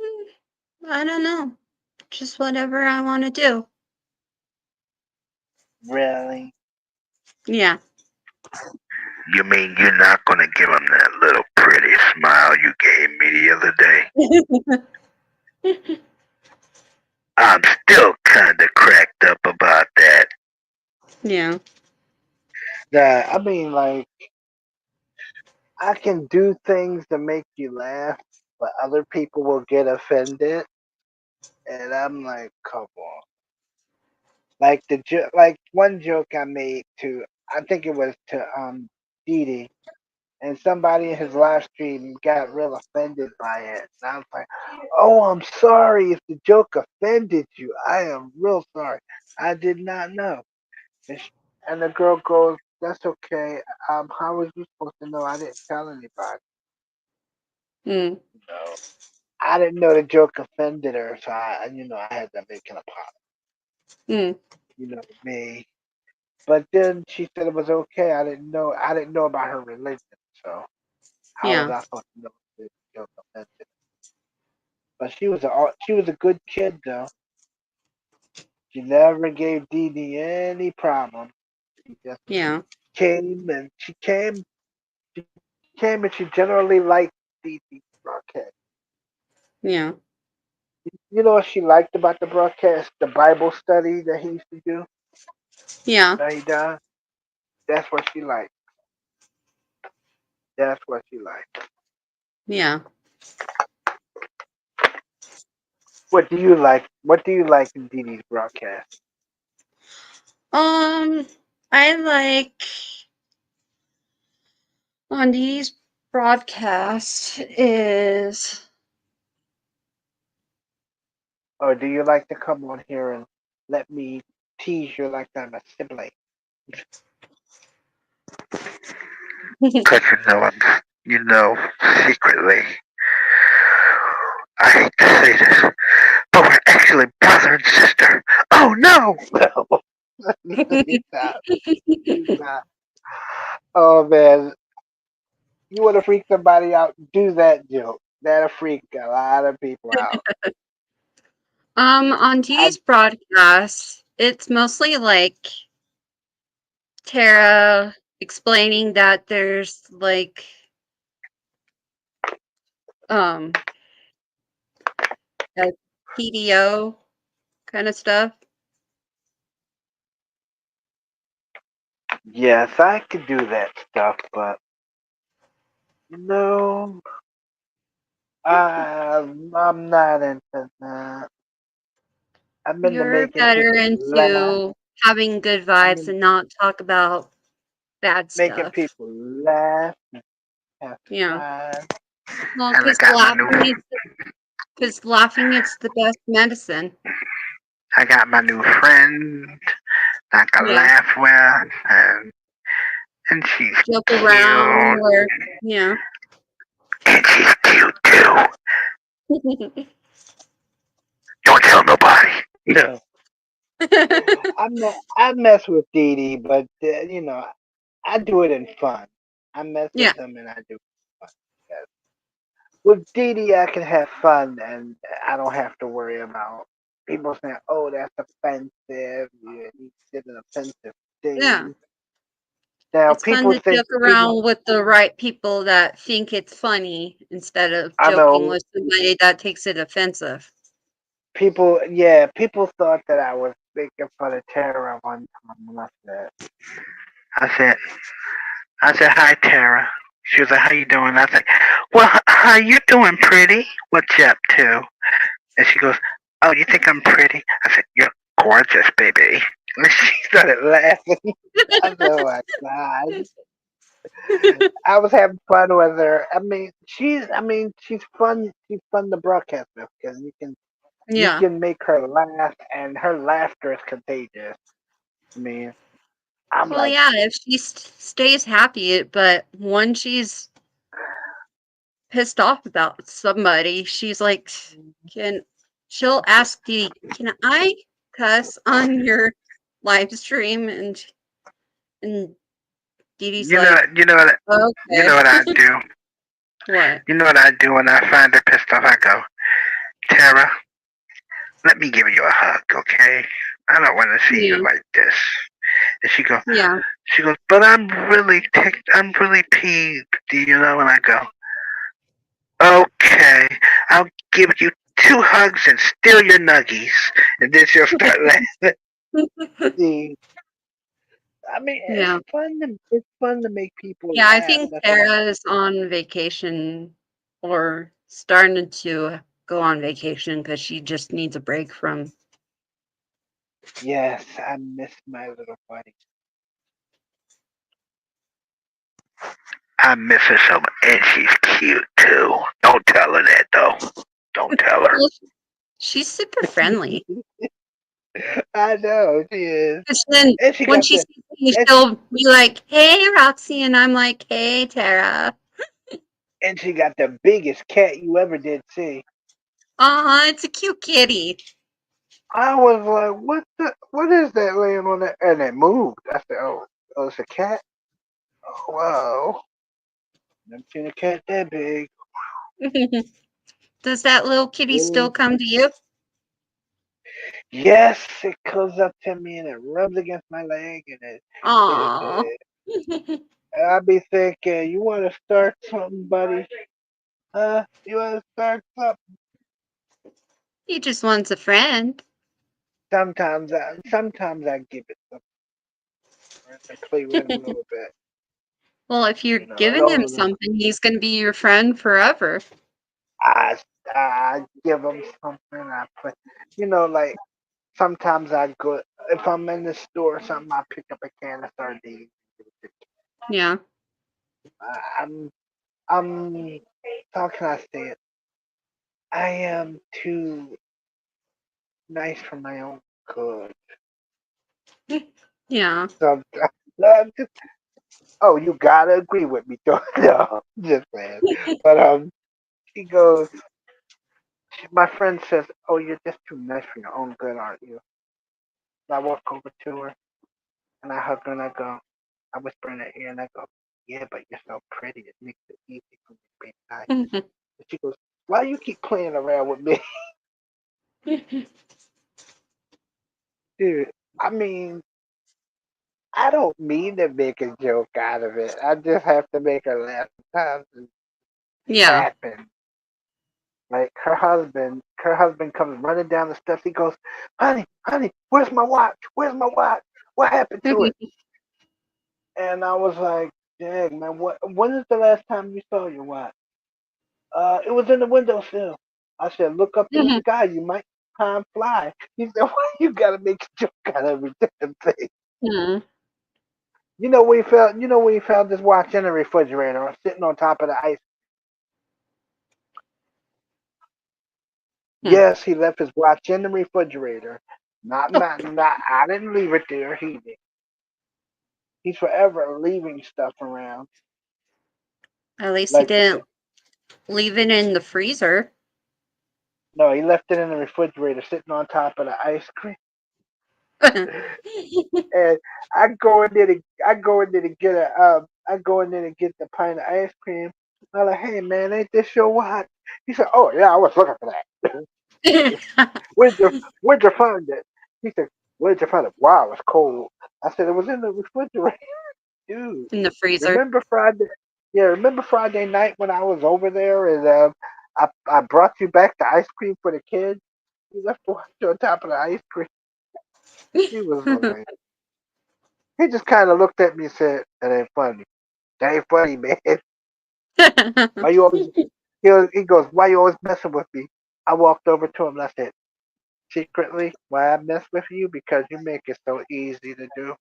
I don't know. Just whatever I want to do. Really? Yeah. You mean you're not gonna give him that little pretty smile you gave me the other day? I'm still kinda cracked up about that. Yeah. That I mean, like, I can do things to make you laugh, but other people will get offended, and I'm like, come on. Like like one joke I made to, I think it was to Didi, and somebody in his live stream got real offended by it, and I was like, oh, I'm sorry if the joke offended you. I am real sorry. I did not know. And, and the girl goes, that's okay. How was you supposed to know? I didn't tell anybody. Mm. No. I didn't know the joke offended her, so I had to make an apology. Mm. Me. But then she said it was okay. I didn't know. I didn't know about her religion, so how was Yeah. I supposed to know if the joke offended her? But she was a good kid though. She never gave Dee Dee any problem. She just Yeah. came and she generally liked Dee Dee's broadcast. Yeah. You know what she liked about the broadcast? The Bible study that he used to do. Yeah. That he does. That's what she liked. That's what she liked. Yeah. What do you like? What do you like in Dee Dee's broadcast? Um, I like on these broadcasts is Or do you like to come on here and let me tease you like I'm a sibling? Because secretly, I hate to say this, but we're actually brother and sister. Oh no! He's not. He's not. Oh man, you want to freak somebody out? Do that joke. That'll freak a lot of people out. on I these broadcasts, it's mostly like Tara explaining that there's like um a PDO kind of stuff. yes, I could do that stuff, but no, I'm not into that. I'm into You're making better people laugh. into having good I'm vibes in and not talk about bad making stuff. people laugh, have Yeah. fun. Well, And because laughing is the best medicine. I got my new friend that I can Yeah. laugh with, and she's Joke around cute, or yeah. and she's cute too. Don't tell nobody. No, I mess with Dee Dee, but I do it in fun. I mess with Yeah. him and I do it in fun. Yes. With Dee Dee, I can have fun and I don't have to worry about people saying, "Oh, that's offensive. You did an offensive Yeah. thing." Now, It's fun people to think joke around with the right people that think it's funny instead of I joking know with somebody that takes it offensive. people thought that I was making fun of Tara one time when I said, I said, hi, Tara. She was like, how you doing? I said, well, how you doing, pretty? What you up to? And she goes, oh, you think I'm pretty? I said, you're gorgeous, baby. And she started laughing. I said, oh, my God. I was having fun with her. I mean, she's fun. She's fun to broadcast with because you Yeah. can make her laugh, and her laughter is contagious. I mean, I'm Well, like, yeah, if she stays happy, but when she's pissed off about somebody, she's like, can she'll ask Dee, can I cuss on your live stream? And Dee Dee's you know, like, you know what, you know okay. what I do. What? You know what I do when I find her pissed off. I go, Tara, let me give you a hug, okay? I don't want to see you Yeah. like this. And Yeah. she goes, but I'm really ticked. I'm really peeved, you know? And I go, okay, I'll give you two hugs and steal your nuggies. And then she'll start laughing. See, I mean, Yeah. it's fun to make people Yeah, I laugh. think That's what I. Sarah's on vacation or starting to go on vacation because she just needs a break from. Yes, I miss my little buddy. I miss her so much, and she's cute too. Don't tell her that though. Don't tell her. Well, she's super friendly. I know she is, 'Cause then and she when got she the sees me, and she'll be like, "Hey, Roxy," and I'm like, "Hey, Tara." she got the biggest cat you ever did see. It's a cute kitty. I was like, what is that laying on there? And it moved. I said, oh, it's a cat. Oh, wow, never seen a cat that big. Does that little kitty still Really? come to you? Yes, it comes up to me and it rubs against my leg and Aw. I be thinking, you want to start something, buddy? Huh? You want to start something? He just wants a friend. Sometimes I give it some and play with him a little bit. Well, if you're You know, I giving him don't. something, he's going to be your friend forever. I I give him something. I put, like sometimes I go if I'm in the store or something. I pick up a can of sardines. Yeah. I'm I'm how can I say it? I am too nice for my own good. Yeah. Sometimes I'm just, oh, you gotta agree with me, though. No, just saying. But she goes. My friend says, "Oh, you're just too nice for your own good, aren't you?" So I walk over to her and I hug her and I go, I whisper in her ear and I go, "Yeah, but you're so pretty. It makes it easy for me to be nice." And she goes, "Why you keep playing around with me?" Dude, I mean, I don't mean to make a joke out of it. I just have to make her laugh sometimes and it Yeah. happens. Like her husband comes running down the steps. He goes, honey, where's my watch? Where's my watch? What happened to it? And I was like, dang, man, when is the last time you saw your watch? It was in the windowsill. I said, look up in the sky. You might time fly. He said, why you gotta make a joke out of every damn thing? Hmm. You know we found this watch in the refrigerator sitting on top of the ice. Hmm. Yes, he left his watch in the refrigerator. Not. I didn't leave it there. He did. He's forever leaving stuff around. At least he Like you said, didn't leave it in the freezer. no, he left it in the refrigerator, sitting on top of the ice cream. And I go in there to get I go in there to get the pint of ice cream. I'm like, hey man, ain't this your watch? He said, oh yeah, I was looking for that. In Where'd you find it? He said, where'd you find it? Wow, it's cold. I said, it was in the refrigerator, dude. the freezer. Remember Friday? Yeah, remember Friday night when I was over there and I brought you back the ice cream for the kids. You left the watch on top of the ice cream. He was like, he just kind of looked at me and said, "That ain't funny. That ain't funny, man. Why you always?" He goes, "Why you always messing with me?" I walked over to him and I said, "Secretly, why I mess with you? Because you make it so easy to do."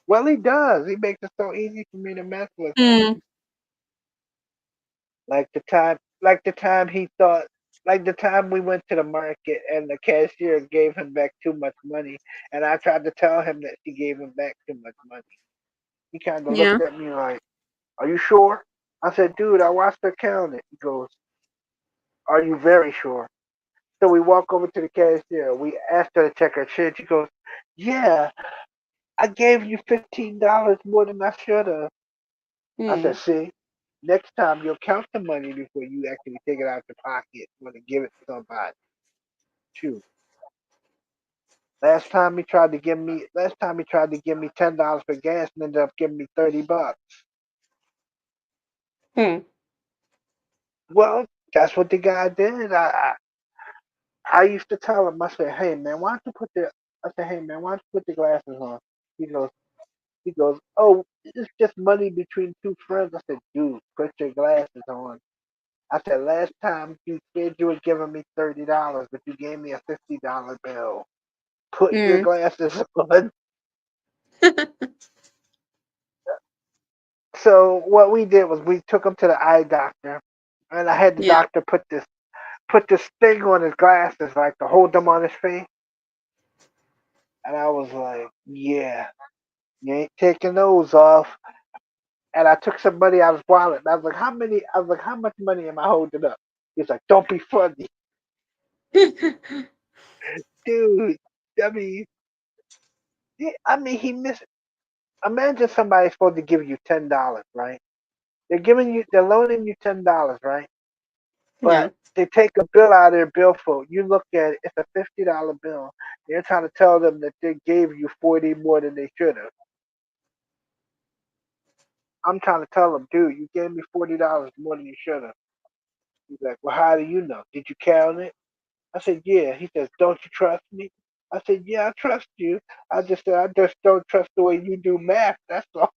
Well, he does. He makes it so easy for me to mess with him. Mm. Like the time he thought, like the time we went to the market and the cashier gave him back too much money, and I tried to tell him that she gave him back too much money. He kind of Yeah. looked at me like, "Are you sure?" I said, "Dude, I watched her count it." He goes, "Are you very sure?" So we walk over to the cashier. We asked her to check her shit. She goes, "Yeah, I gave you $15 more than I should have." I said, Mm. "See, next time you'll count the money before you actually take it out your pocket when to give it to somebody." Shoot. Last time he tried to give me $10 for gas and ended up giving me $30. Mm. Well, that's what the guy did. I used to tell him, I said, "Hey man, why don't you put the I said, "Hey man, why don't you put the glasses on?" He goes he goes, "Oh, it's just money between two friends." I said, "Dude, put your glasses on." I said, "Last time you said you were giving me $30, but you gave me a $50 bill. Put your Mm. glasses on." So what we did was we took him to the eye doctor, and I had the Yeah. doctor put this thing on his glasses, like to hold them on his face. And I was like, "Yeah, you ain't taking those off." And I took some money out of his wallet. And I was like, "How many?" I was like, "How much money am I holding up?" He's like, "Don't be funny, dude." I mean, he missed. Imagine somebody's supposed to give you $10, right? They're loaning you $10, right? Yeah. But they take a bill out of their billfold. You look at it, it's a $50 bill. You're trying to tell them that they gave you 40 more than they should have. I'm trying to tell them, "Dude, you gave me $40 more than you should have." He's like, "Well, how do you know? Did you count it?" I said, "Yeah." He says, "Don't you trust me?" I said, "Yeah, I trust you. I just said I just don't trust the way you do math. That's all."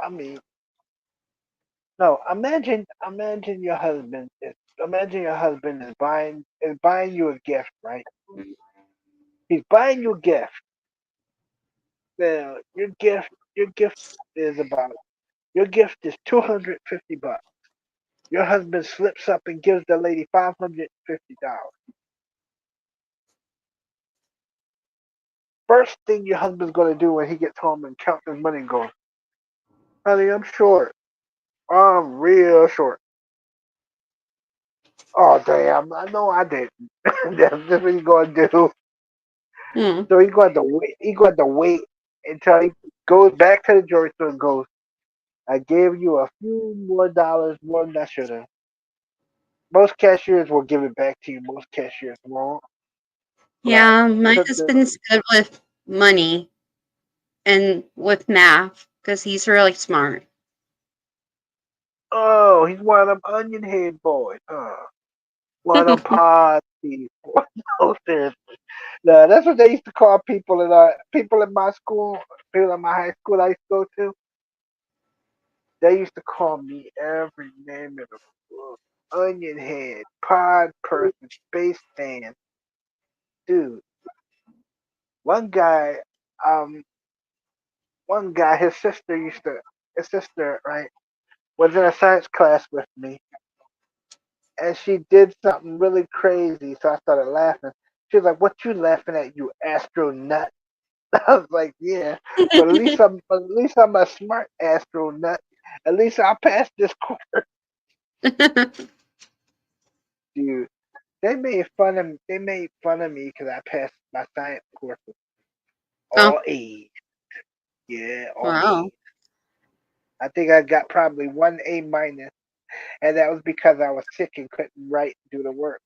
I mean, no. Imagine your husband is buying you a gift, right? He's buying you a gift. Now, your gift is about your gift is $250. Your husband slips up and gives the lady $550. First thing your husband's gonna do when he gets home and counts his money and goes, "Honey, I'm short. I'm real short." Oh damn! I know I didn't. That's just what he's gonna do. Mm. So he's going to wait. He's going to wait until he goes back to the jewelry store and goes, "I gave you a few more dollars more than I should have." Most cashiers will give it back to you. Most cashiers won't. But I Yeah, my took the husband's good with money and with math because he's really smart. Oh, he's one of them onion head boys, huh? One of them pod people. No, seriously. No, that's what they used to call people in my school, people in my high school I used to go to. They used to call me every name in the book. Onion head, pod person, space fan. Dude, one guy, um, his sister, right, was in a science class with me, and she did something really crazy, so I started laughing. She was like, "What you laughing at, you astronaut?" I was like, "Yeah, but at least I'm a smart astronaut. At least I'll pass this course." Dude, they made fun of me because I passed my science course with Oh, all A's. Yeah, all wow. A's. I think I got probably one A minus, and that was because I was sick and couldn't write and do the work.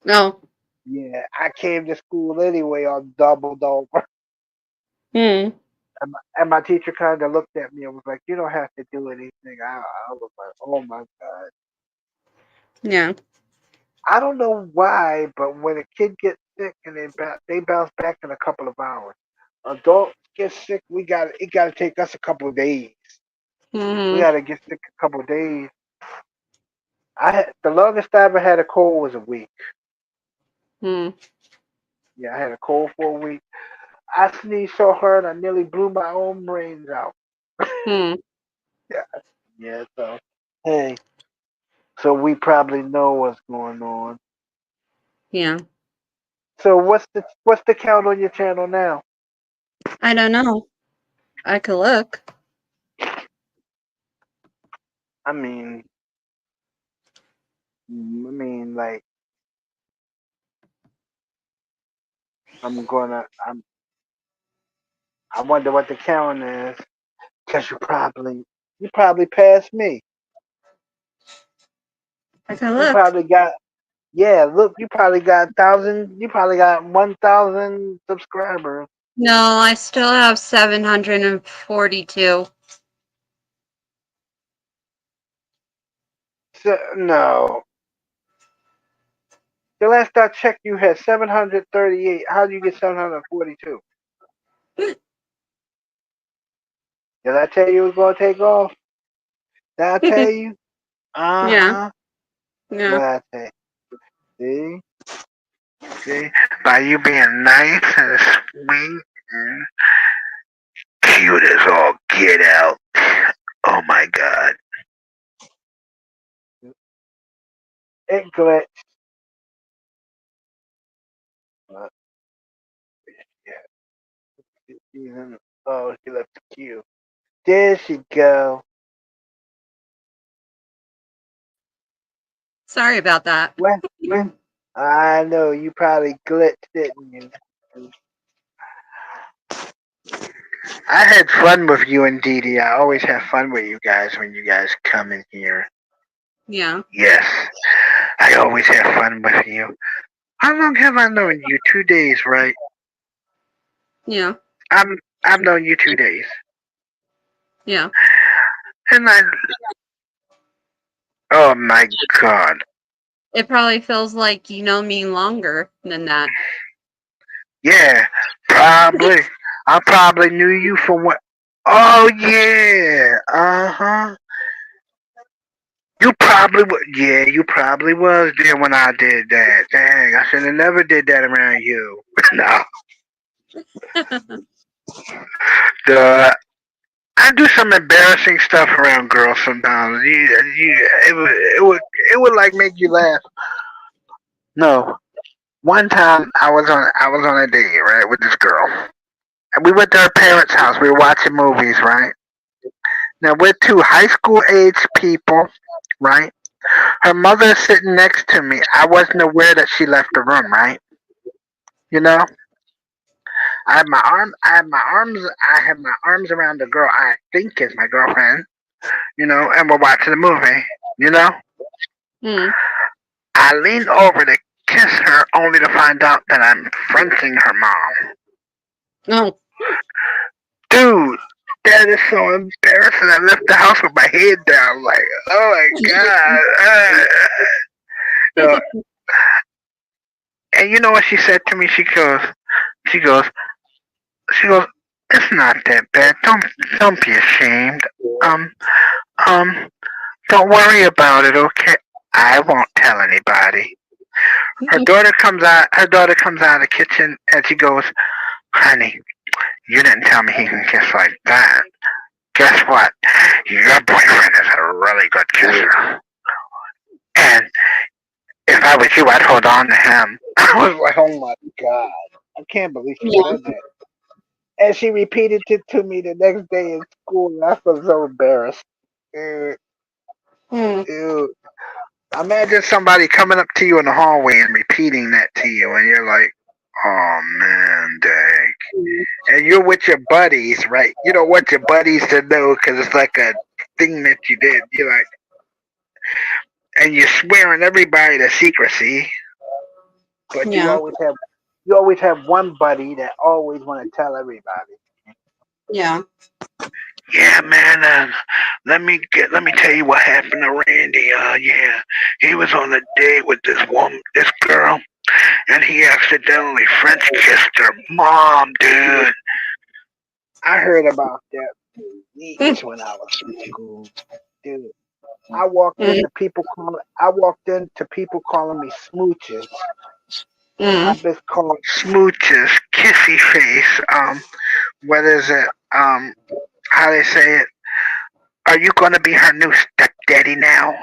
No. Yeah, I came to school anyway all doubled over. Hmm. And my teacher kind of looked at me and was like, "You don't have to do anything." I was like, "Oh my God." Yeah. I don't know why, but when a kid gets sick and they bounce back in a couple of hours. Adults get sick, it got to take us a couple of days. We Hmm. got to get sick a couple of days. The longest I ever had a cold was a week. Hmm. Yeah, I had a cold for a week. I sneezed so hard I nearly blew my own brains out. Hmm. Yeah, yeah. So hey, so we probably know what's going on. Yeah. So what's the count on your channel now? I don't know. I could look. I mean, like I'm gonna. I wonder what the count is. Cause you probably passed me. I could You look. probably got yeah. Look, you probably got 1,000. You probably got 1,000 subscribers. No, I still have 742. So, no, the last I checked, you had 738. How do you get 742? Did I tell you it was gonna take off? Did I tell you? Uh Yeah. huh. Yeah. What I tell you? See, by you being nice and sweet and cute as all get out. Oh my God. It glitched. But, yeah. Oh, she left the queue. There she go. Sorry about that. When? I know you probably glitched, didn't you? I had fun with you and Dee Dee. I always have fun with you guys when you guys come in here. Yeah. Yes, I always have fun with you. How long have I known you? 2 days, right? Yeah. I'm I've known you 2 days, Yeah. and oh my God, It probably feels like you know me longer than that. yeah, probably. I probably knew you from what? Oh yeah, uh huh. You probably was. Yeah, you probably was there when I did that. Dang, I should have never did that around you. No, the I do some embarrassing stuff around girls sometimes. It would like make you laugh. No, one time I was on a date right with this girl, and we went to her parents' house. We were watching movies, right? Now we're two high school age people, right? Her mother is sitting next to me. I wasn't aware that she left the room, right? You know, I have my arms around the girl I think is my girlfriend. You know, and we're watching the movie. You know, Hmm. I lean over to kiss her, only to find out that I'm fronting her mom. No. Dude, that is so embarrassing. I left the house with my head down, like, oh my god. No, and you know what she said to me? She goes, she goes. It's not that bad. Don't be ashamed. Um, um, don't worry about it, okay? I won't tell anybody. Her daughter comes out. Her daughter comes out of the kitchen, and she goes, "Honey, you didn't tell me he can kiss like that. Guess what? Your boyfriend is a really good kisser. And if I was you, I'd hold on to him." I was like, oh my god. I can't believe she Yeah. said that. And she repeated it to me the next day in school, and I was so embarrassed. Ew, Hmm. ew. Imagine somebody coming up to you in the hallway and repeating that to you, and you're like, oh man, dang. And you're with your buddies, right? You don't want your buddies to know because it's like a thing that you did. You're like, and you're swearing everybody to secrecy, but Yeah. you always have one buddy that always want to tell everybody. Yeah. Yeah, man. Let me tell you what happened to Randy. Yeah, he was on a date with this girl, and he accidentally French kissed her mom, dude. I heard about that years when I was in school, dude. I walked Hmm. into people calling me smooches. Mm. It's called Smooches, Kissy Face. What is it? How they say it? Are you gonna be her new stepdaddy now?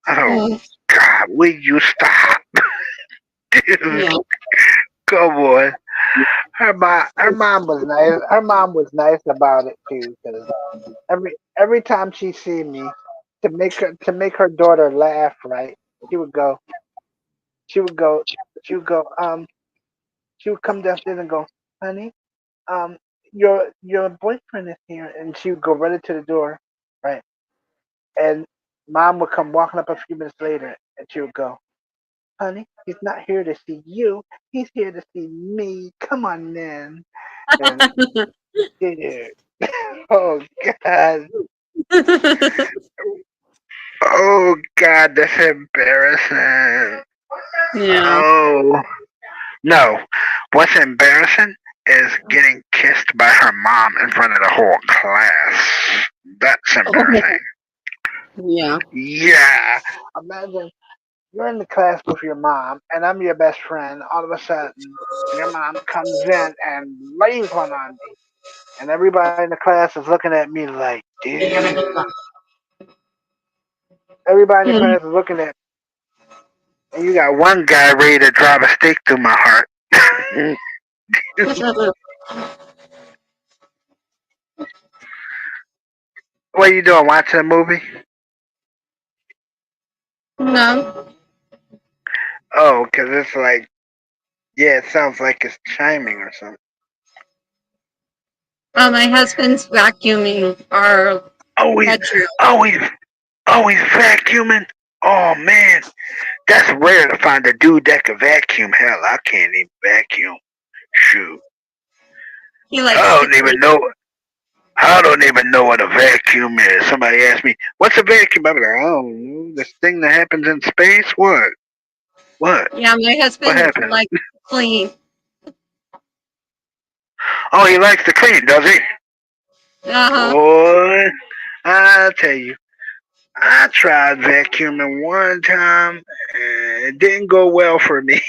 Oh Mm. God, will you stop, dude? Yeah. Come on. Her mom was nice. Her mom was nice about it too, because every time she see me, to make her daughter laugh, right? She would go. She would go. She would go. She would come downstairs and go, honey, um, your boyfriend is here, and she would go right into the door, right? And mom would come walking up a few minutes later, and she would go, honey, he's not here to see you. He's here to see me. Come on, then. And dude, oh God, oh God, that's embarrassing. Yeah. Oh no, what's embarrassing is getting kissed by her mom in front of the whole class. That's Oh, embarrassing. yeah. Yeah, imagine you're in the class with your mom, and I'm your best friend. All of a sudden, your mom comes in and lays one on me, and everybody in the class is looking at me like, dude. Everybody in the Mm. class is looking at, and you got one guy ready to drive a stake through my heart. What are you doing? Watching a movie? No. Oh, because it's like, yeah, it sounds like it's chiming or something. My husband's vacuuming our Oh, he's, bedroom. oh, he's, oh, he's vacuuming. Oh man, that's rare to find a dude that can vacuum. Hell, I can't even vacuum. Shoot, He likes I to don't even clean. know. I don't even know what a vacuum is. Somebody asked me, "What's a vacuum?" I'm like, I don't know. This thing that happens in space. What? What? Yeah, my What husband happened? likes to clean. Oh, he likes to clean, does he? Uh huh. Boy, I tell you, I tried vacuuming one time and it didn't go well for me.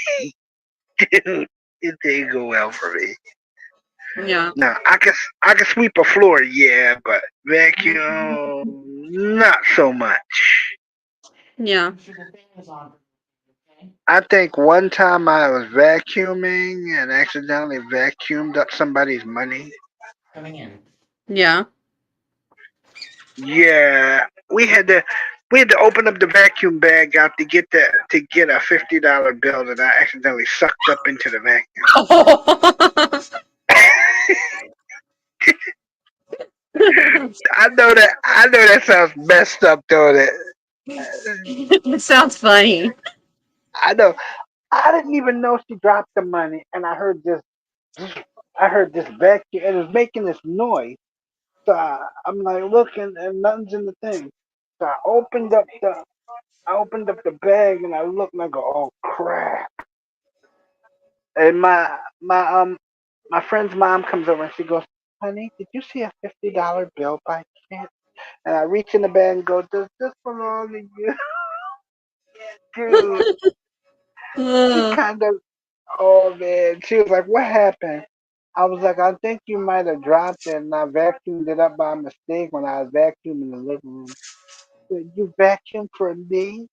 Dude, it didn't go well for me. Yeah. No, I can sweep a floor, yeah, but vacuum not so much. Yeah. I think one time I was vacuuming and accidentally vacuumed up somebody's money. Yeah. Yeah, we had to open up the vacuum bag out to get a $50 bill that I accidentally sucked up into the vacuum. I know that sounds messed up, don't it? It sounds funny. I know. I didn't even know she dropped the money, and I heard this vacuum, and it was making this noise. So I'm like looking, and nothing's in the thing. So I opened up the bag, and I looked, and I go, oh crap! And my friend's mom comes over, and she goes, honey, did you see a $50 bill by chance? And I reach in the bag and go, does this belong to you, dude? She Ugh. kind of, oh man, she was like, what happened? I was like, I think you might have dropped it, and I vacuumed it up by mistake when I was vacuuming the living room. Said, you vacuumed for me?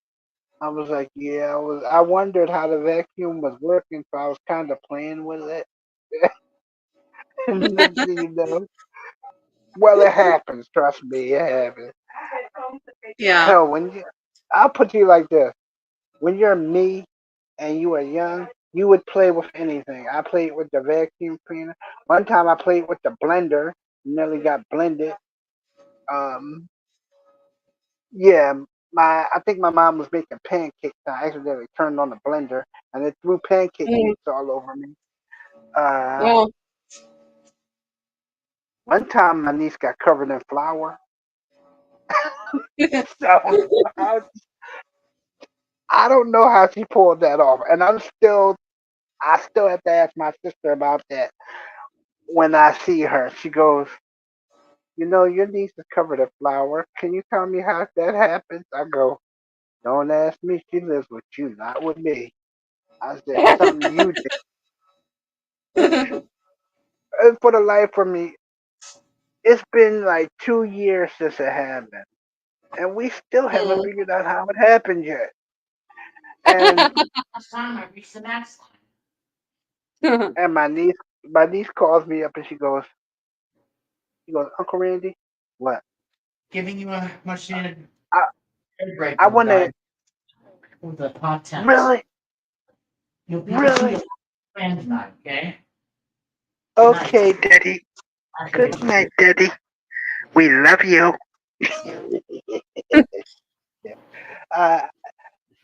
I was like, yeah, I was. I wondered how the vacuum was working, so I was kind of playing with it. And next thing you know, well, it happens. Trust me, it happens. Yeah. Hell, I'll put you like this: when you're me and you were young, you would play with anything. I played with the vacuum cleaner. One time, I played with the blender. Nearly got blended. Um, yeah, I think my mom was making pancakes. And I accidentally turned on the blender, and it threw pancake Mm. mix all over me. Uh, Oh. one time, my niece got covered in flour. So I, I don't know how she pulled that off, and I still have to ask my sister about that when I see her. She goes, your niece is covered in flour. Can you tell me how that happens? I go, don't ask me. She lives with you, not with me. I said something you did. And for the life of me, it's been like 2 years since it happened, and we still haven't Mm. figured out how it happened yet. And Last time I reached the max line. and my niece calls me up and she goes, Uncle Randy, what? Giving you a much needed I break I of the want to diet with the hot temps. really, You'll be eating really. your plan tonight, okay? Good night. Okay, Daddy. I Good forget you. night, Daddy. We love you. I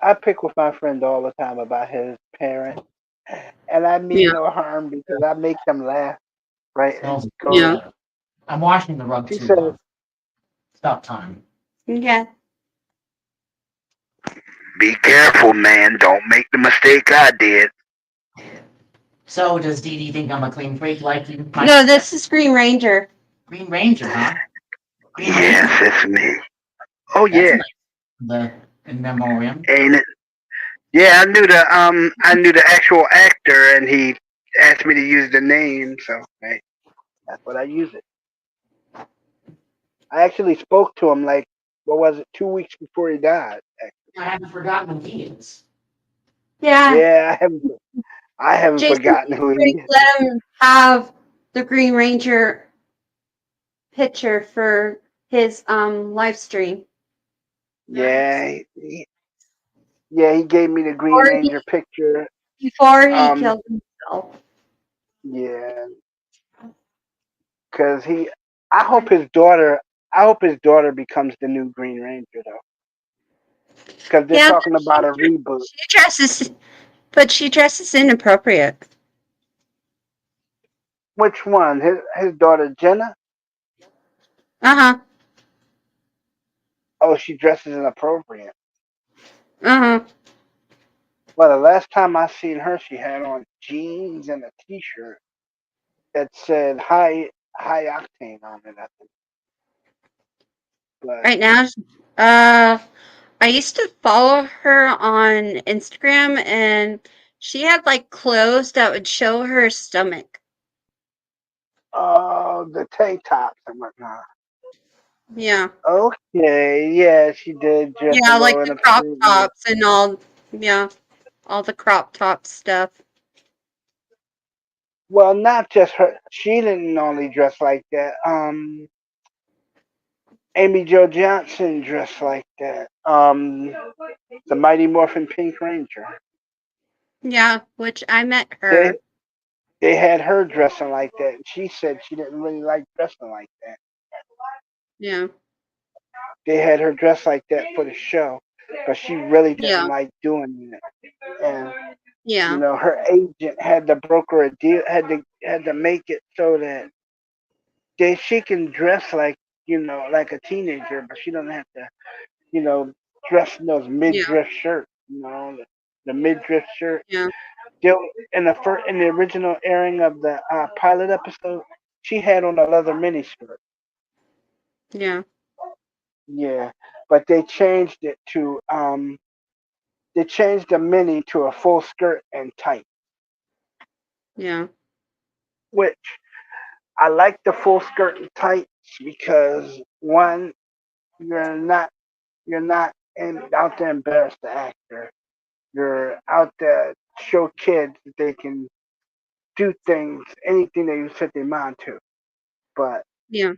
I pick with my friend all the time about his parents, and I mean Yeah. no harm because I make them laugh, right? And Smells he much goes, Yeah. better. I'm washing the rug she too, said, love. It's about time. Yeah. "Be careful, man. Don't make the mistake I did." So, does Dee Dee think I'm a clean freak like you? My No, this is Green Ranger. Green Ranger, huh? Green Ranger? Yes, it's me. Oh That's yeah, nice. The in memoriam. ain't it? Yeah, I knew the actual actor, and he asked me to use the name, so hey, that's what I use it. I actually spoke to him like what was it, 2 weeks before he died. I haven't forgotten who he is. Yeah. Yeah, I haven't Jason forgotten who he Frank is. let him have the Green Ranger picture for his live stream. Nice. Yeah, yeah, he gave me the Green Or he, Ranger picture. before he Um, killed himself. yeah, because I hope his daughter, I hope his daughter becomes the new Green Ranger though, because they're Yeah, talking about a reboot. she dresses, but she dresses inappropriate. Which one? His daughter Jenna? Uh huh. Oh, she dresses inappropriate. Uh huh. Well, the last time I seen her, she had on jeans and a T-shirt that said high octane on it. I think, but Right now, uh, I used to follow her on Instagram, and she had like clothes that would show her stomach. oh, the tank tops and whatnot. Yeah. Okay, yeah, she did dress a Yeah, like little the crop inappropriate. tops and all. Yeah, all the crop top stuff. Well, not just her. She didn't only dress like that. Amy Jo Johnson dressed like that. The Mighty Morphin Pink Ranger. Yeah, which I met They her. they had her dressing like that. And she said she didn't really like dressing like that. Yeah. They had her dress like that for the show, but she really didn't Yeah. like doing it. And Yeah. her agent had to broker a deal, had to make it so that she can dress like like a teenager, but she doesn't have to you know dress in those Yeah. midriff shirts. The midriff shirt. Yeah. Still in the original airing of the pilot episode, she had on a leather mini skirt. Yeah. Yeah, but they changed the mini to a full skirt and tight, Yeah. which I like the full skirt and tights because one, you're not out there embarrass the actor. You're out there to show kids that they can do things, anything they set their mind to. But Yeah.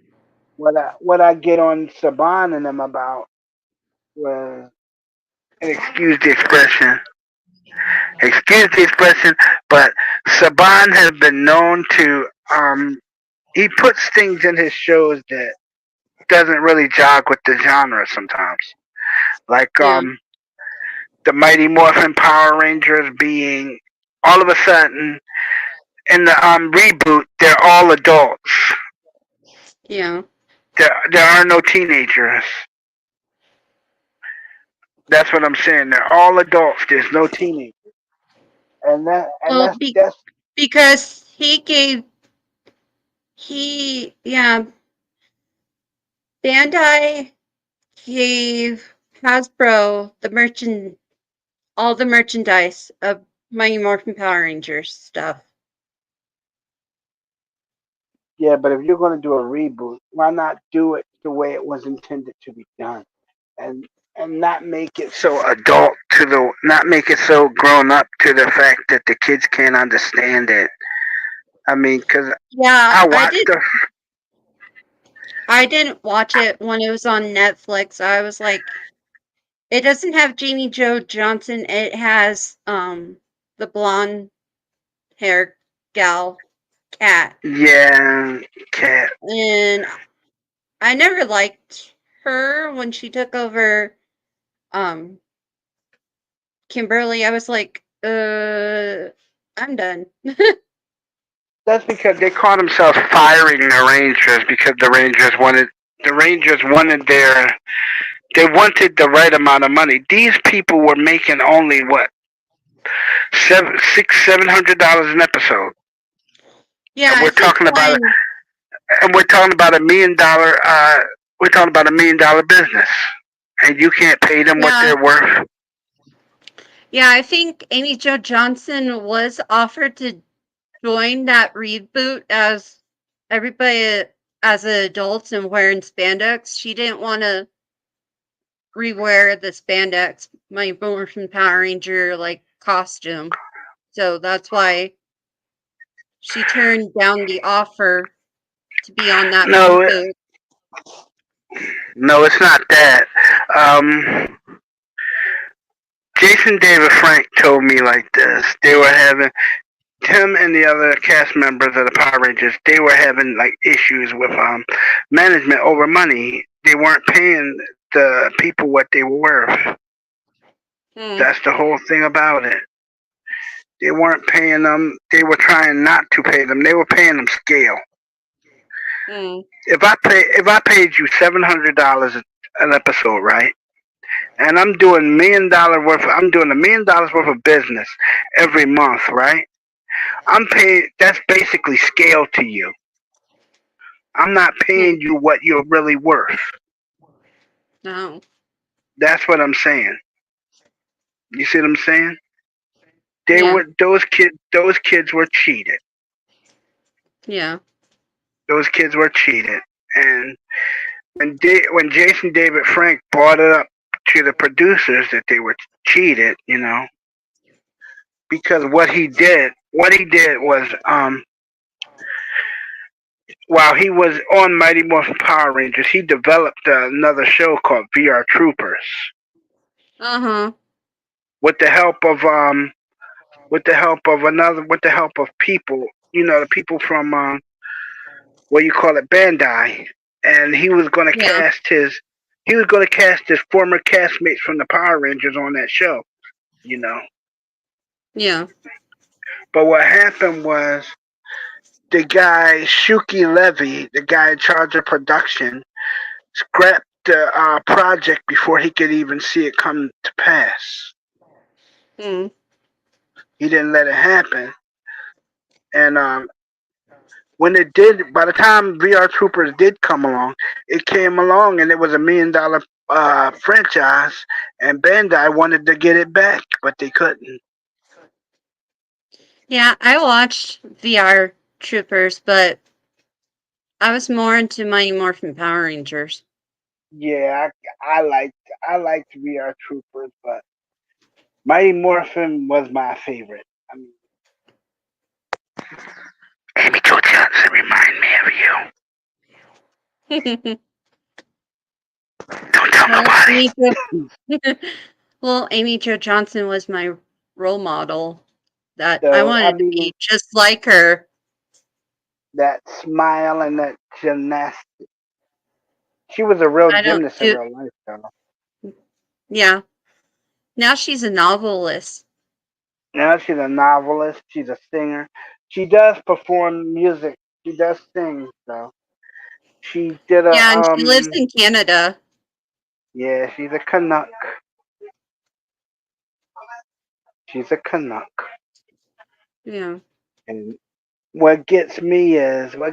what I get on Saban and them about was, and excuse the expression, but Saban has been known to he puts things in his shows that doesn't really jog with the genre sometimes. Like Yeah. the Mighty Morphin Power Rangers being all of a sudden in the reboot they're all adults. Yeah. There are no teenagers. That's what I'm saying. They're all adults. There's no teenagers. And Well, that's because yeah, Bandai gave Hasbro all the merchandise of Mighty Morphin Power Rangers stuff. Yeah, but if you're going to do a reboot, why not do it the way it was intended to be done, and not make it so adult to the, not make it so grown up to the fact that the kids can't understand it. I mean, because Yeah, I watched the. I didn't watch it when it was on Netflix. I was like, it doesn't have Jamie Jo Johnson. It has the blonde hair gal cat, Yeah, cat. and I never liked her when she took over um Kimberly. I was like, I'm done. That's because they call themselves firing the Rangers because the Rangers wanted their, they wanted the right amount of money. These people were making only what, $700 an episode, Yeah, and I we're think talking about one. $1 million. We're talking about $1 million business, and you can't pay them what Yeah, they're worth. yeah, I think Amy Jo Johnson was offered to join that reboot as everybody as adults and wearing spandex. She didn't want to rewear the spandex, my Morphin Power Ranger like costume. So that's why she turned down the offer to be on that No, reboot. no, it's not that. Um, Jason David Frank told me like this. They were having, him and the other cast members of the Power Rangers, they were having like issues with management over money. They weren't paying the people what they were worth. Hmm. That's the whole thing about it. They weren't paying them. They were trying not to pay them. They were paying them scale. Hmm. If I paid you $700 an episode, right? And I'm doing $1 million worth of business every month, right? I'm paying. That's basically scale to you. I'm not Hmm. paying you what you're really worth. No. That's what I'm saying. You see what I'm saying? They Yeah. were those kids. Those kids were cheated. Yeah. Those kids were cheated. And when Jason David Frank brought it up to the producers that they were cheated, because what he did was while he was on Mighty Morphin Power Rangers, he developed another show called VR Troopers Uh huh. with the help of with the help of people, the people from what you call it, Bandai, and Yeah. he was going to cast his former castmates from the Power Rangers on that show, you know. Yeah. But what happened was the guy Shuki Levy, the guy in charge of production, scrapped the project before he could even see it come to pass. Hmm. He didn't let it happen, and when it did, by the time VR Troopers did come along, it came along and it was $1 million franchise, and Bandai wanted to get it back, but they couldn't. Yeah, I watched VR Troopers, but I was more into Mighty Morphin Power Rangers. Yeah, I liked VR Troopers, but Mighty Morphin was my favorite. I mean, Amy Jo Johnson remind me of you. Don't tell well, nobody. Amy jo- well, Amy Jo Johnson was my role model. That I So I wanted to mean, be just like her. that smile and that gymnastic. She was a real I don't gymnast in do. real life, though. Yeah. Now she's a novelist. Now she's a novelist. She's a singer. She does perform music. She does sing, though. She did a Yeah, and she lives in Canada. Yeah, she's a Canuck. She's a Canuck. Yeah. And what gets me is the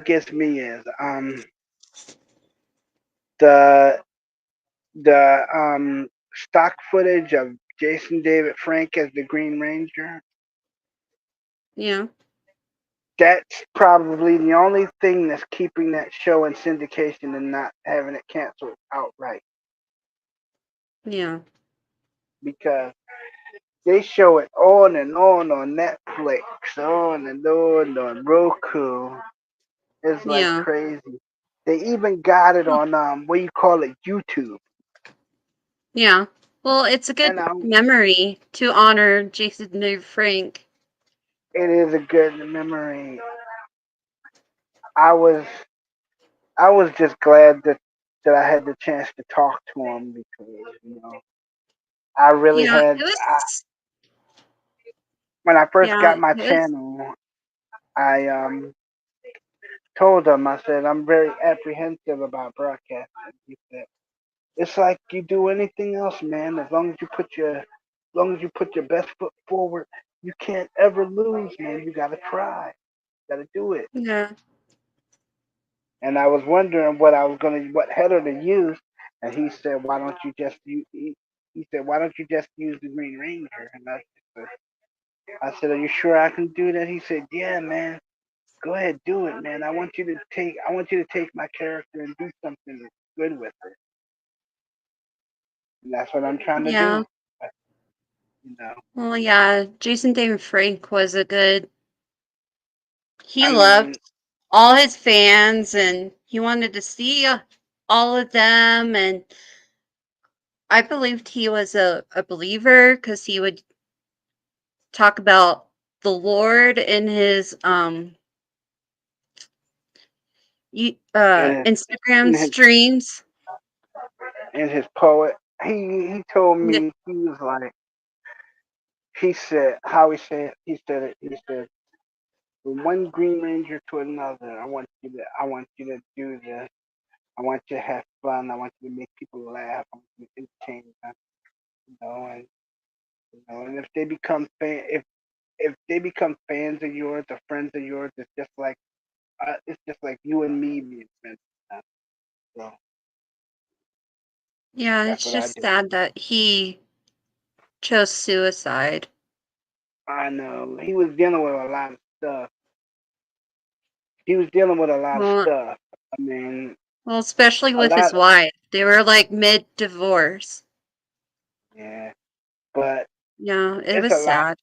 stock footage of Jason David Frank as the Green Ranger. Yeah. That's probably the only thing that's keeping that show in syndication and not having it canceled outright Yeah. because they show it on Netflix, on and on Roku. It's like Yeah. crazy. They even got it on what you call it, YouTube. Yeah. Well, it's a And good memory to honor Jason David Frank. it is a good memory. I was I was just glad that I had the chance to talk to him because I really Yeah, had it was. when I first Yeah, got my it was. channel, I told him, I said I'm very apprehensive about broadcasting. He said it's like you do anything else, man. As long as you put your best foot forward, you can't ever lose, man. You gotta try, gotta do it. Yeah. And I was wondering what header to use, and he said, "Why don't you just use?" He said, "Why don't you just use the Green Ranger?" And I said, "Are you sure I can do that?" He said, "Yeah, man. Go ahead, do it, man. I want you to take my character and do something good with it." And that's what I'm trying to Yeah. do. You know, Well, yeah, Jason David Frank was a good. He I loved mean, all his fans and he wanted to see all of them. And I believed he was a believer because he would talk about the Lord in his in Instagram his streams. in his poet, he told Yeah. me he was like he said how he said he said from one Green Ranger to another. I want you to do this. I want you to have fun. I want you to make people laugh. I want you to entertain them. And and if they become fans of yours or friends of yours, it's just like you and me being friends. So Yeah, that's it's what I just do. sad that he chose suicide. I know he was dealing with a lot of stuff. He was dealing with a lot of Well, stuff. I mean, well, especially a with his lot. wife. They were like mid divorce. Yeah, but Yeah, it it's was a lot. sad.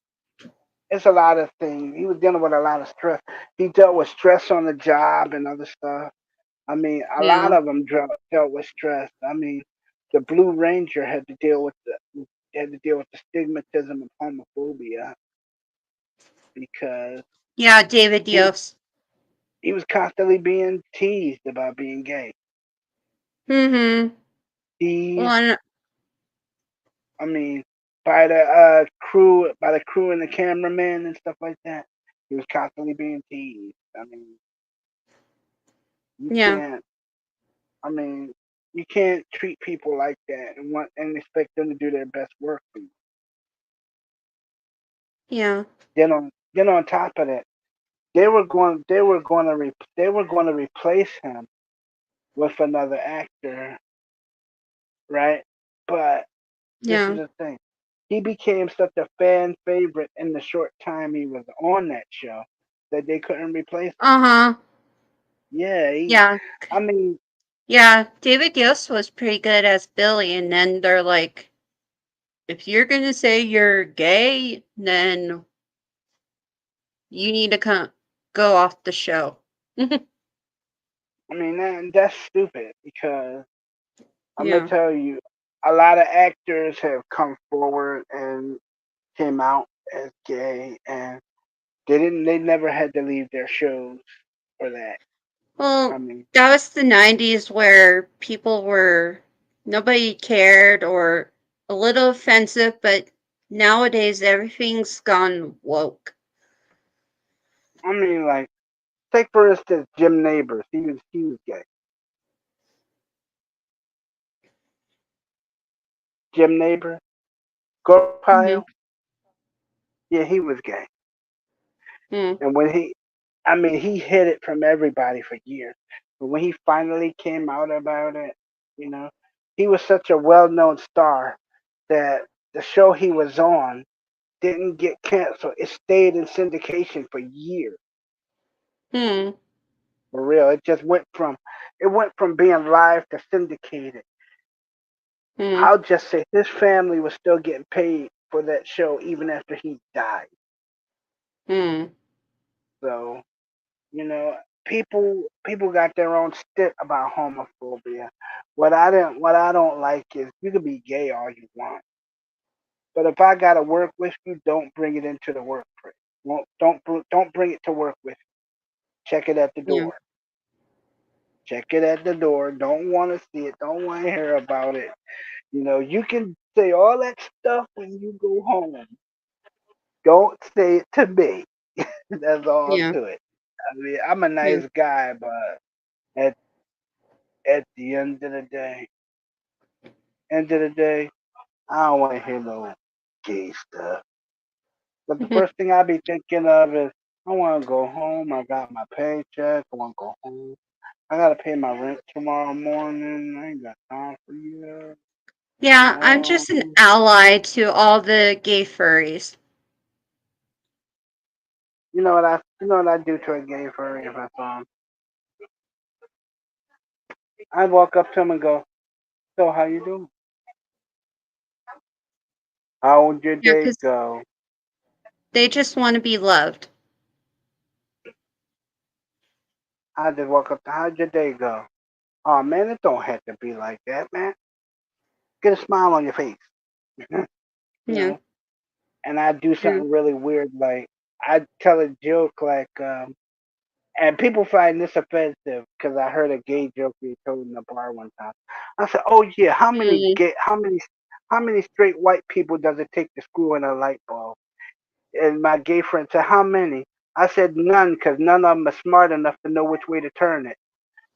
It's a lot of things. He was dealing with a lot of stress. He dealt with stress on the job and other stuff. I mean, a lot Yeah. of them dealt with stress. I mean, the Blue Ranger had to deal with the stigmatism of homophobia because Yeah, David he was Dios. he was constantly being teased about being gay. Mm-hmm. Well, Teased. and- I mean, by the crew and the cameraman and stuff like that. He was constantly being teased. I mean, you yeah, can't. I mean, you can't treat people like that and expect them to do their best work for you. yeah, Then on top of that, they were going to replace him with another actor, right? But this is yeah. the thing. He became such a fan favorite in the short time he was on that show that they couldn't replace him. Uh-huh. Yeah, Yeah. I mean, Yeah, David Dios was pretty good as Billy, and then they're like, if you're gonna say you're gay, then you need to go off the show. that's stupid because I'm gonna Yeah. tell you, a lot of actors have come forward and came out as gay, and they never had to leave their shows for that. I Well, mean, that was the 90s where people were, nobody cared or a little offensive, but nowadays everything's gone woke. like take for instance Jim Neighbors. He was gay. Jim Neighbors, Go Pile. No. Yeah, he was gay. Mm, And he hid it from everybody for years. But when he finally came out about it, you know, he was such a well-known star that the show he was on didn't get canceled. It stayed in syndication for years. Hmm. For real, it went from being live to syndicated. Hmm. I'll just say his family was still getting paid for that show even after he died. Hmm. So people got their own stick about homophobia. What I don't like is you can be gay all you want, but if I gotta work with you, don't bring it into the workplace. Don't bring it to work with you. Check it at the Yeah. door. Check it at the door. Don't want to see it. Don't want to hear about it. You can say all that stuff when you go home. Don't say it to me. That's all Yeah. to it. I mean, I'm a Yeah. nice guy, but at at the end of the day, I don't want to hear no gay stuff. But the first thing I be thinking of is I want to go home. I got my paycheck. I want to go home. I gotta pay my rent tomorrow morning. I ain't got time for you. Yeah, I'm Oh, just an ally to all the gay furries. you know what I do to a gay furry if I saw him. I'd walk up to him and go, "So how you doing? How'd your Yeah, day because go?" they just want to be loved. I just walk up to, "How'd your day go?" Oh man, it don't have to be like that, man. Get a smile on your face, you Yeah. know. And I do Yeah. something really weird, like I tell a joke, like, and people find this offensive because I heard a gay joke being told in the bar one time. I said, "Oh yeah, Mm. how many straight white people does it take to screw in a light bulb?" And my gay friend said, "How many?" I said, "None, because none of them are smart enough to know which way to turn it."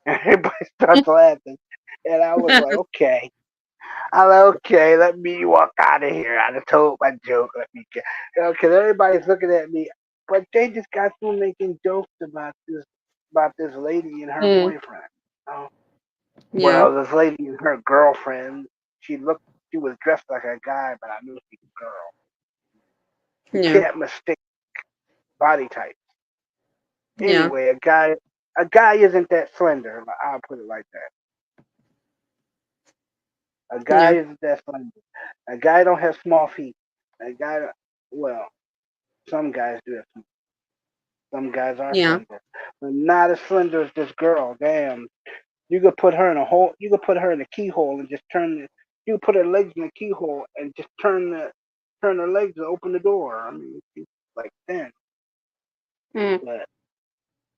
And everybody starts laughing, and I was like, "Okay." I'm like, "Okay, let me walk out of here. I done told my joke. Let me get." Because everybody's looking at me, but they just got through making jokes about this lady and her Mm. boyfriend. You know? Yeah. Well, this lady and her girlfriend. She was dressed like a guy, but I knew she was a girl. You Yeah. can't mistake body type. Yeah. Anyway, a guy isn't that slender. I'll put it like that. A guy Yeah. isn't that slender. A guy don't have small feet. A guy, well, some guys do have. Some guys are Yeah. slender, but not as slender as this girl. Damn, you could put her in a hole. You could put her in a keyhole and just turn the. You could put her legs in the keyhole and just turn her legs and open the door. I mean, she's like thin. Mm. But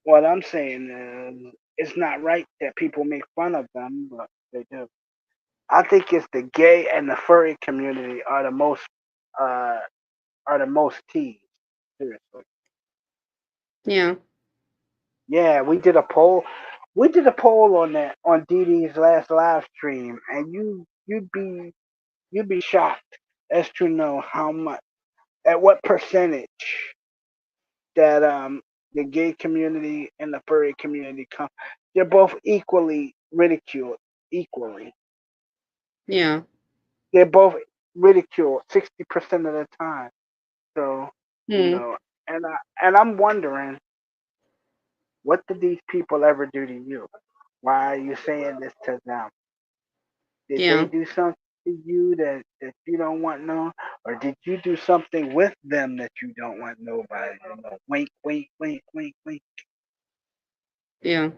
what I'm saying is, it's not right that people make fun of them, but they do. I think it's the gay and the furry community uh are the most teased. Seriously. Yeah. Yeah, we did a poll. We did a poll on that on Dee Dee's last live stream, and you'd be shocked as to know how much at what percentage that the gay community and the furry community come. They're both equally ridiculed. Equally, Yeah. they're both ridiculed 60% of the time. So you Mm. know, and I'm wondering, what did these people ever do to you? Why are you saying this to them? Did they Yeah. do something to you that you don't want known, or did you do something with them that you don't want nobody to know? Wink, wink, wink, wink, wink. Yeah.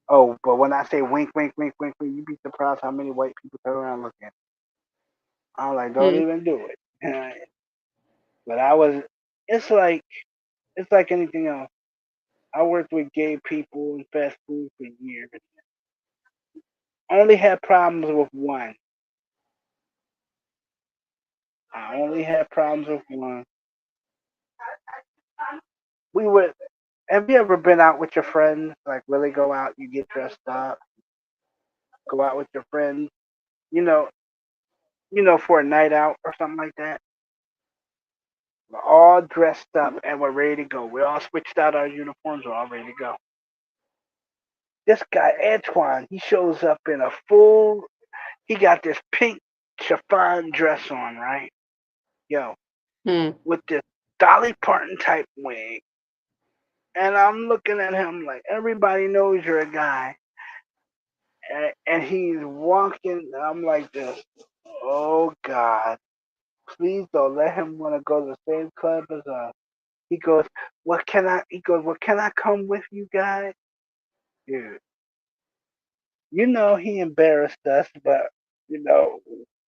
Oh, but when I say wink, wink, wink, wink, wink, you'd be surprised how many white people turn around looking. I'm like, don't Mm. even do it. But I was. It's like it's like anything else. I worked with gay people in fast food for years. I only had problems with one. I only had problems with one. We would. Have you ever been out with your friends? Like really go out, you get dressed up, go out with your friends. You know, for a night out or something like that. We're all dressed up and we're ready to go. We all switched out our uniforms. We're all ready to go. This guy Antoine, he shows up in a full. He got this pink chiffon dress on, right? Yo, Hmm. with this Dolly Parton type wig, and I'm looking at him like everybody knows you're a guy, and he's walking. I'm like this. Oh God, please don't let him want to go to the same club as us. He goes, what can I? He goes, well, can I come with you guys? Dude, you know he embarrassed us, but you know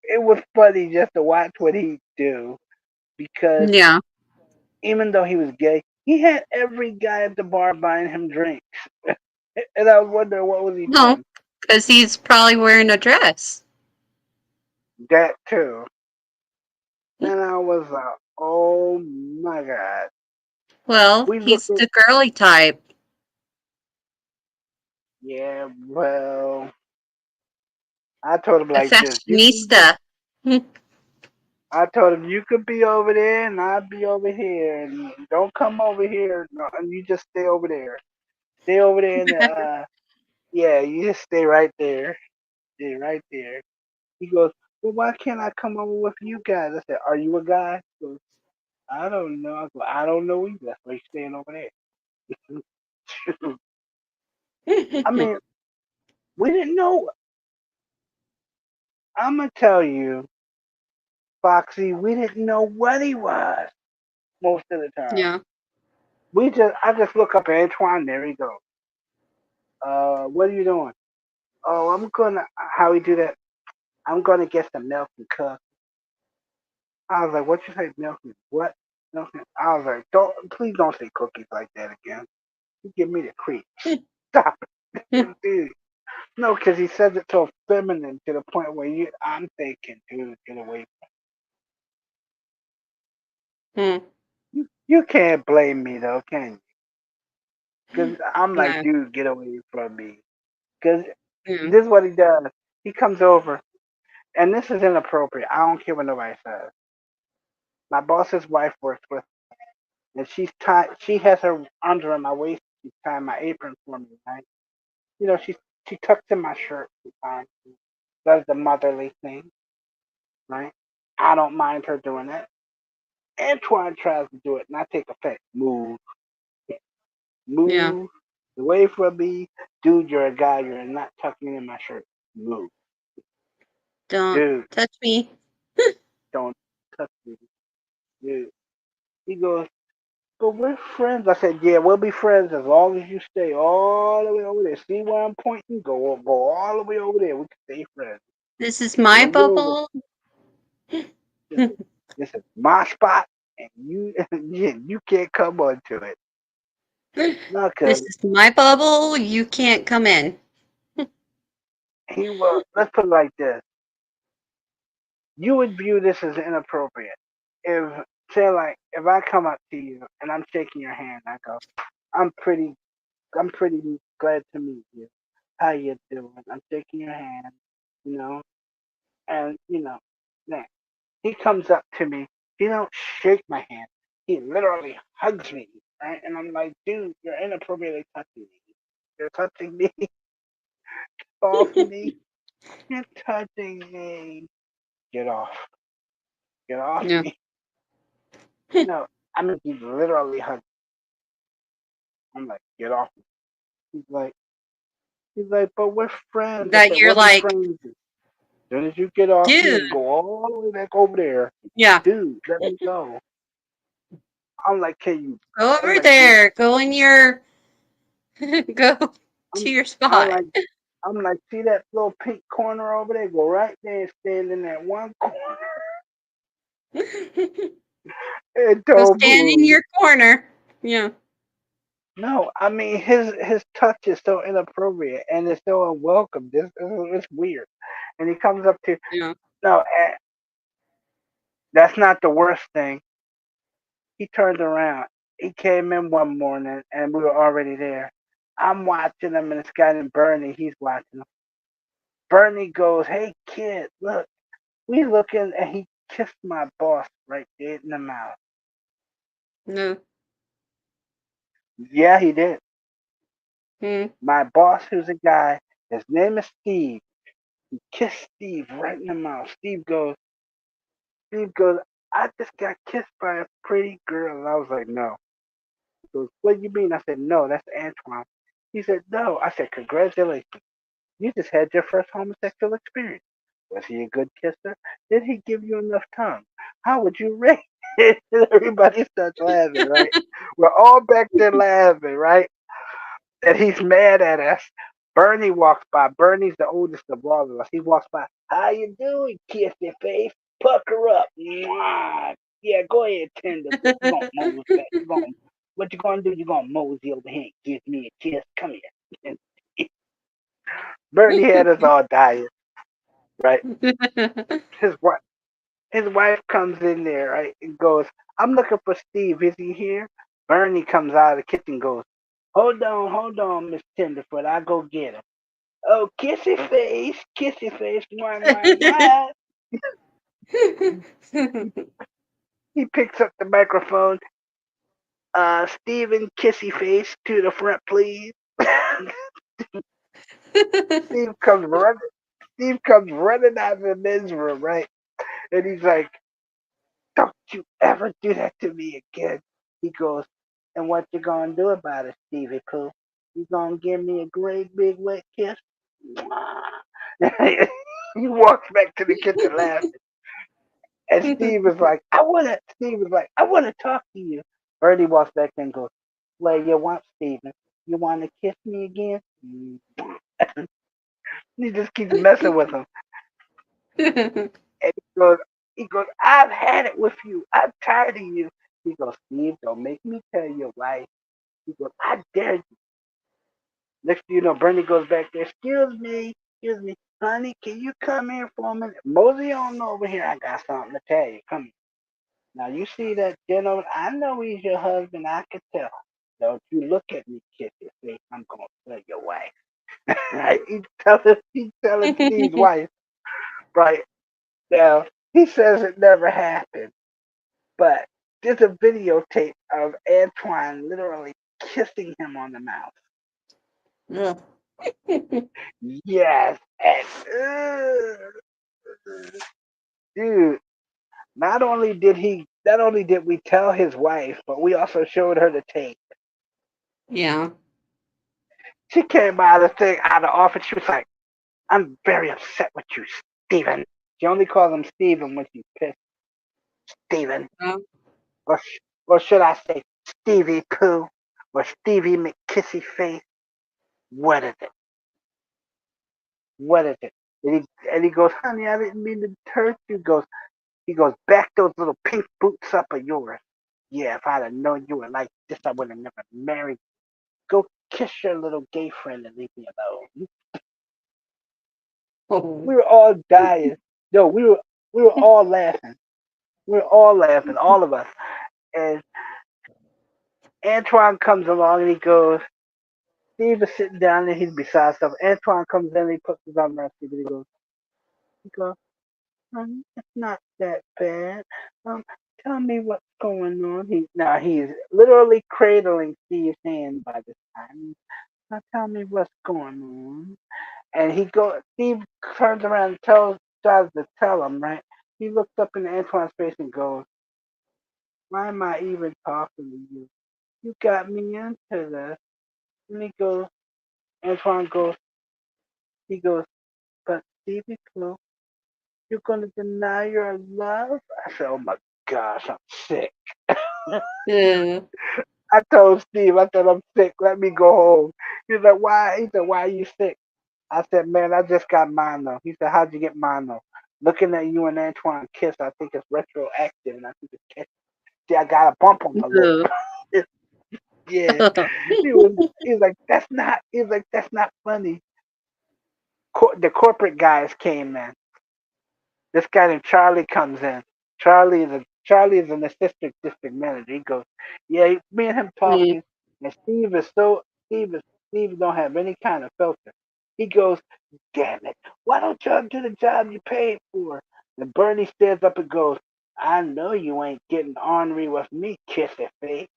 it was funny just to watch what he do because Yeah. even though he was gay, he had every guy at the bar buying him drinks, and I was wondering what was he No, doing. because he's probably wearing a dress. That too, and I was like, oh my god. Well, We looked he's at the girly type. yeah, well, I told him A like this. You can be. fashionista. I told him you could be over there and I'll be over here, and don't come over here. No, and you just stay over there. Stay over there in the yeah. You just stay right there. Stay right there. He goes, well, why can't I come over with you guys? I said, are you a guy? He goes, I don't know. I go, I don't know either. That's why he's staying over there. I mean, we didn't know. I'm gonna tell you, Foxy, we didn't know what he was most of the time. Yeah. I just look up at Antoine. There he goes. What are you doing? Oh, I'm gonna. How we do that? I'm gonna get some milk and cook. I was like, what you say, milk and what? Milk and, I was like, please don't say cookies like that again. You give me the creep. Stop it, dude. No, because he says it so feminine to the point where I'm thinking, dude, get away. Hmm. You can't blame me though, can you? Because I'm like, No. dude, get away from me. Because Yeah. this is what he does. He comes over, and this is inappropriate. I don't care what nobody says. My boss's wife works with, and she's tied. She has her under my waist. She's tying my apron for me, right? You know, she tucks in my shirt sometimes. Does the motherly thing, right? I don't mind her doing that. Antoine tries to do it, and I take offense. Move, Yeah. move away from me, dude. You're a guy. You're not tucking in my shirt. Move, Don't dude. touch me. Don't touch me, dude. He goes, but we're friends. I said, yeah, we'll be friends as long as you stay all the way over there. See where I'm pointing? Go all the way over there. We can stay friends. This is my Don't get over. bubble. This is, this is my spot, and you you can't come onto it. No, This cause is my bubble. You can't come in. he will. Let's put it like this: you would view this as inappropriate if, say, like, if I come up to you and I'm shaking your hand, I go, "I'm pretty, I'm pretty glad to meet you. How you doing?" I'm shaking your hand, you know, and now he comes up to me. He don't shake my hand. He literally hugs me, right? And I'm like, dude, you're inappropriately touching me. You're touching me off me. You're touching me. Get off. Get off Yeah. me. No, I mean, he literally hugged me. I'm like, get off me. He's like, but we're friends. I That said, you're we'll be like, friends. As soon as you get off me dude. and go all the way back over there, Yeah. dude, let me go. I'm like, can you? Go I'm over like, dude, there. Go in your. Go I'm, to your I'm spot. like, I'm like, see that little pink corner over there? Go right there and stand in that one corner and Go don't stand in move. your corner. Yeah. No, I mean his touch is so inappropriate and it's so unwelcome. This it's weird. And he comes up to Yeah. no, that's not the worst thing. He turned around. He came in one morning and we were already there. I'm watching him and this guy named Bernie. He's watching him. Bernie goes, "Hey kid, look." We looking and he kissed my boss right dead in the mouth. No. Yeah, he did. Hmm. My boss, who's a guy, his name is Steve. He kissed Steve right in the mouth. Steve goes, I just got kissed by a pretty girl. And I was like, no. He goes, what do you mean? I said, no, that's Antoine. He said, no. I said, congratulations. You just had your first homosexual experience. Was he a good kisser? Did he give you enough tongue? How would you rate it? Everybody starts laughing, right? We're all back there laughing, right? And he's mad at us. Bernie walks by. Bernie's the oldest of all of us. He walks by. How you doing, kiss your face? Pucker up. Mwah. Yeah, go ahead, tenderfoot. You gonna mosey back. What you gonna do? You gonna mosey over here and give me a kiss? Come here. And Bernie had us all dying, right? His wife, his wife comes in there, right, and goes, "I'm looking for Steve. Is he here?" Bernie comes out of the kitchen, and goes, hold on, Miss Tenderfoot. I'll go get him." Oh, kissy face, mwah. He picks up the microphone. Steven Kissy Face to the front, please. Steve comes running. Steve comes running out of the men's room, right? And he's like, "Don't you ever do that to me again." He goes, "And what you gonna do about it, Stevie Pooh? You gonna give me a great big wet kiss?" He walks back to the kitchen laughing. And Steve was like, "I wanna talk to you." Bertie walks back in and goes, "Well, you want Steven? You wanna kiss me again?" He just keeps messing with him. And he goes, "I've had it with you. I'm tired of you." He goes, "Steve, don't make me tell your wife." He goes, "I dare you." Next thing you know, Bernie goes back there. Excuse me, honey, can you come here for a minute? Mosey on over here. I got something to tell you. Come here. Now you see that gentleman? I know he's your husband. I can tell. Don't you look at me, kiss your face. I'm gonna tell your wife. Right? He's telling Steve's wife. Right now, he says it never happened, but there's a videotape of Antoine literally kissing him on the mouth. Ugh. Yes, and dude, not only did we tell his wife, but we also showed her the tape. Yeah. She came out of the office. She was like, "I'm very upset with you, Steven." She only calls him Steven when she's pissed. Steven, Yeah. or or should I say Stevie Pooh, or Stevie McKissy Face? What is it? What is it? And he goes, "Honey, I didn't mean to hurt you." He goes, "Back those little pink boots up of yours. Yeah, if I'd have known you were like this, I would have never married. Go kiss your little gay friend and leave me alone." Oh. We were all dying. No, we were all laughing. We were all laughing, all of us. And Antoine comes along and he goes, Steve is sitting down and he's beside himself. Antoine comes in and he puts his arm around Steve and he goes, "It's not that bad. Um, tell me what's going on." He's literally cradling Steve's hand by this time. "Now tell me what's going on." And Steve turns around and tries to tell him, right? He looks up in Antoine's face and goes, "Why am I even talking to you? You got me into this." And Antoine he goes, "But Stevie Clue, you're gonna deny your love?" I said, "Oh my gosh, I'm sick." Yeah. I said, "I'm sick. Let me go home." He's like, "Why?" He said, "Why are you sick?" I said, "Man, I just got mono." He said, "How'd you get mono?" "Looking at you and Antoine kiss, I think it's retroactive, and I think it's see, I got a bump on my lip." Ugh. Yeah. He was like, that's not funny. The corporate guys came in. This guy named Charlie comes in. Charlie is an assistant district manager. He goes, "Yeah, me and him Mm. talking, and Steve don't have any kind of filter." He goes, "Damn it, why don't y'all do the job you paid for?" And Bernie stands up and goes, "I know you ain't getting ornery with me, kissy face."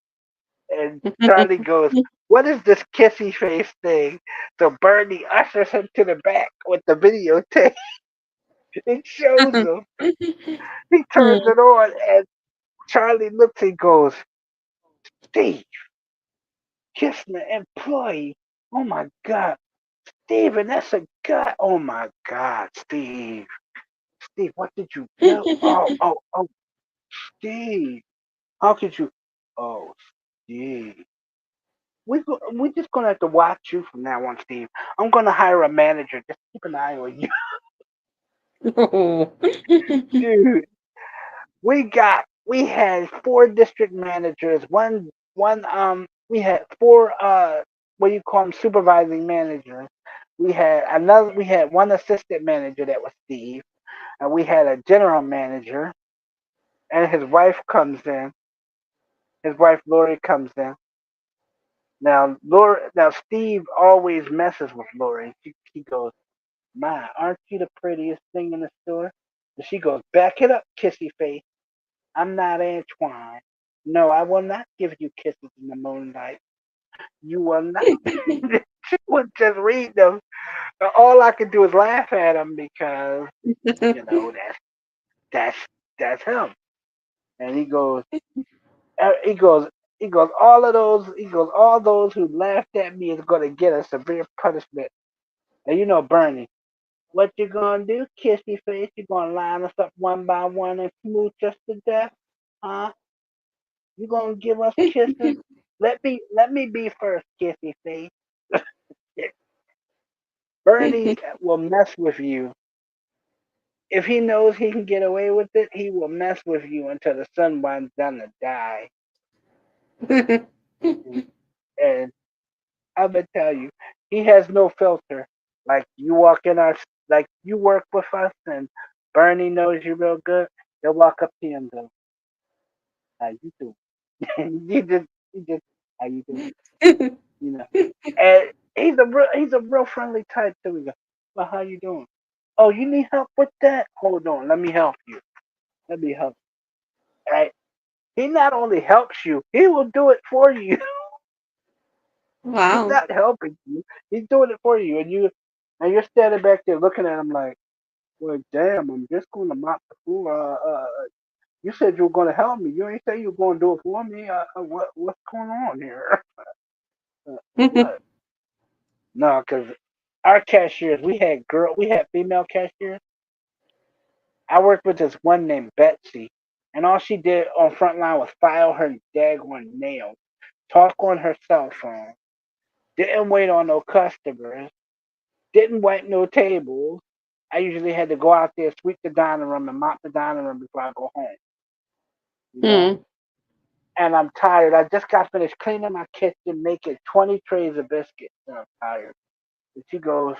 And Charlie goes, "What is this kissy face thing?" So Bernie ushers him to the back with the videotape. It shows him. He turns it on, and Charlie looks and goes, Steve, kiss my employee. Oh my God. Steven, that's a guy. Oh my God, Steve. Steve, what did you do? Oh, Steve. How could you? Oh, Steve. We're just gonna have to watch you from now on, Steve. I'm gonna hire a manager. Just keep an eye on you, Oh. dude. We had four district managers. We had four what do you call them, supervising managers. We had one assistant manager that was Steve, and we had a general manager, and his wife comes in. His wife Lori comes in. Now Steve always messes with Lori. He goes, "My, aren't you the prettiest thing in the store?" And she goes, "Back it up, kissy face. I'm not Antoine. No, I will not give you kisses in the moonlight. You will not." She would just read them. All I could do is laugh at him because you know that's that's him. And uh, he goes, he goes. All those who laughed at me is going to get a severe punishment. And you know, Bernie, what you gonna do, kissy face? You gonna line us up one by one and smooch us to death? Huh? You gonna give us kisses? Let me be first, kissy face. Bernie will mess with you. If he knows he can get away with it, he will mess with you until the sun winds down to die. And I'm gonna tell you, he has no filter. Like like you work with us, and Bernie knows you real good. He'll walk up to you and go, "How you doing?" You just, "How you doing?" You know. And he's a real friendly type too. He goes, "Well, how you doing?" "Oh, you need help with that? Hold on, let me help you. Let me help you." Right? He not only helps you, he will do it for you. He's Wow. not helping you. He's doing it for you, and you're standing back there looking at him like, "Well, damn, I'm just going to mop the floor. You said you were going to help me. You ain't say you were going to do it for me. What's going on here?" What? No, because our cashiers, we had female cashiers. I worked with this one named Betsy, and all she did on frontline was file her daggone nails, talk on her cell phone, didn't wait on no customers, didn't wipe no tables. I usually had to go out there, sweep the dining room, and mop the dining room before I go home. You know, Hmm. and I'm tired. I just got finished cleaning my kitchen, making 20 trays of biscuits, and I'm tired. And she goes,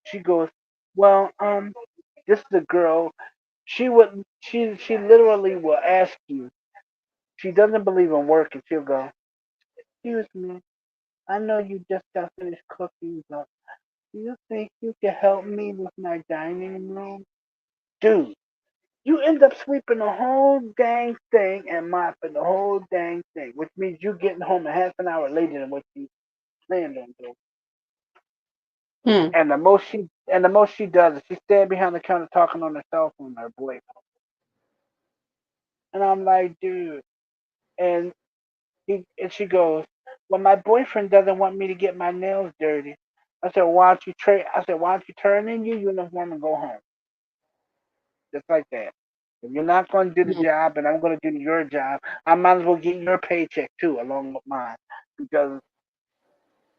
she goes, well, this is a girl. She literally will ask you. She doesn't believe in work, and she'll go, "Excuse me, I know you just got finished cooking, but do you think you can help me with my dining room?" Dude, you end up sweeping the whole dang thing and mopping the whole dang thing, which means you getting home a half an hour later than what you planned on doing. Hmm. And the most she does is she stand behind the counter talking on her cell phone to her boyfriend. And I'm like, dude. And she goes, "Well, my boyfriend doesn't want me to get my nails dirty." I said, "Why don't you turn in your uniform and go home?" Just like that. If you're not going to do the Hmm. job and I'm going to do your job, I might as well get your paycheck too, along with mine, because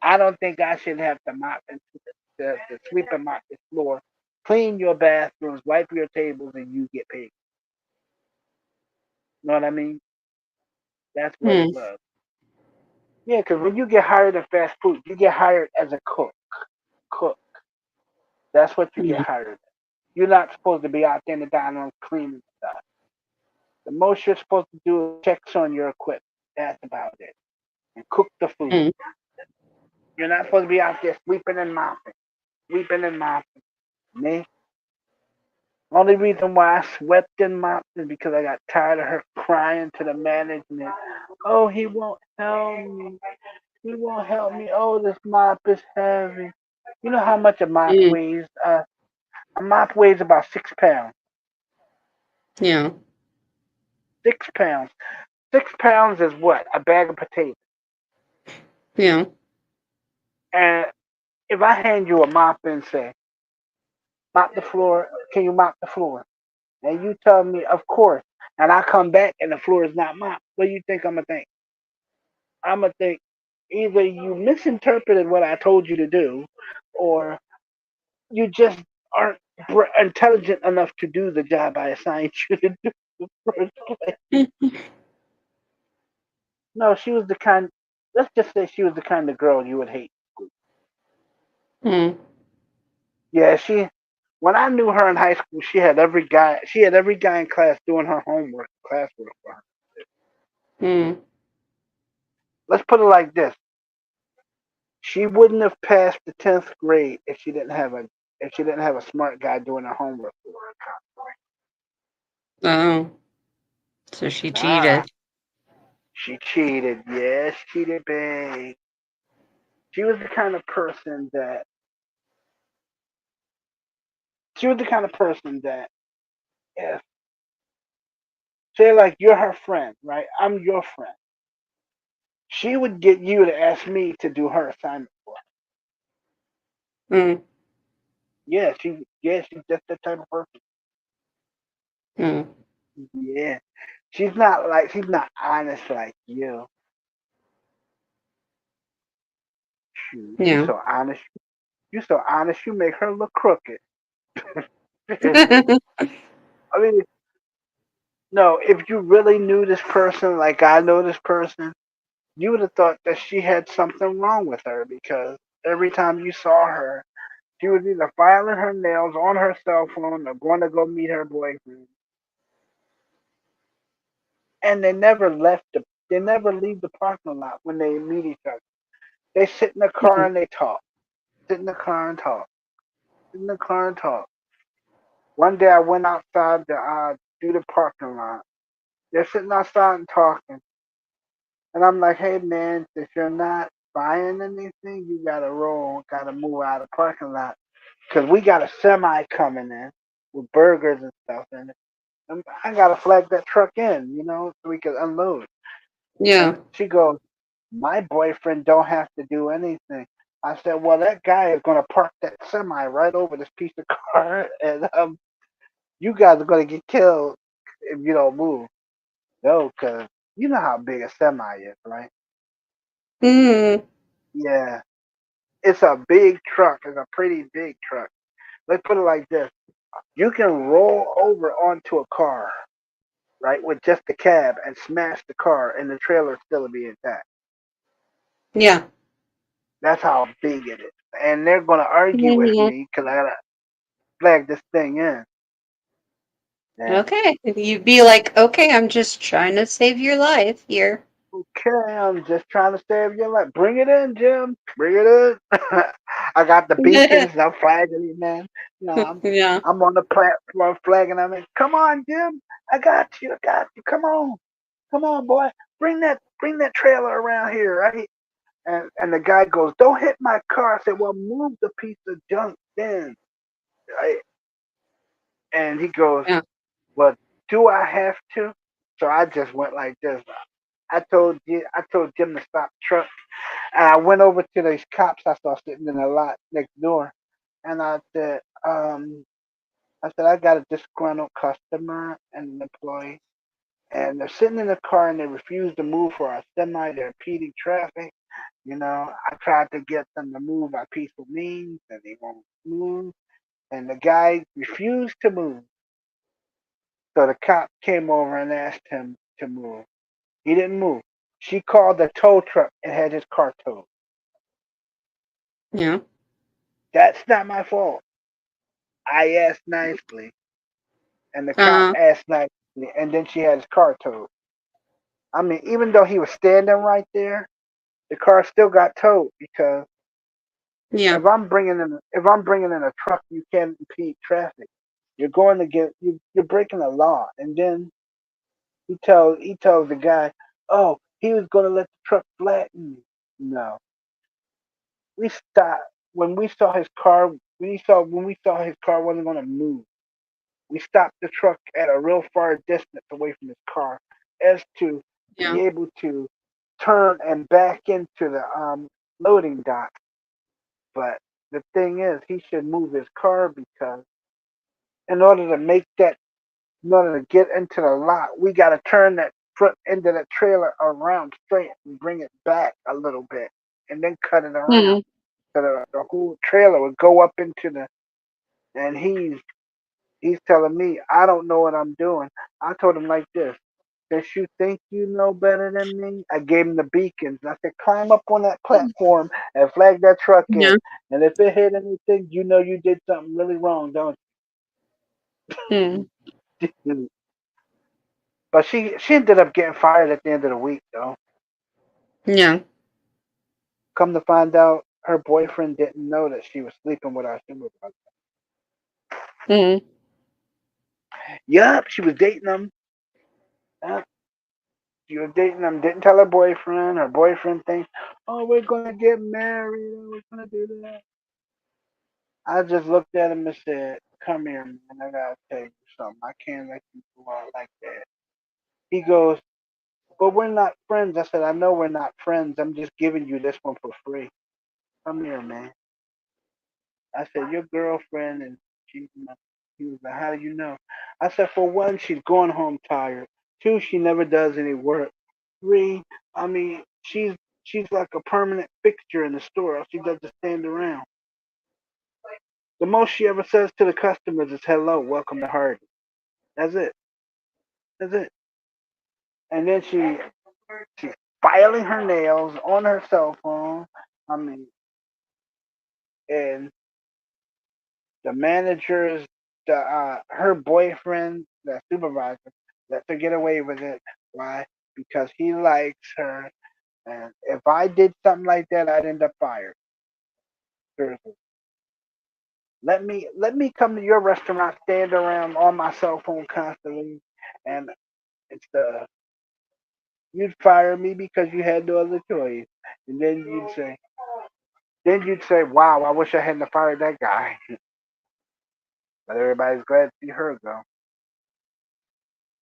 I don't think I should have to to sweep and mop the floor, clean your bathrooms, wipe your tables, and you get paid. You know what I mean? That's what it Hmm. was. Yeah, because when you get hired in fast food, you get hired as a cook. Cook. That's what you get Hmm. hired. You're not supposed to be out there in the dining room cleaning stuff. The most you're supposed to do is checks on your equipment. That's about it. And cook the food. Hmm. You're not supposed to be out there sweeping and mopping. Sweeping and mopping. Me? Only reason why I swept and mopped is because I got tired of her crying to the management. "Oh, he won't help me. You won't help me. Oh, this mop is heavy. You know how much a mop Mm, weighs? A mop weighs about 6 pounds. yeah. 6 pounds. 6 pounds is what? A bag of potatoes. Yeah. And if I hand you a mop and say, mop the floor, can you mop the floor? And you tell me, of course. And I come back and the floor is not mopped. What do you think I'm gonna think? I'm gonna think either you misinterpreted what I told you to do, or you just aren't intelligent enough to do the job I assigned you to do in the first place. No, she was the kind. Let's just say she was the kind of girl you would hate. Mm, Yeah, she. When I knew her in high school, she had every guy. She had every guy in class doing her homework, classwork for her. mm. Let's put it like this: she wouldn't have passed the 10th grade if she didn't have a smart guy doing her homework for Oh, so she her. Ah, cheated. she cheated. Yes, cheated big. She was the kind of person that she was the kind of person that if say like you're her friend, right? I'm your friend. She would get you to ask me to do her assignment for her. Mm, Yeah, she's just that type of person. mm. Yeah. She's not honest like you. Shoot, you Yeah. so honest. You so honest. You make her look crooked. I mean, no. If you really knew this person, like I know this person, you would have thought that she had something wrong with her because every time you saw her, she was either filing her nails on her cell phone or going to go meet her boyfriend. And they never leave the parking lot when they meet each other. They sit in the car Mm, and they talk. Sit in the car and talk. Sit in the car and talk. One day I went outside to do the parking lot. They're sitting outside and talking. And I'm like, hey man, if you're not buying anything, you gotta roll, gotta move out of the parking lot. Cause we got a semi coming in with burgers and stuff in it. And I gotta flag that truck in, so we can unload. yeah. And she goes, my boyfriend don't have to do anything. I said, well, that guy is gonna park that semi right over this piece of car, and you guys are gonna get killed if you don't move. No, cause you know how big a semi is, right? Mm, Yeah, it's a big truck. It's a pretty big truck. Let's put it like this: you can roll over onto a car, right, with just the cab and smash the car, and the trailer still be intact. yeah. That's how big it is. And they're gonna argue with Mhm. me because I gotta flag this thing in. And Okay. You'd be like, okay, I'm just trying to save your life here. okay, I'm just trying to save your life. Bring it in, Jim. Bring it in. I got the beacons. I'm flagging it, man. No, Yeah. I'm on the platform flagging. I'm in. Come on, Jim. I got you. I got you. Come on, boy. Bring that trailer around here, right? And the guy goes, "Don't hit my car." I said, "Well, move the piece of junk then." Right? And he goes, Yeah. "Well, do I have to?" So I just went like this. I told Jim to stop the truck, and I went over to these cops I saw sitting in the lot next door, and I said I got a disgruntled customer and an employee, and they're sitting in the car and they refuse to move for our semi. They're impeding traffic. I tried to get them to move by peaceful means, and they won't move. And the guy refused to move. So the cop came over and asked him to move. He didn't move. She called the tow truck and had his car towed. Yeah. That's not my fault. I asked nicely, and the cop Uh, asked nicely, and then she had his car towed. I mean, even though he was standing right there, the car still got towed because yeah. if I'm bringing in a truck, you can't impede traffic. You're going to get you're breaking the law. And then he tells the guy, oh, he was going to let the truck flatten me. No, we stopped when we saw his car. We saw his car wasn't going to move. We stopped the truck at a real far distance away from his car, as to Yeah. be able to turn and back into the loading dock. But the thing is, he should move his car because in order to make that, in order to get into the lot, we got to turn that front end of the trailer around straight and bring it back a little bit, and then cut it around. Hmm. So the whole trailer would go up into the. And he's telling me I don't know what I'm doing. I told him like this. Since you think you know better than me, I gave him the beacons. I said, climb up on that platform and flag that truck Yeah. in. And if it hit anything, you know you did something really wrong, don't Hmm. you? But she ended up getting fired at the end of the week, though. Yeah. Come to find out, her boyfriend didn't know that she was sleeping with our supervisor. Hmm. Yup, she was dating him. Yup, she was dating him. Didn't tell her boyfriend. Her boyfriend thinks, oh, we're gonna get married. We're gonna do that. I just looked at him and said, come here, man. I gotta tell you something. I can't let you go out like that. He goes, but we're not friends. I said, I know we're not friends. I'm just giving you this one for free. Come here, man. I said, your girlfriend and she's my. He was like, how do you know? I said, for one, she's going home tired. Two, she never does any work. Three, I mean, she's like a permanent fixture in the store. She doesn't stand around. The most she ever says to the customers is hello, welcome to Hardy. That's it. That's it. And then she's filing her nails on her cell phone. I mean, and the managers, the her boyfriend, the supervisor, let her get away with it. Why? Because he likes her. And if I did something like that, I'd end up fired. Seriously. Let me come to your restaurant, stand around on my cell phone constantly, and it's the you'd fire me because you had no other choice. And then you'd say, wow, I wish I hadn't fired that guy. But everybody's glad to see her go.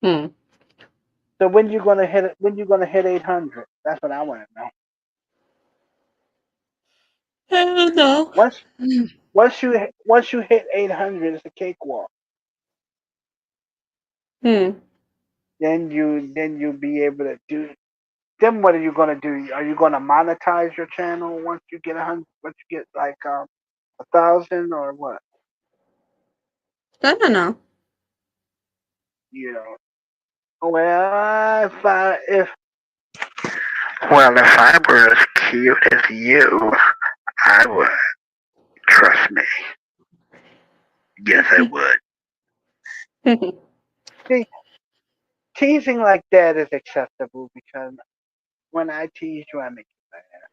Hmm. So when you gonna hit it? When you gonna hit 800? That's what I want to know. I don't know. Once once you hit 800, it's a cakewalk. Hmm. Then you be able to do. Then what are you gonna do? Are you gonna monetize your channel once you get 100? Once you get like 1,000 or what? I don't know. You know. Well, if I were as cute as you, I would. Trust me. Yes, I would. See, teasing like that is acceptable because when I tease you, I make you laugh.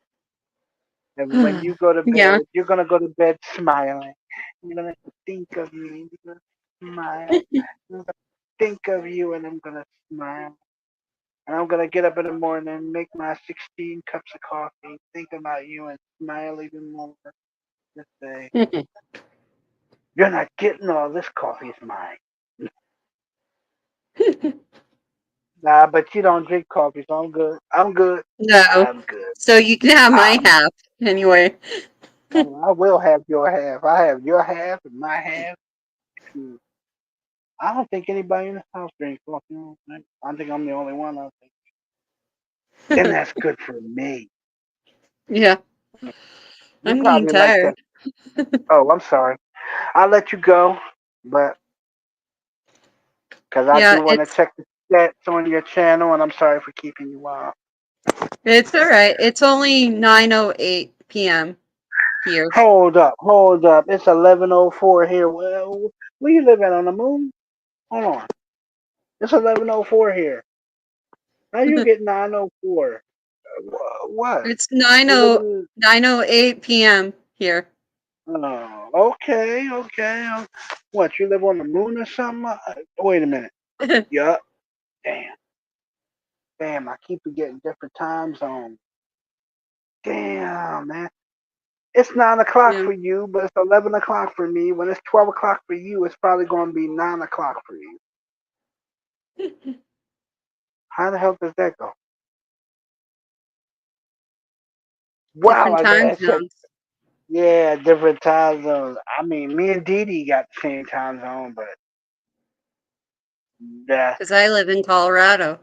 And when you go to Yeah. bed, you're gonna go to bed smiling. You're gonna think of me. You're gonna smile. I'm gonna think of you, and I'm gonna smile. And I'm gonna get up in the morning, make my 16 cups of coffee, think about you, and smile even more. Just say, "You're not getting all this coffee. It's mine." Nah, but you don't drink coffee, so I'm good. I'm good. No. I'm good. So you can have my I'm. half anyway. I will have your half. I have your half and my half. Shoot. I don't think anybody in the house drinks coffee. I think I'm the only one. I think. Then that's good for me. Yeah. You I'm getting probably like tired. to. Oh, I'm sorry. I'll let you go, but because I Yeah, do want to check the stats on your channel, and I'm sorry for keeping you out. it's all right. It's only 9:08 p.m. here. Hold up. It's 11:04 here. Well, where you living on the moon? Hold on. It's 11:04 here. How you get 9:04? What? It's 9 You 0 living 9:08 p.m. here. in? Oh, okay, okay. What? You live on the moon or something? Wait a minute. Yup. Damn. Damn. I keep forgetting different time zones. damn, man. It's 9 o'clock Yeah. for you, but it's 11 o'clock for me. When it's 12 o'clock for you, it's probably going to be 9 o'clock for you. How the hell does that go? Wow, Different I time guess. zones. Yeah, different time zones. I mean, me and Dee Dee got the same time zone, but that's Because I live in Colorado.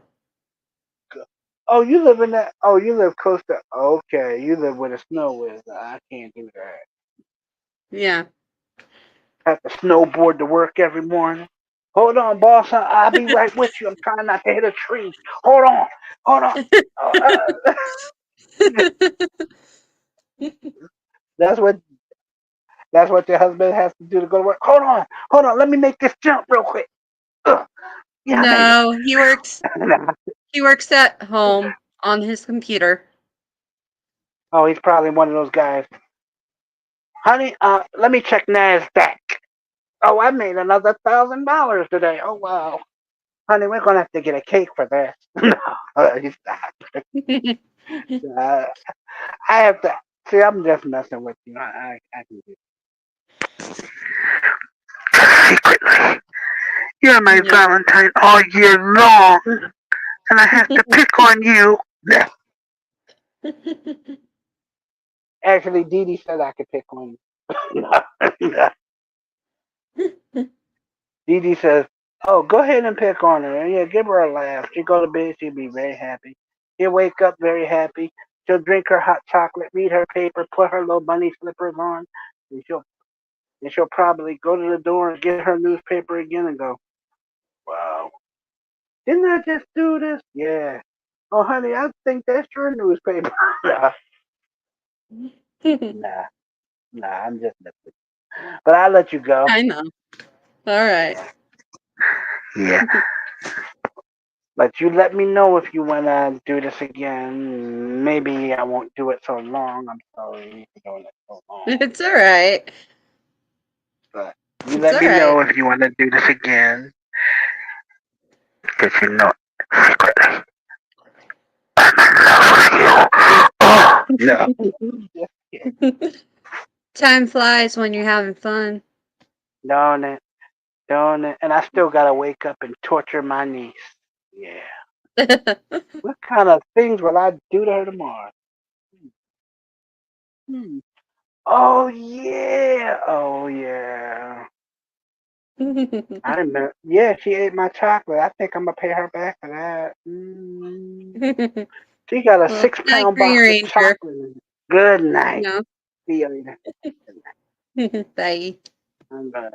good. Oh, you live in that? Oh, you live close to? Okay, you live where the snow is. I can't do that. Yeah. Have to snowboard to work every morning. Hold on, boss. I'll be right with you. I'm trying not to hit a tree. Hold on, hold on. that's what that's what your husband has to do to go to work. Hold on. Let me make this jump real quick. Ugh. Yeah, I made it. No, he works at home on his computer. Oh, he's probably one of those guys. Honey, let me check Nasdaq. Oh, I made another $1,000 today. Oh wow, honey, we're gonna have to get a cake for this. No, he's not. Uh, I have to see. I'm just messing with you. I can do secretly. You're my Yeah. Valentine all year long, and I have to pick on you. Actually, Dee Dee said I could pick on you. Dee Dee says, "Oh, go ahead and pick on her. And yeah, give her a laugh. She go to bed, she'll be very happy. She'll wake up very happy. She'll drink her hot chocolate, read her paper, put her little bunny slippers on, and she'll probably go to the door and get her newspaper again and go, wow, didn't I just do this? Yeah. Oh, honey, I think that's your newspaper. nah, nah, nah, I'm just messing. But I'll let you go. I know. All right. Yeah. Yeah. But you let me know if you want to do this again. Maybe I won't do it so long. I'm sorry for doing it so long. It's all right. But you It's let all me right. know if you want to do this again. Because you know, secretly, I'm in love with you. Oh, no. Just kidding. Time flies when you're having fun. Darn it. Darn it. And I still got to wake up and torture my niece. Yeah. What kind of things will I do to her tomorrow? Hmm. Oh, yeah. Oh, yeah. I remember. Yeah, she ate my chocolate. I think I'm gonna pay her back for that. She got a Well, six night, pound Green box of Ranger. chocolate. Good night. No. See you later. Bye. I'm gonna